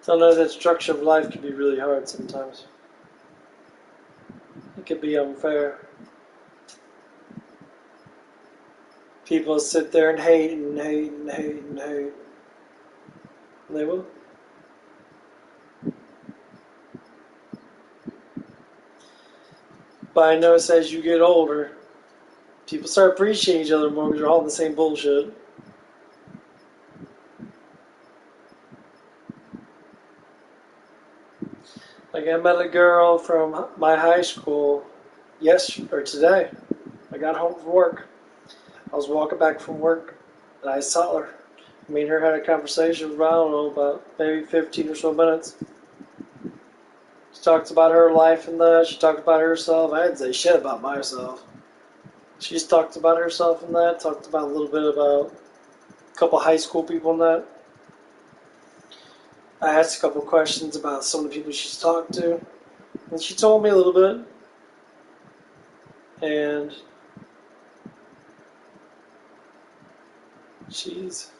S1: So I know that structure of life can be really hard sometimes. It can be unfair. People sit there and hate and hate and hate and hate. And they will. But I notice as you get older, people start appreciating each other more because you're all in the same bullshit. Like I met a girl from my high school today. I got home from work. I was walking back from work and I saw her. Me and her had a conversation for, I don't know, about maybe 15 or so minutes. She talked about her life and that. She talked about herself. I didn't say shit about myself. She just talked about herself and that. Talked about a little bit about a couple high school people and that. I asked a couple questions about some of the people she's talked to. And she told me a little bit. and she's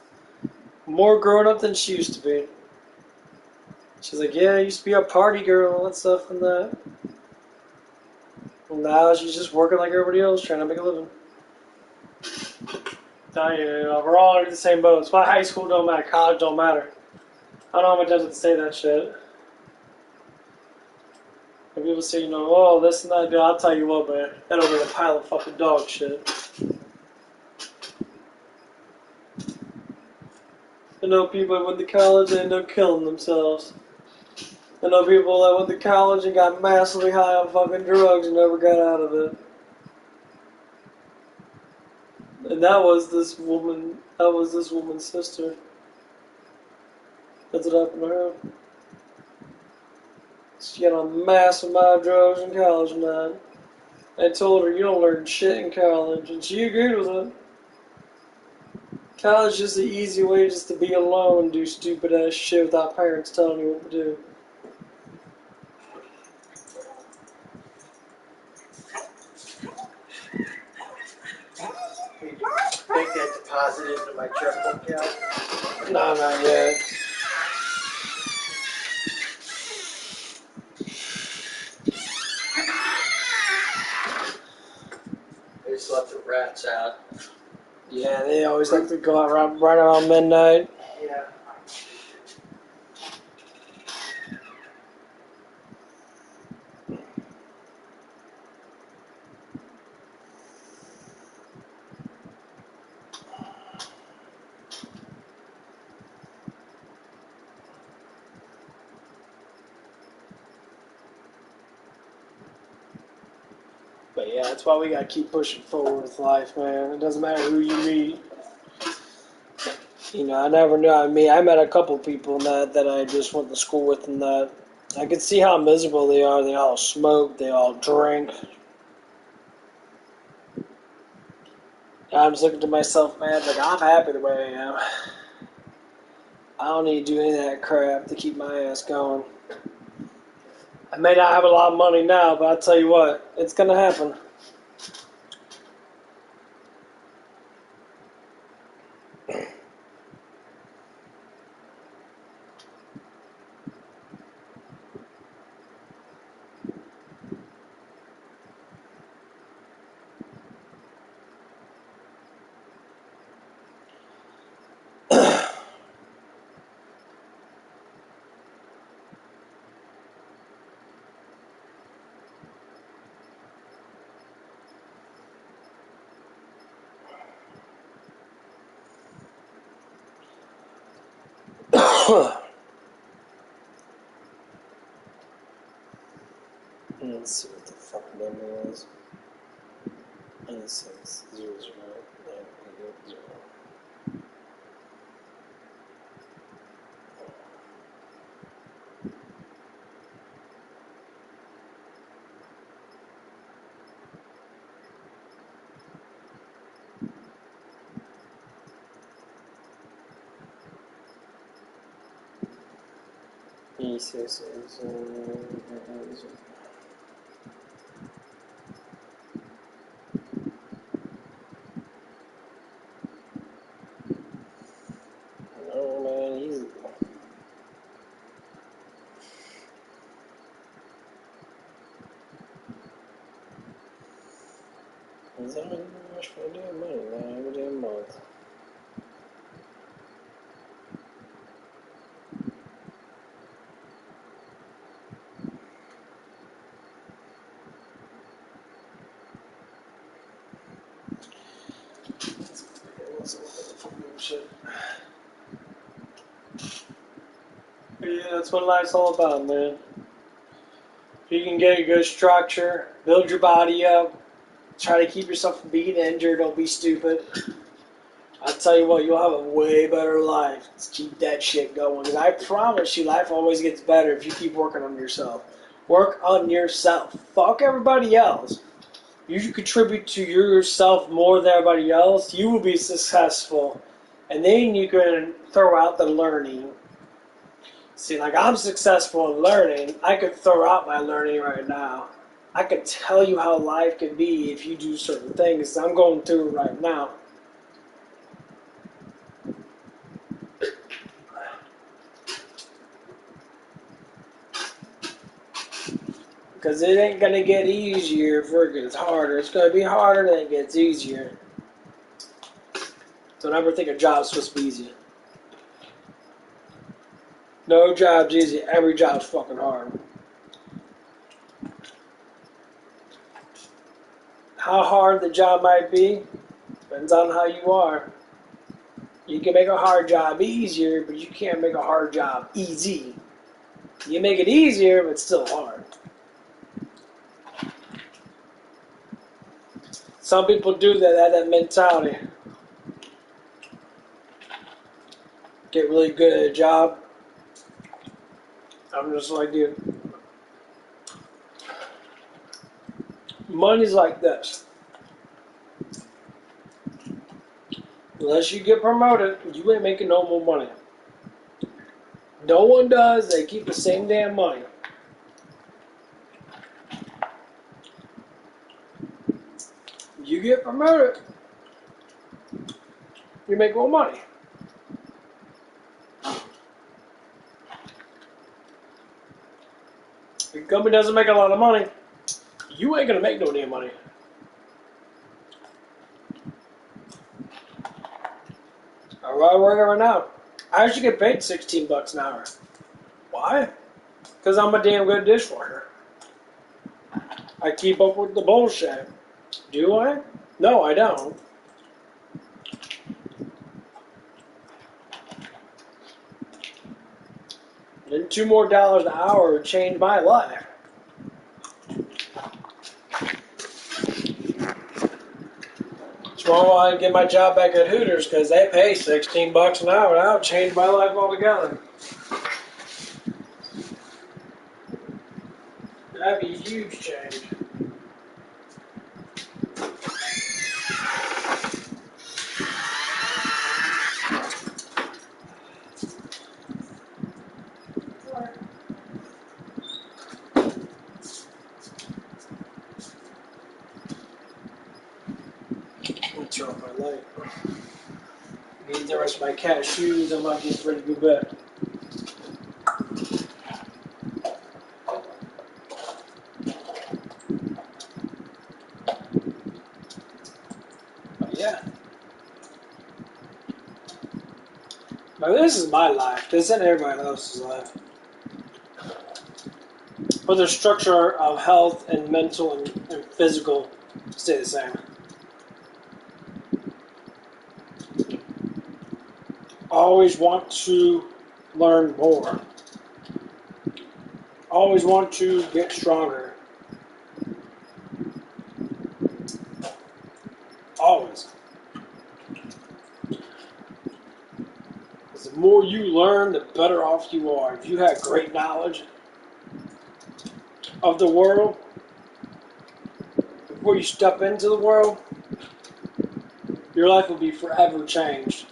S1: more grown up than she used to be. She's like, yeah, I used to be a party girl and all that stuff and that. And now she's just working like everybody else, trying to make a living. We're all in the same boat. That's why high school don't matter, college don't matter. I don't know how many times I have to say that shit. And people say, oh, this and that, dude, I'll tell you what, man, that'll be a pile of fucking dog shit. I know people that went to college and end up killing themselves. I know people that went to college and got massively high on fucking drugs and never got out of it. And that was this woman's sister. That's what happened to her. She got a massive amount of drugs in college, man. I told her, you don't learn shit in college, and she agreed with it. College is just an easy way just to be alone and do stupid ass shit without parents telling you what to do.
S7: Make that deposit into my checkbook account?
S1: No, not yet.
S7: They just let the rats out.
S1: Yeah, they always like to go out right around midnight.
S7: Yeah.
S1: But yeah, that's why we gotta keep pushing forward with life, man. It doesn't matter who you meet. I never knew. I met a couple people that I just went to school with, and that I could see how miserable they are. They all smoke. They all drink. I'm just looking to myself, man. Like, I'm happy the way I am. I don't need to do any of that crap to keep my ass going. I may not have a lot of money now, but I'll tell you what, it's gonna happen. Let's see what the fuck number is. And it says 00. Yeah, 0. E6 is no, man, easy. Is that really much for a damn money, man? Every damn month. Shit. But yeah, that's what life's all about, man. If you can get a good structure, build your body up, try to keep yourself from being injured, don't be stupid. I'll tell you what, you'll have a way better life. Let's keep that shit going. Because I promise you, life always gets better if you keep working on yourself. Work on yourself. Fuck everybody else. You contribute to yourself more than everybody else, you will be successful. And then you can throw out the learning. See, like, I'm successful in learning. I could throw out my learning right now. I could tell you how life can be if you do certain things. I'm going through it right now. Because it ain't going to get easier before it gets harder. It's going to be harder than it gets easier. So never think a job's supposed to be easy. No job's easy. Every job's fucking hard. How hard the job might be depends on how you are. You can make a hard job easier, but you can't make a hard job easy. You make it easier, but it's still hard. Some people do that, have that mentality. Get really good at a job. I'm just like, dude. Money's like this. Unless you get promoted, you ain't making no more money. No one does. They keep the same damn money. You get promoted, you make more money. If your company doesn't make a lot of money, you ain't gonna make no damn money. I work right now. I actually get paid $16 an hour. Why? Because I'm a damn good dishwasher. I keep up with the bullshit. Do I? No, I don't. Then $2 more an hour would change my life. That's why I get my job back at Hooters, because they pay $16 an hour. That would change my life altogether. That'd be a huge change. Turn off my light. Need the rest of my cat's shoes. I'm not getting ready to go back. But yeah. But this is my life. This isn't everybody else's life. But the structure of health and mental and physical stay the same. Always want to learn more. Always want to get stronger. Always. Because the more you learn, the better off you are. If you have great knowledge of the world, before you step into the world, your life will be forever changed.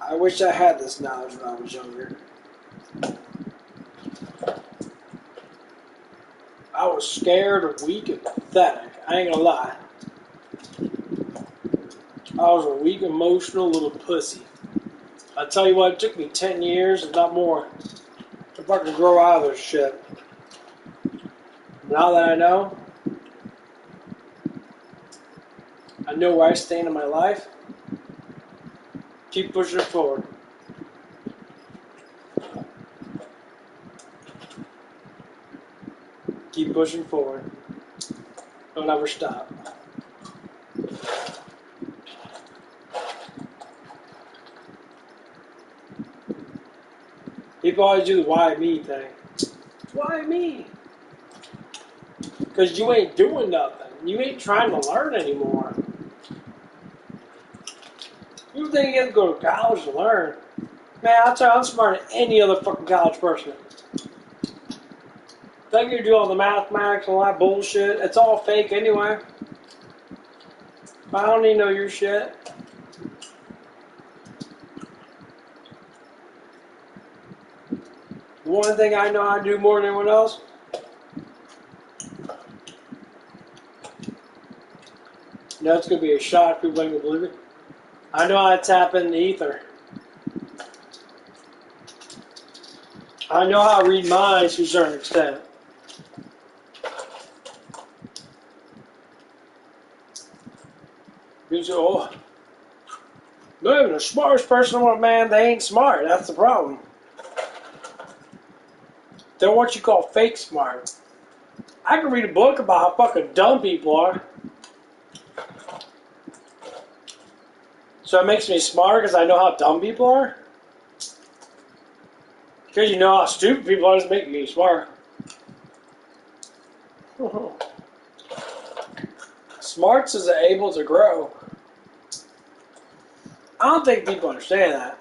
S1: I wish I had this knowledge when I was younger. I was scared, weak, and pathetic. I ain't gonna lie. I was a weak, emotional little pussy. I tell you what, it took me 10 years, if not more, to fucking grow out of this shit. Now that I know where I stand in my life, keep pushing it forward. Keep pushing forward. Don't ever stop. People always do the why me thing. Why me? Because you ain't doing nothing. You ain't trying to learn anymore. You think you have to go to college to learn? Man, I'll tell you, I'm smarter than any other fucking college person. Think you do all the mathematics and all that bullshit? It's all fake anyway. I don't need to know your shit. One thing I know how to do more than anyone else. No, it's gonna be a shock. People ain't gonna believe it. I know how to tap in the ether. I know how to read minds to a certain extent. You say, oh, they're even the smartest person on man, they ain't smart. That's the problem. They're what you call fake smart. I can read a book about how fucking dumb people are. So it makes me smarter because I know how dumb people are? Because you know how stupid people are doesn't make me smart. Smarts is able to grow. I don't think people understand that.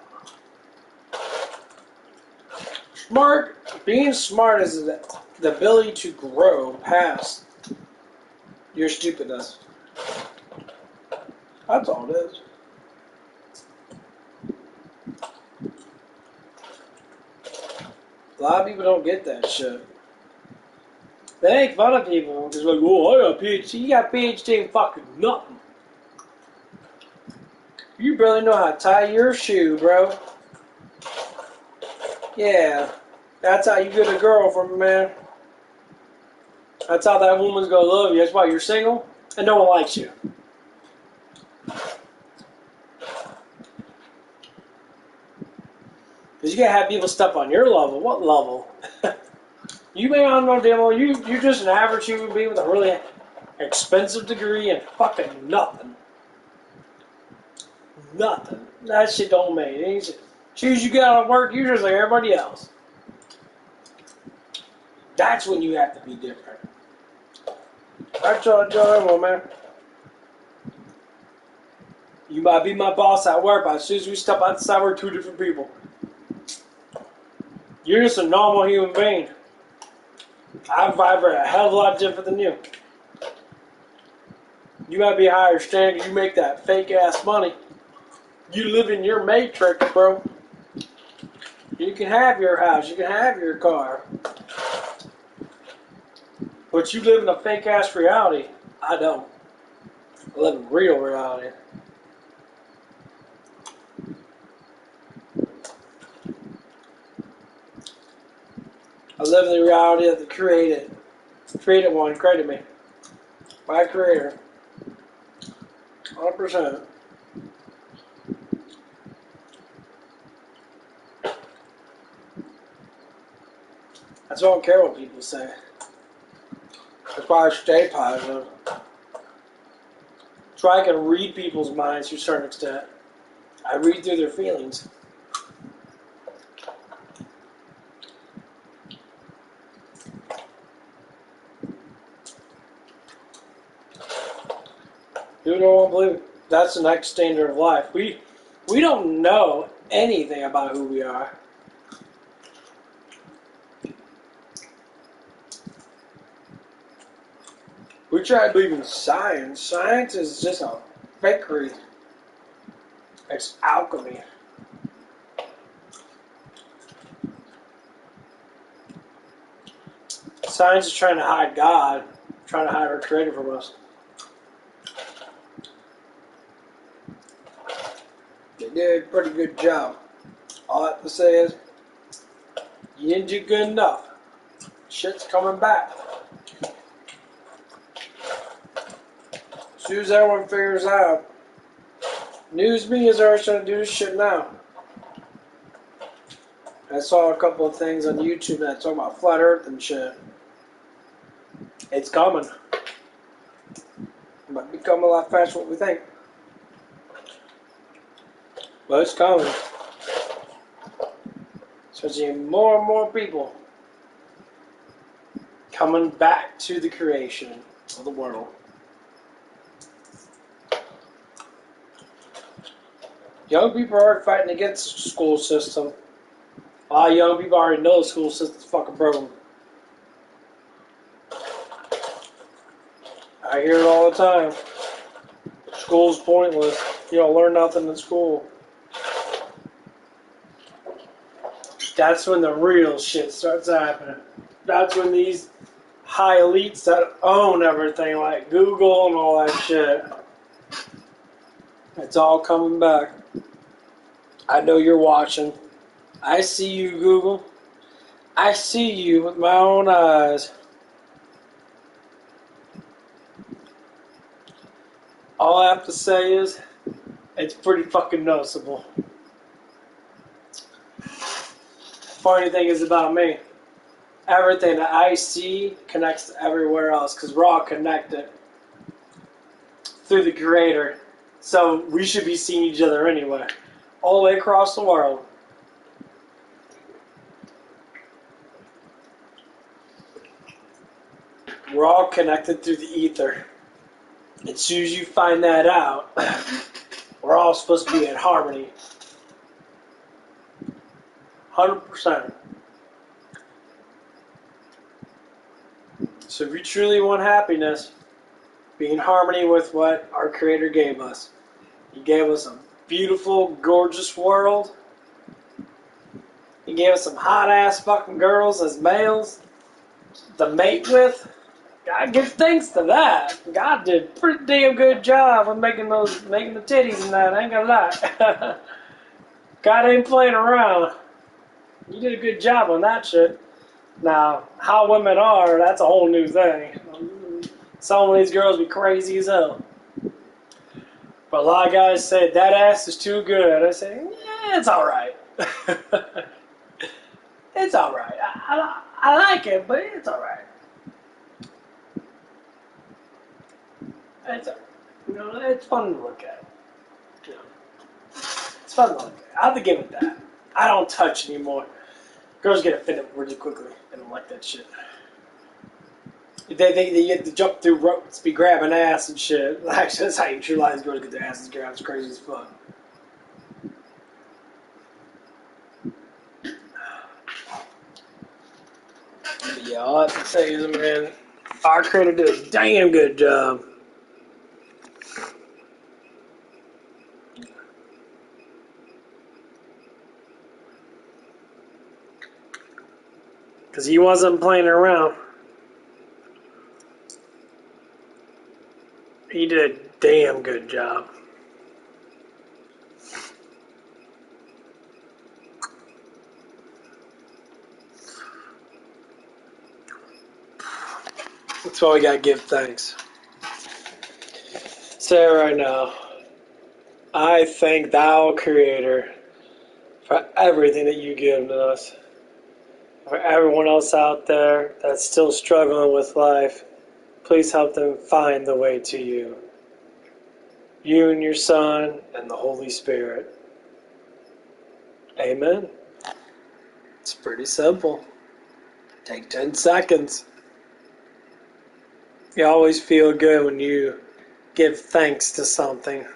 S1: Being smart is the ability to grow past your stupidness. That's all it is. A lot of people don't get that shit. They make fun of people because like, oh, I got a PhD. You got a PhD in fucking nothing. You barely know how to tie your shoe, bro. Yeah, that's how you get a girl from a man. That's how that woman's gonna love you. That's why you're single and no one likes you. Because you gotta have people step on your level. What level? You may not know demo. You're just an average human being with a really expensive degree and fucking nothing. Nothing. That shit don't make it. Choose you get out of work, you're just like everybody else. That's when you have to be different. That's all I tell everyone, man. You might be my boss at work, but as soon as we step outside, we're two different people. You're just a normal human being. I vibrate a hell of a lot different than you. You might be a higher standard, you make that fake ass money. You live in your matrix, bro. You can have your house, you can have your car. But you live in a fake ass reality. I don't. I live in real reality. I live in the reality of the created one created me. My creator. 100%. That's why I don't care what people say. That's why I stay positive. That's why I can read people's minds to a certain extent. I read through their feelings. People don't want to believe it. That's the next standard of life. We don't know anything about who we are. We try to believe in science. Science is just a fakery. It's alchemy. Science is trying to hide God, trying to hide our Creator from us. They did a pretty good job. All I have to say is, you didn't do good enough. Shit's coming back. As soon as everyone figures out, news media is already trying to do this shit now. I saw a couple of things on YouTube that talk about flat Earth and shit. It's coming. It might become a lot faster than what we think. But it's coming. So seeing more and more people coming back to the creation of the world. Young people are fighting against the school system. A lot of young people already know the school system's fucking broken. I hear it all the time. School's pointless. You don't learn nothing in school. That's when the real shit starts happening. That's when these high elites that own everything, like Google and all that shit, it's all coming back. I know you're watching. I see you, Google. I see you with my own eyes. All I have to say is, it's pretty fucking noticeable. Funny thing is about me, everything that I see connects to everywhere else because we're all connected through the Creator. So we should be seeing each other anyway, all the way across the world. We're all connected through the ether. As soon as you find that out, we're all supposed to be in harmony. 100%. So if you truly want happiness, be in harmony with what our Creator gave us. He gave us a beautiful, gorgeous world. He gave us some hot-ass fucking girls as males to mate with. God give thanks to that. God did a pretty damn good job of making the titties and that. I ain't gonna lie. God ain't playing around. You did a good job on that shit. Now, how women are, that's a whole new thing. Some of these girls be crazy as hell. But a lot of guys say, that ass is too good. I say, yeah, it's alright. It's alright. I like it, but it's alright. It's fun to look at. You know, it's fun to look at. I have to give it that. I don't touch anymore. Girls get offended really quickly. They don't like that shit. They think that you have to jump through ropes, be grabbing ass and shit. Actually, that's how you realize girls get their asses grabbed. It's crazy as fuck. But yeah, all I have to say is, man, our Creator did a damn good job. Because he wasn't playing around. He did a damn good job. That's why we gotta give thanks. Say it right now. I thank Thou, Creator, for everything that you give to us. For everyone else out there that's still struggling with life, please help them find the way to you. You and your Son and the Holy Spirit. Amen. It's pretty simple. Take 10 seconds. You always feel good when you give thanks to something.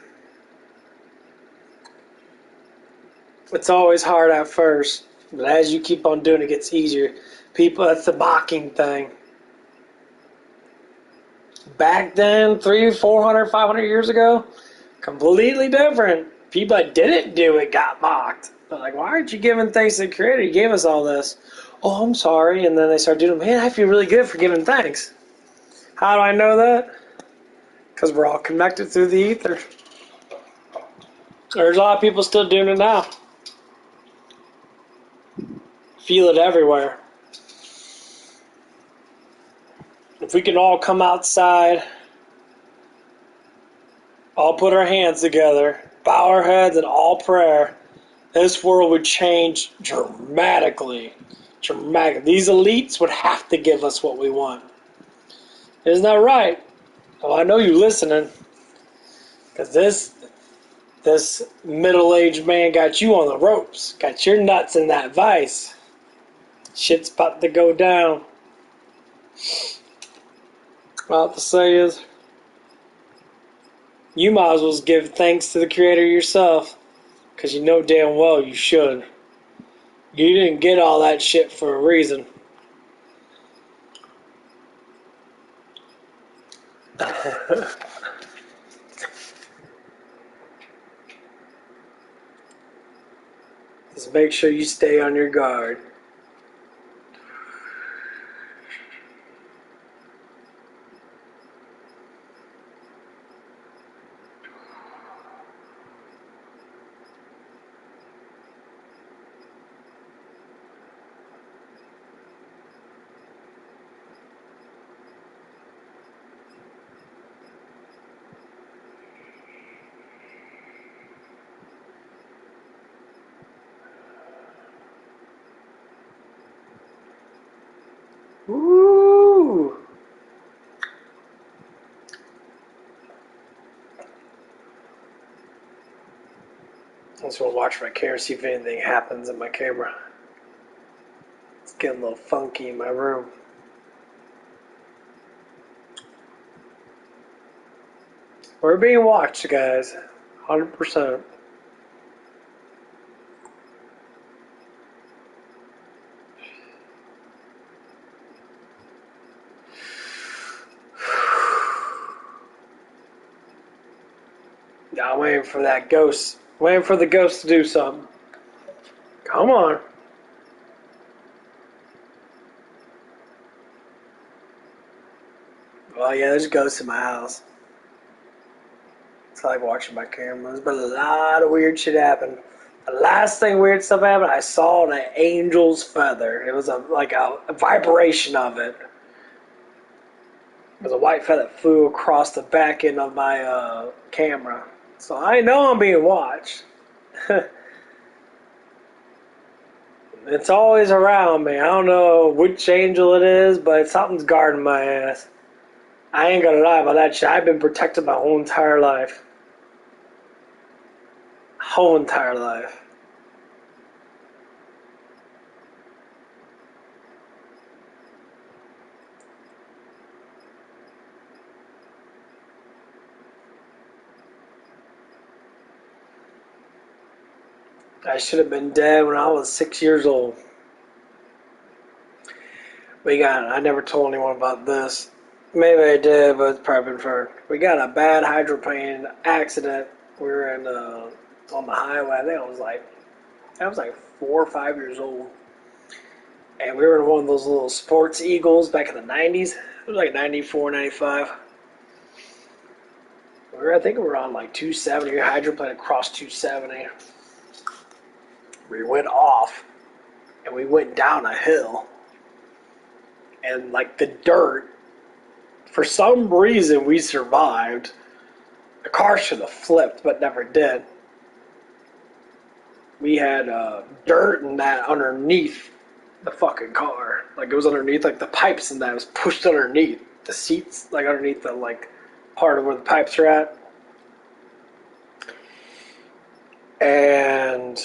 S1: It's always hard at first, but as you keep on doing it, it gets easier. People, that's the mocking thing. Back then, 300, 400, 500 years ago, completely different. People that didn't do it got mocked. They're like, why aren't you giving thanks to the Creator? He gave us all this. Oh, I'm sorry. And then they start doing, man, I feel really good for giving thanks. How do I know that? Because we're all connected through the ether. There's a lot of people still doing it now. Feel it everywhere. If we can all come outside, all put our hands together, bow our heads in all prayer, this world would change dramatically. Dramatically. These elites would have to give us what we want. Isn't that right? Oh, I know you listening. Because this middle-aged man got you on the ropes. Got your nuts in that vice. Shit's about to go down. All I have to say is, you might as well give thanks to the Creator yourself. Because you know damn well you should. You didn't get all that shit for a reason. This make sure you stay on your guard. Woo! I just want to watch my camera, see if anything happens in my camera. It's getting a little funky in my room. We're being watched, guys. 100%. I'm waiting for that ghost. Waiting for the ghost to do something. Come on. Well, yeah, there's ghosts in my house. It's like watching my cameras, but a lot of weird shit happened. The last thing weird stuff happened, I saw an angel's feather. It was like a vibration of it. It was a white feather that flew across the back end of my camera. So I know I'm being watched. It's always around me. I don't know which angel it is, but something's guarding my ass. I ain't gonna lie about that shit. I've been protected my whole entire life. Whole entire life. I should have been dead when I was 6 years old. I never told anyone about this. Maybe I did, but it's probably been for. We got a bad hydroplane accident. We were on the highway. I think I was like 4 or 5 years old. And we were in one of those little sports Eagles back in the 90s. It was like 94, 95. I think we were on like 270. We hydroplane across 270. We went off, and we went down a hill. And like the dirt, for some reason we survived. The car should have flipped, but never did. We had dirt and that underneath the fucking car. Like it was underneath, like the pipes and that was pushed underneath the seats, like underneath the like part of where the pipes are at. And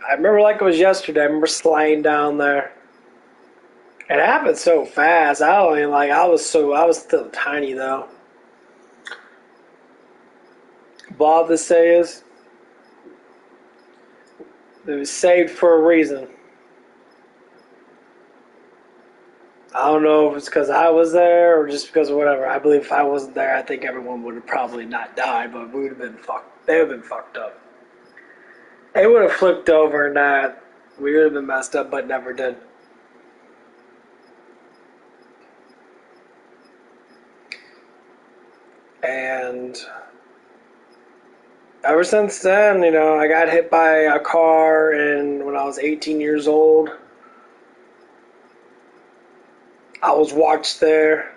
S1: I remember like it was yesterday. I remember sliding down there. It happened so fast. I was still tiny though. Bob the say is, it was saved for a reason. I don't know if it's because I was there or just because of whatever. I believe if I wasn't there, I think everyone would have probably not died, but we would have been fucked. They would have been fucked up. They would have flipped over and that. We would have been messed up, but never did. And ever since then, I got hit by a car when I was 18 years old. I was watched there.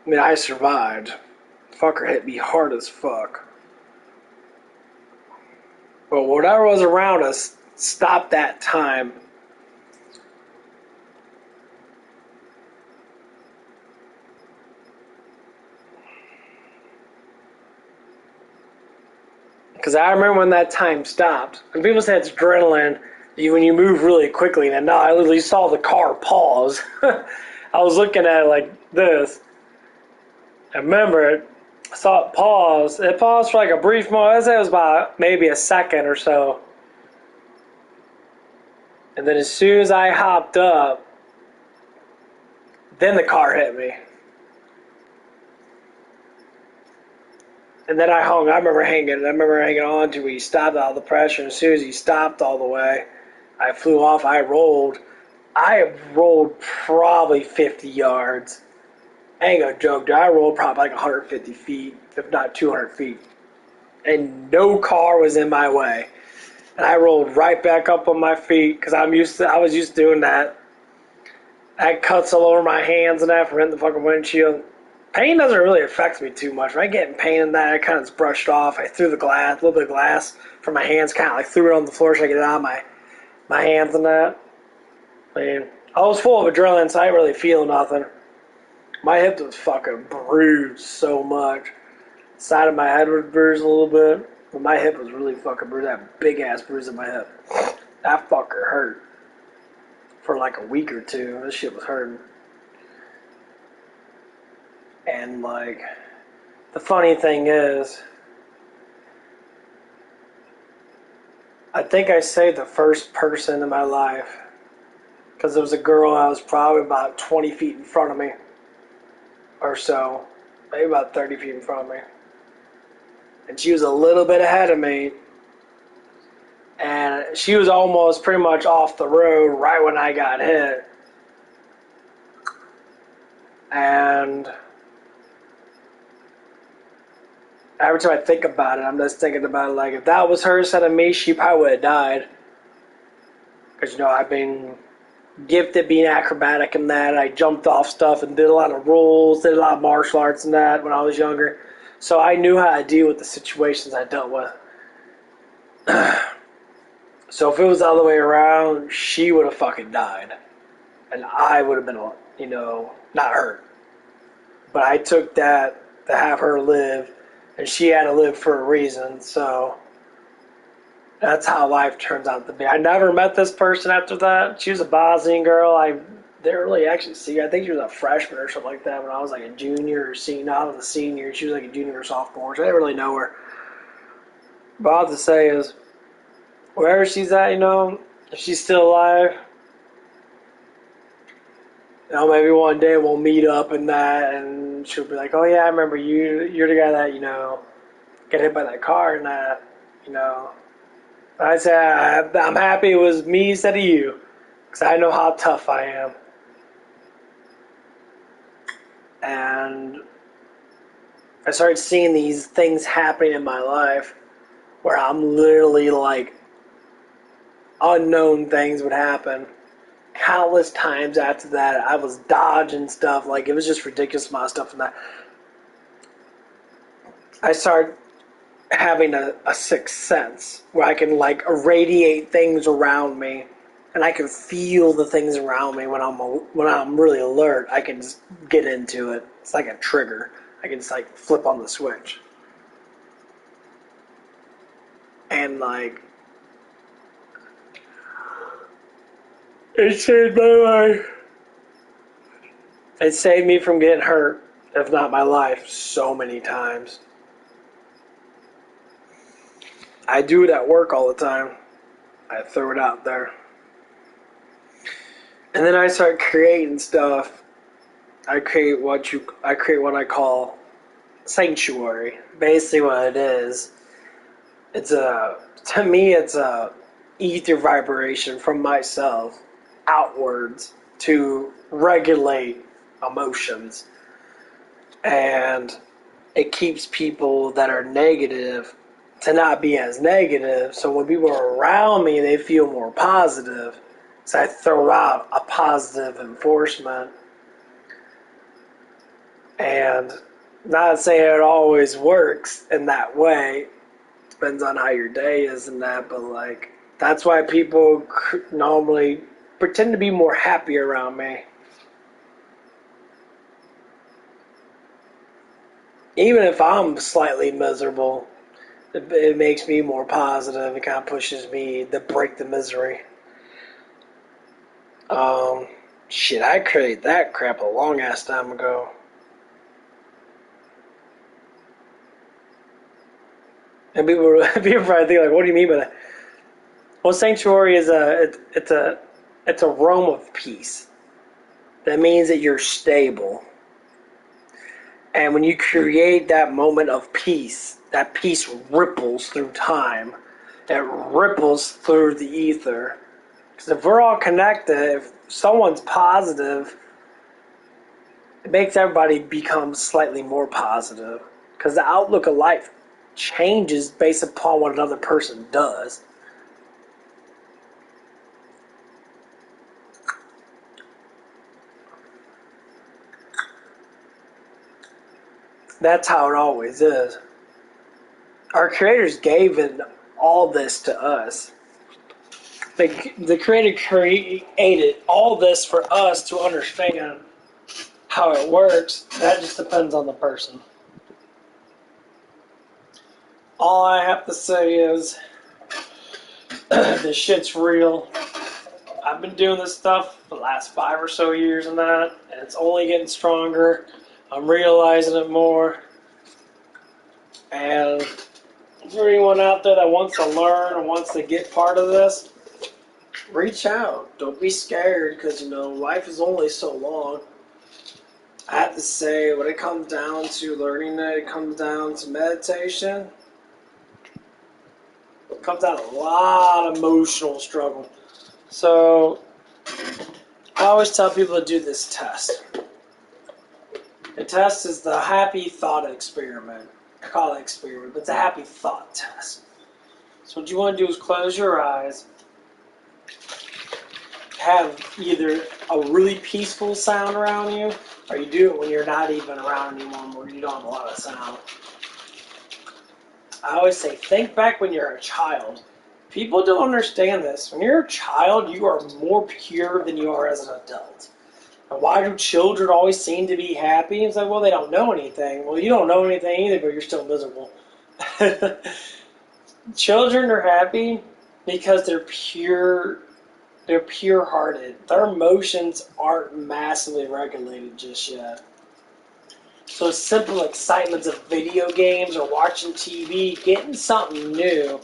S1: I mean, I survived. Fucker hit me hard as fuck. But whatever was around us stopped that time. Because I remember when that time stopped. And people say it's adrenaline when you move really quickly. And no, I literally saw the car pause. I was looking at it like this. I remember it. I saw it pause. It paused for like a brief moment. I'd say it was about maybe a second or so. And then as soon as I hopped up, then the car hit me. And then I remember hanging on to, he stopped all the pressure. And as soon as he stopped all the way, I flew off. I rolled probably 50 yards. I ain't gonna joke, dude. I rolled probably like 150 feet, if not 200 feet. And no car was in my way. And I rolled right back up on my feet because I was used to doing that. I had cuts all over my hands and that from hitting the fucking windshield. Pain doesn't really affect me too much. When I get in pain in that, I kind of just brushed off. I threw a little bit of glass from my hands, kind of like threw it on the floor so I could get it out of my hands and that. I mean, I was full of adrenaline, so I didn't really feel nothing. My hip was fucking bruised so much. The side of my head was bruised a little bit, but my hip was really fucking bruised. That big ass bruise in my hip. That fucker hurt for like a week or two. This shit was hurting. And like, the funny thing is, I think I saved the first person in my life because there was a girl that was probably about 20 feet in front of me or so, maybe about 30 feet in front of me. And she was a little bit ahead of me. And she was almost pretty much off the road right when I got hit. And every time I think about it, I'm just thinking about, like, if that was her instead of me, she probably would have died. Because, you know, I've been gifted being acrobatic and that. I jumped off stuff and did a lot of rolls, did a lot of martial arts and that when I was younger. So I knew how to deal with the situations I dealt with. So if it was the other way around, she would have fucking died. And I would have been, you know, not hurt. But I took that to have her live. And she had to live for a reason, so that's how life turns out to be. I never met this person after that. She was a Bosnian girl. I didn't really actually see her. I think she was a freshman or something like that when I was like a junior or senior. No, I was a senior. She was like a junior or sophomore, so I didn't really know her. But all I have to say is, wherever she's at, you know, if she's still alive, you know, maybe one day we'll meet up and that, and she'll be like, oh yeah, I remember you, you're the guy that, you know, got hit by that car and that, you know. I say, I'm happy it was me instead of you, because I know how tough I am. And I started seeing these things happening in my life where I'm literally like, unknown things would happen. Countless times after that, I was dodging stuff. Like, it was just ridiculous amount of stuff and that. I started having a sixth sense where I can, like, irradiate things around me, and I can feel the things around me when I'm really alert. I can just get into it. It's like a trigger. I can just, like, flip on the switch. And, like, it saved my life. It saved me from getting hurt, if not my life, so many times. I do it at work all the time. I throw it out there. And then I start creating stuff. I create what I call sanctuary. Basically what it is, to me it's a ether vibration from myself outwards to regulate emotions, and it keeps people that are negative to not be as negative, so when people are around me they feel more positive, so I throw out a positive enforcement. And not saying it always works in that way, depends on how your day is and that, but like, that's why people normally pretend to be more happy around me. Even if I'm slightly miserable, it makes me more positive. It kind of pushes me to break the misery. Shit, I created that crap a long ass time ago. And people probably think, like, what do you mean by that? Well, sanctuary is it's a realm of peace. That means that you're stable. And when you create that moment of peace, that peace ripples through time. It ripples through the ether. Because if we're all connected, if someone's positive, it makes everybody become slightly more positive. Because the outlook of life changes based upon what another person does. That's how it always is. Our creators gave all this to us. The creator created all this for us to understand how it works. That just depends on the person. All I have to say is this shit's real. I've been doing this stuff for the last 5 or so years and that, and it's only getting stronger. I'm realizing it more. And for anyone out there that wants to learn or wants to get part of this, reach out. Don't be scared, because, life is only so long. I have to say, when it comes down to learning it comes down to meditation. It comes down to a lot of emotional struggle. So, I always tell people to do this test. The test is the happy thought experiment. I call it experiment, but it's a happy thought test. So what you want to do is close your eyes, have either a really peaceful sound around you, or you do it when you're not even around anyone, where you don't have a lot of sound. I always say, think back when you're a child. People don't understand this. When you're a child, you are more pure than you are as an adult. And why do children always seem to be happy? It's like, well, they don't know anything. Well, you don't know anything either, but you're still miserable. Children are happy because they're pure. They're pure-hearted. Their emotions aren't massively regulated just yet. So simple excitements of video games or watching TV, getting something new.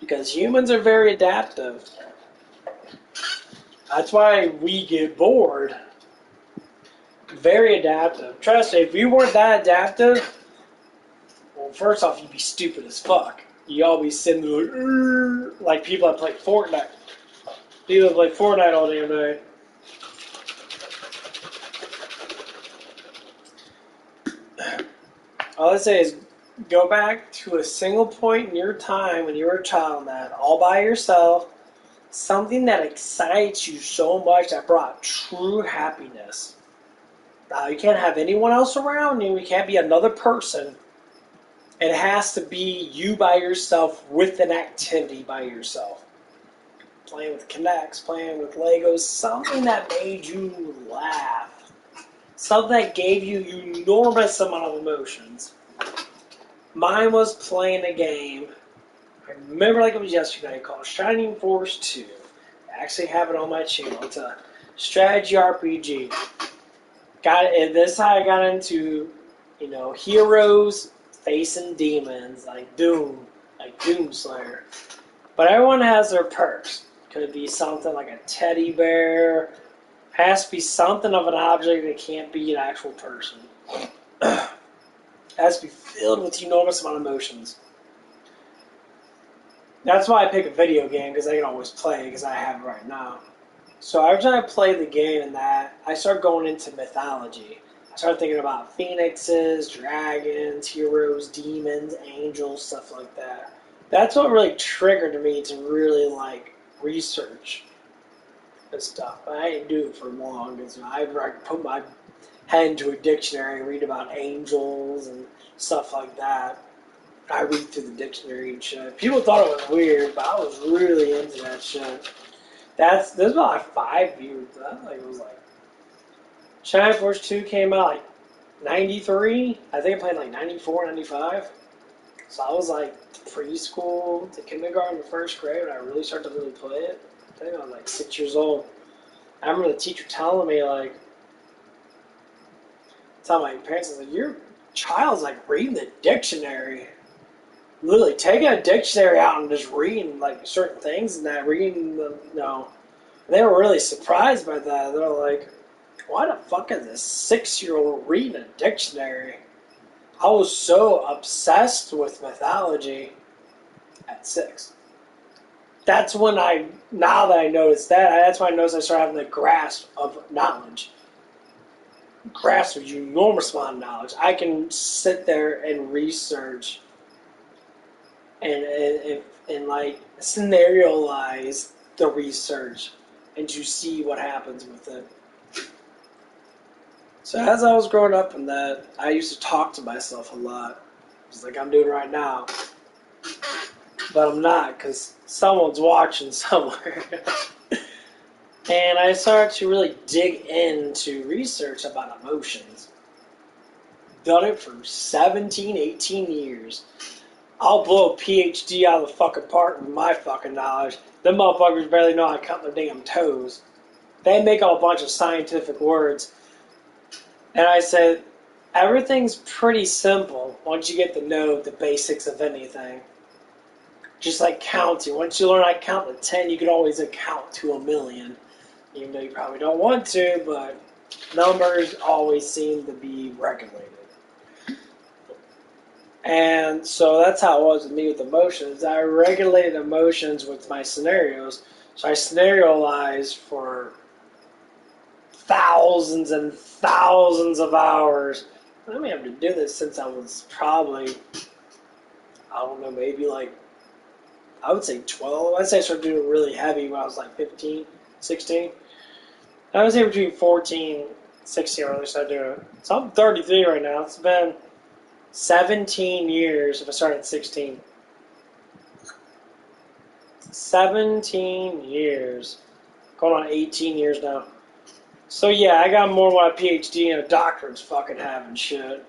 S1: Because humans are very adaptive. That's why we get bored. Very adaptive. Trust me, if you weren't that adaptive, well, first off, you'd be stupid as fuck. You all be sitting there like people that play Fortnite. People that play Fortnite all damn day. All I say is go back to a single point in your time when you were a child, that all by yourself. Something that excites you so much that brought true happiness. Now, you can't have anyone else around you. It can't be another person. It has to be you by yourself with an activity by yourself. Playing with Kinects, playing with Legos, something that made you laugh. Something that gave you an enormous amount of emotions. Mine was playing a game. I remember like it was yesterday, called Shining Force 2. I actually have it on my channel. It's a strategy RPG. This is how I got into, heroes facing demons like Doomslayer. But everyone has their perks. Could be something like a teddy bear. Has to be something of an object that can't be an actual person. Has to be filled with enormous amount of emotions. That's why I pick a video game, because I can always play it, because I have it right now. So every time I play the game and that, I start going into mythology. I start thinking about phoenixes, dragons, heroes, demons, angels, stuff like that. That's what really triggered me to really research this stuff. But I didn't do it for long, because I put my head into a dictionary and read about angels and stuff like that. I read through the dictionary and shit. People thought it was weird, but I was really into that shit. This was about 5 years. It was Shining Force 2 came out 93. I think I played 94, 95. So I was preschool to kindergarten, first grade when I really started to really play it. I think I was 6 years old. I remember the teacher telling me telling my parents, your child's reading the dictionary. Literally taking a dictionary out and just reading certain things and that, reading them, And they were really surprised by that. They're like, why the fuck is this 6-year-old reading a dictionary? I was so obsessed with mythology at 6. That's when now that I noticed that's when I noticed I started having the grasp of knowledge. Grasp of enormous amount of knowledge. I can sit there and research and like scenariolize the research and to see what happens with it. So as I was growing up in that, I used to talk to myself a lot, just like I'm doing right now. But I'm not, because someone's watching somewhere. And I started to really dig into research about emotions. Done it for 17, 18 years. I'll blow a PhD out of the fucking park with my fucking knowledge. Them motherfuckers barely know how to count their damn toes. They make a bunch of scientific words. And I said, everything's pretty simple once you get to know the basics of anything. Just like counting. Once you learn how to count to 10, you can always count to 1,000,000. Even though you probably don't want to, but numbers always seem to be regulated. And so that's how it was with me with emotions. I regulated emotions with my scenarios. So I scenarialized for thousands and thousands of hours. I mean, I've been doing this since I was probably, I don't know, maybe like, I would say 12. I'd say I started doing it really heavy when I was like 15, 16. I was here between 14, 16 when I started doing it. So I'm 33 right now. It's been 17 years if I started at 16. 17 years. Going on 18 years now. So yeah, I got more than my PhD and a doctorate's fucking having shit.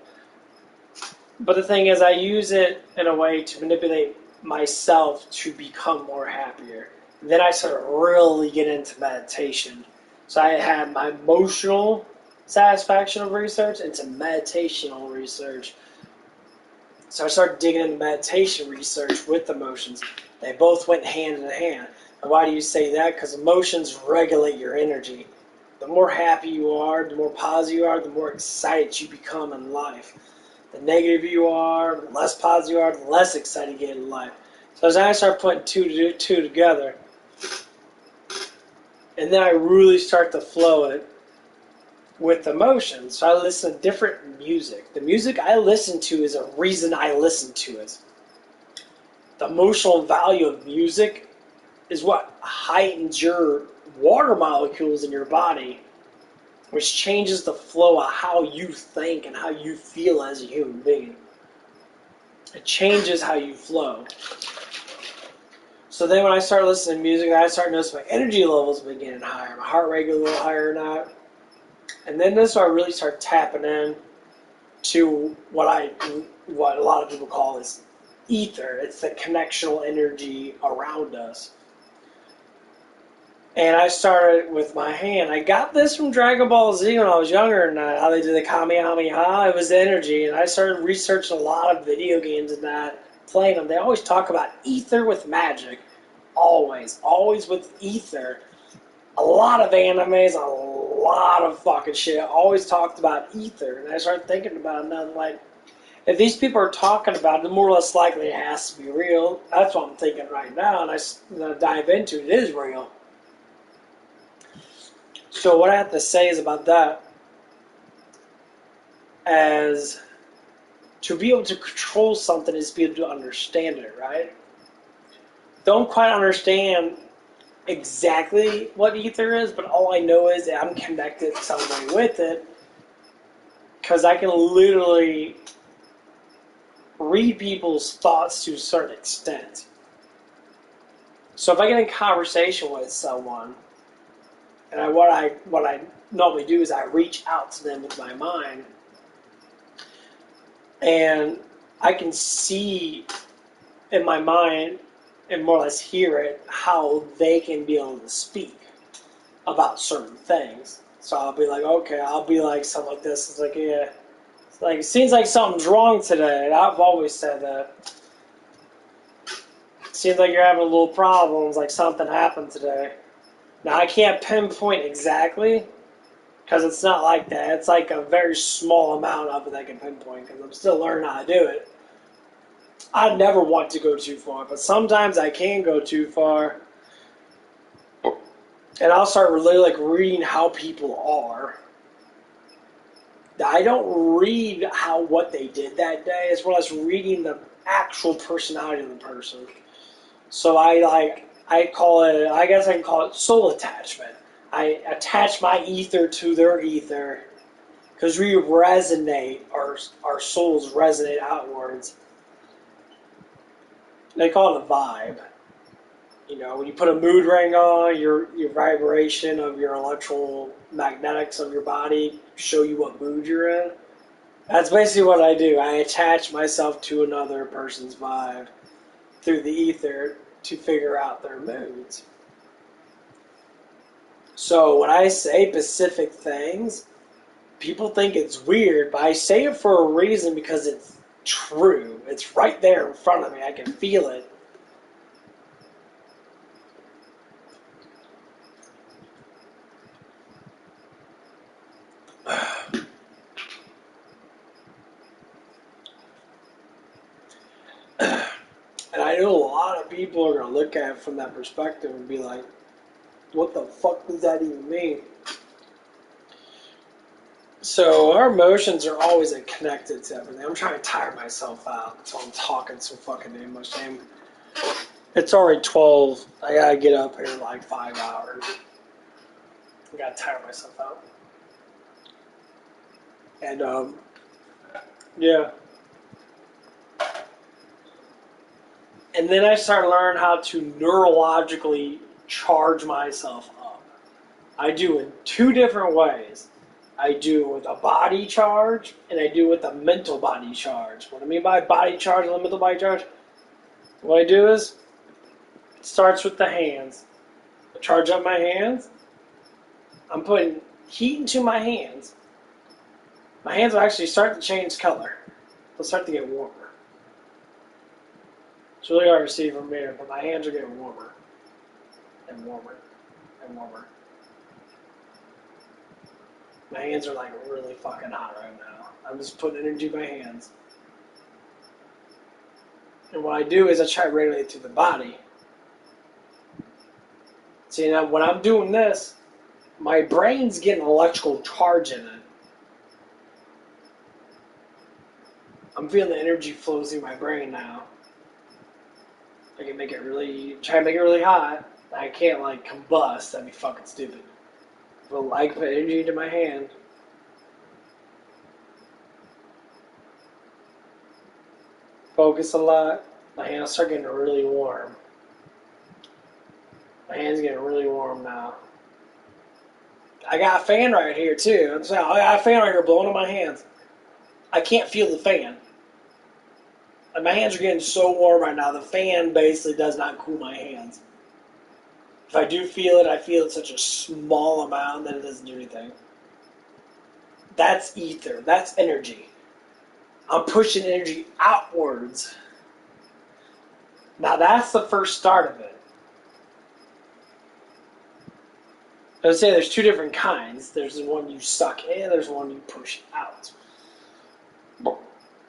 S1: But the thing is, I use it in a way to manipulate myself to become more happier. And then I started really getting into meditation. So I had my emotional satisfaction of research into meditational research. So I started digging into meditation research with emotions. They both went hand in hand. And why do you say that? Because emotions regulate your energy. The more happy you are, the more positive you are, the more excited you become in life. The negative you are, the less positive you are, the less excited you get in life. So as I start putting two together, and then I really start to flow it with emotions. So I listen to different music. The music I listen to is a reason I listen to it. The emotional value of music is what heightens your water molecules in your body, which changes the flow of how you think and how you feel as a human being. It changes how you flow. So then when I start listening to music, I start noticing my energy levels begin getting higher. My heart rate gets a little higher than that. And then this is where I really start tapping in to what a lot of people call is ether. It's the connectional energy around us. And I started with my hand. I got this from Dragon Ball Z when I was younger, and how they do the Kamehameha. It was energy, and I started researching a lot of video games and that, playing them. They always talk about ether with magic. Always with ether. A lot of animes, a lot of fucking shit always talked about ether. And I started thinking about it, and I'm like, if these people are talking about it, then more or less likely it has to be real. That's what I'm thinking right now, and I dive into it. It is real. So what I have to say is about that, as to be able to control something is to be able to understand it, right? Don't quite understand exactly what ether is, but all I know is that I'm connected some way with it, because I can literally read people's thoughts to a certain extent. So if I get in conversation with someone, and what I normally do is I reach out to them with my mind, and I can see in my mind and more or less hear it how they can be able to speak about certain things. So I'll be like, okay, I'll be like something like this. It's like, yeah, it's like, it seems like something's wrong today. I've always said that. It seems like you're having a little problems, like something happened today. Now, I can't pinpoint exactly, Because it's not like that. It's like a very small amount of it that I can pinpoint because I'm still learning how to do it. I never want to go too far, but sometimes I can go too far. And I'll start really like reading how people are. I don't read what they did that day, as well as reading the actual personality of the person. So I call it, I guess I can call it soul attachment. I attach my ether to their ether because we resonate, our souls resonate outwards. They call it a vibe. You know, when you put a mood ring on, your vibration of your electromagnetics of your body show you what mood you're in. That's basically what I do. I attach myself to another person's vibe through the ether to figure out their moods. So when I say specific things, people think it's weird, but I say it for a reason because it's true. It's right there in front of me. I can feel it. And I know a lot of people are going to look at it from that perspective and be like, what the fuck does that even mean? So our emotions are always connected to everything. I'm trying to tire myself out, so I'm talking so fucking damn much. It's already 12. I gotta get up here in like 5 hours. I gotta tire myself out. And yeah. And then I started learning how to neurologically charge myself up. I do in 2 different ways. I do with a body charge, and I do with a mental body charge. What I mean by body charge and mental body charge, what I do is, it starts with the hands. I charge up my hands. I'm putting heat into my hands. My hands will actually start to change color. They'll start to get warmer. It's really hard to see from here, but my hands are getting warmer and warmer and warmer. My hands are like really fucking hot right now. I'm just putting energy in my hands. And what I do is I try to regulate through the body. See, now when I'm doing this, my brain's getting electrical charge in it. I'm feeling the energy flows through my brain now. I can make it really, try to make it really hot. I can't like combust, that'd be fucking stupid. But I can put energy into my hand. Focus a lot. My hands start getting really warm. My hands getting really warm now. I got a fan right here too. I'm saying I got a fan right here blowing on my hands. I can't feel the fan. And my hands are getting so warm right now, the fan basically does not cool my hands. If I do feel it, I feel it such a small amount that it doesn't do anything. That's ether. That's energy. I'm pushing energy outwards. Now that's the first start of it. I would say there's 2 different kinds. There's the one you suck in, there's one you push out.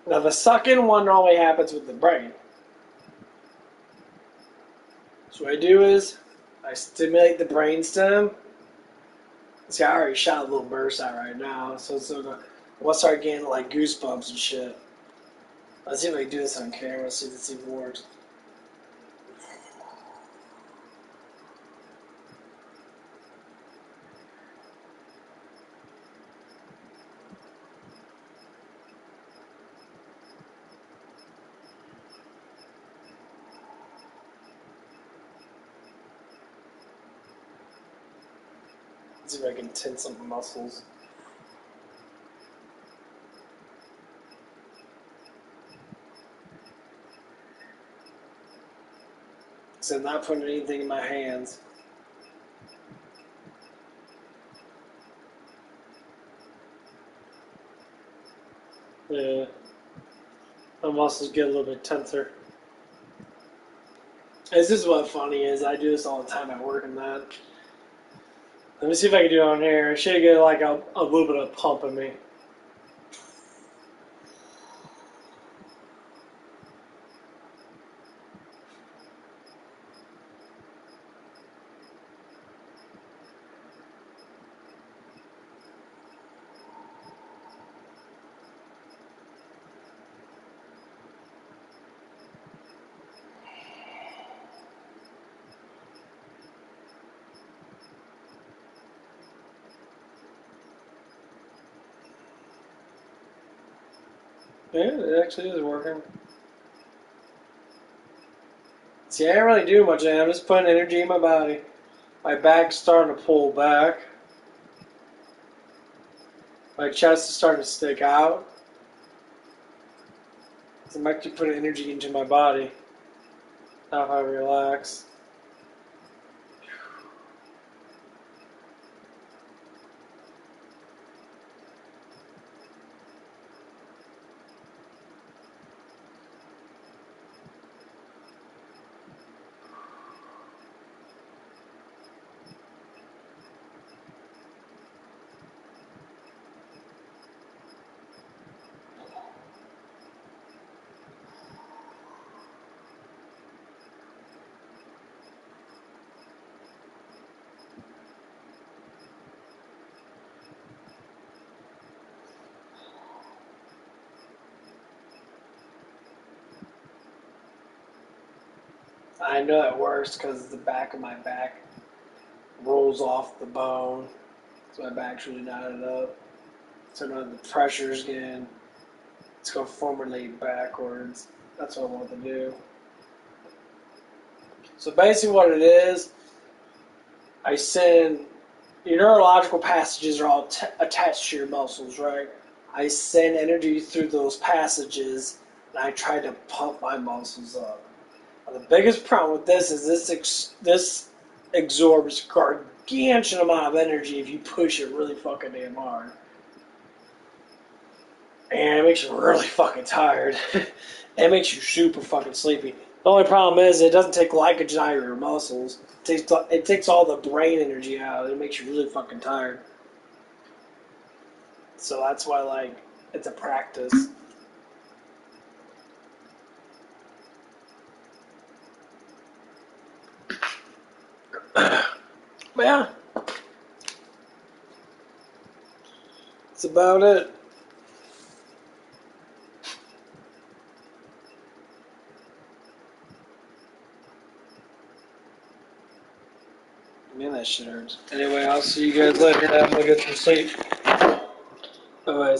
S1: Now the suck in one normally happens with the brain. So what I do is, I stimulate the brainstem. See, I already shot a little burst out right now, so I'll start getting like goosebumps and shit. Let's see if I can do this on camera, see if this even works. Let's see if I can tense some muscles. So I'm not putting anything in my hands. Yeah. My muscles get a little bit tenser. This is what funny is. I do this all the time at work and that. Let me see if I can do it on here. I should get like a little bit of pump in me. Yeah, it actually is working. See, I didn't really do much. I'm just putting energy in my body. My back's starting to pull back. My chest is starting to stick out. So I'm actually putting energy into my body. Now if I relax. I know that works because the back of my back rolls off the bone. So my back's really knotted up. So now the pressure's getting, it's going to formulate backwards. That's what I want to do. So basically what it is, I send, your neurological passages are all attached to your muscles, right? I send energy through those passages and I try to pump my muscles up. Now, the biggest problem with this is this absorbs gargantuan amount of energy if you push it really fucking damn hard. And it makes you really fucking tired. It makes you super fucking sleepy. The only problem is it doesn't take glycogen out of your muscles. It takes all the brain energy out. It makes you really fucking tired. So that's why, like, it's a practice. But yeah. That's about it. Man, that shit hurts. Anyway, I'll see you guys later. I'm gonna get some sleep. Bye-bye.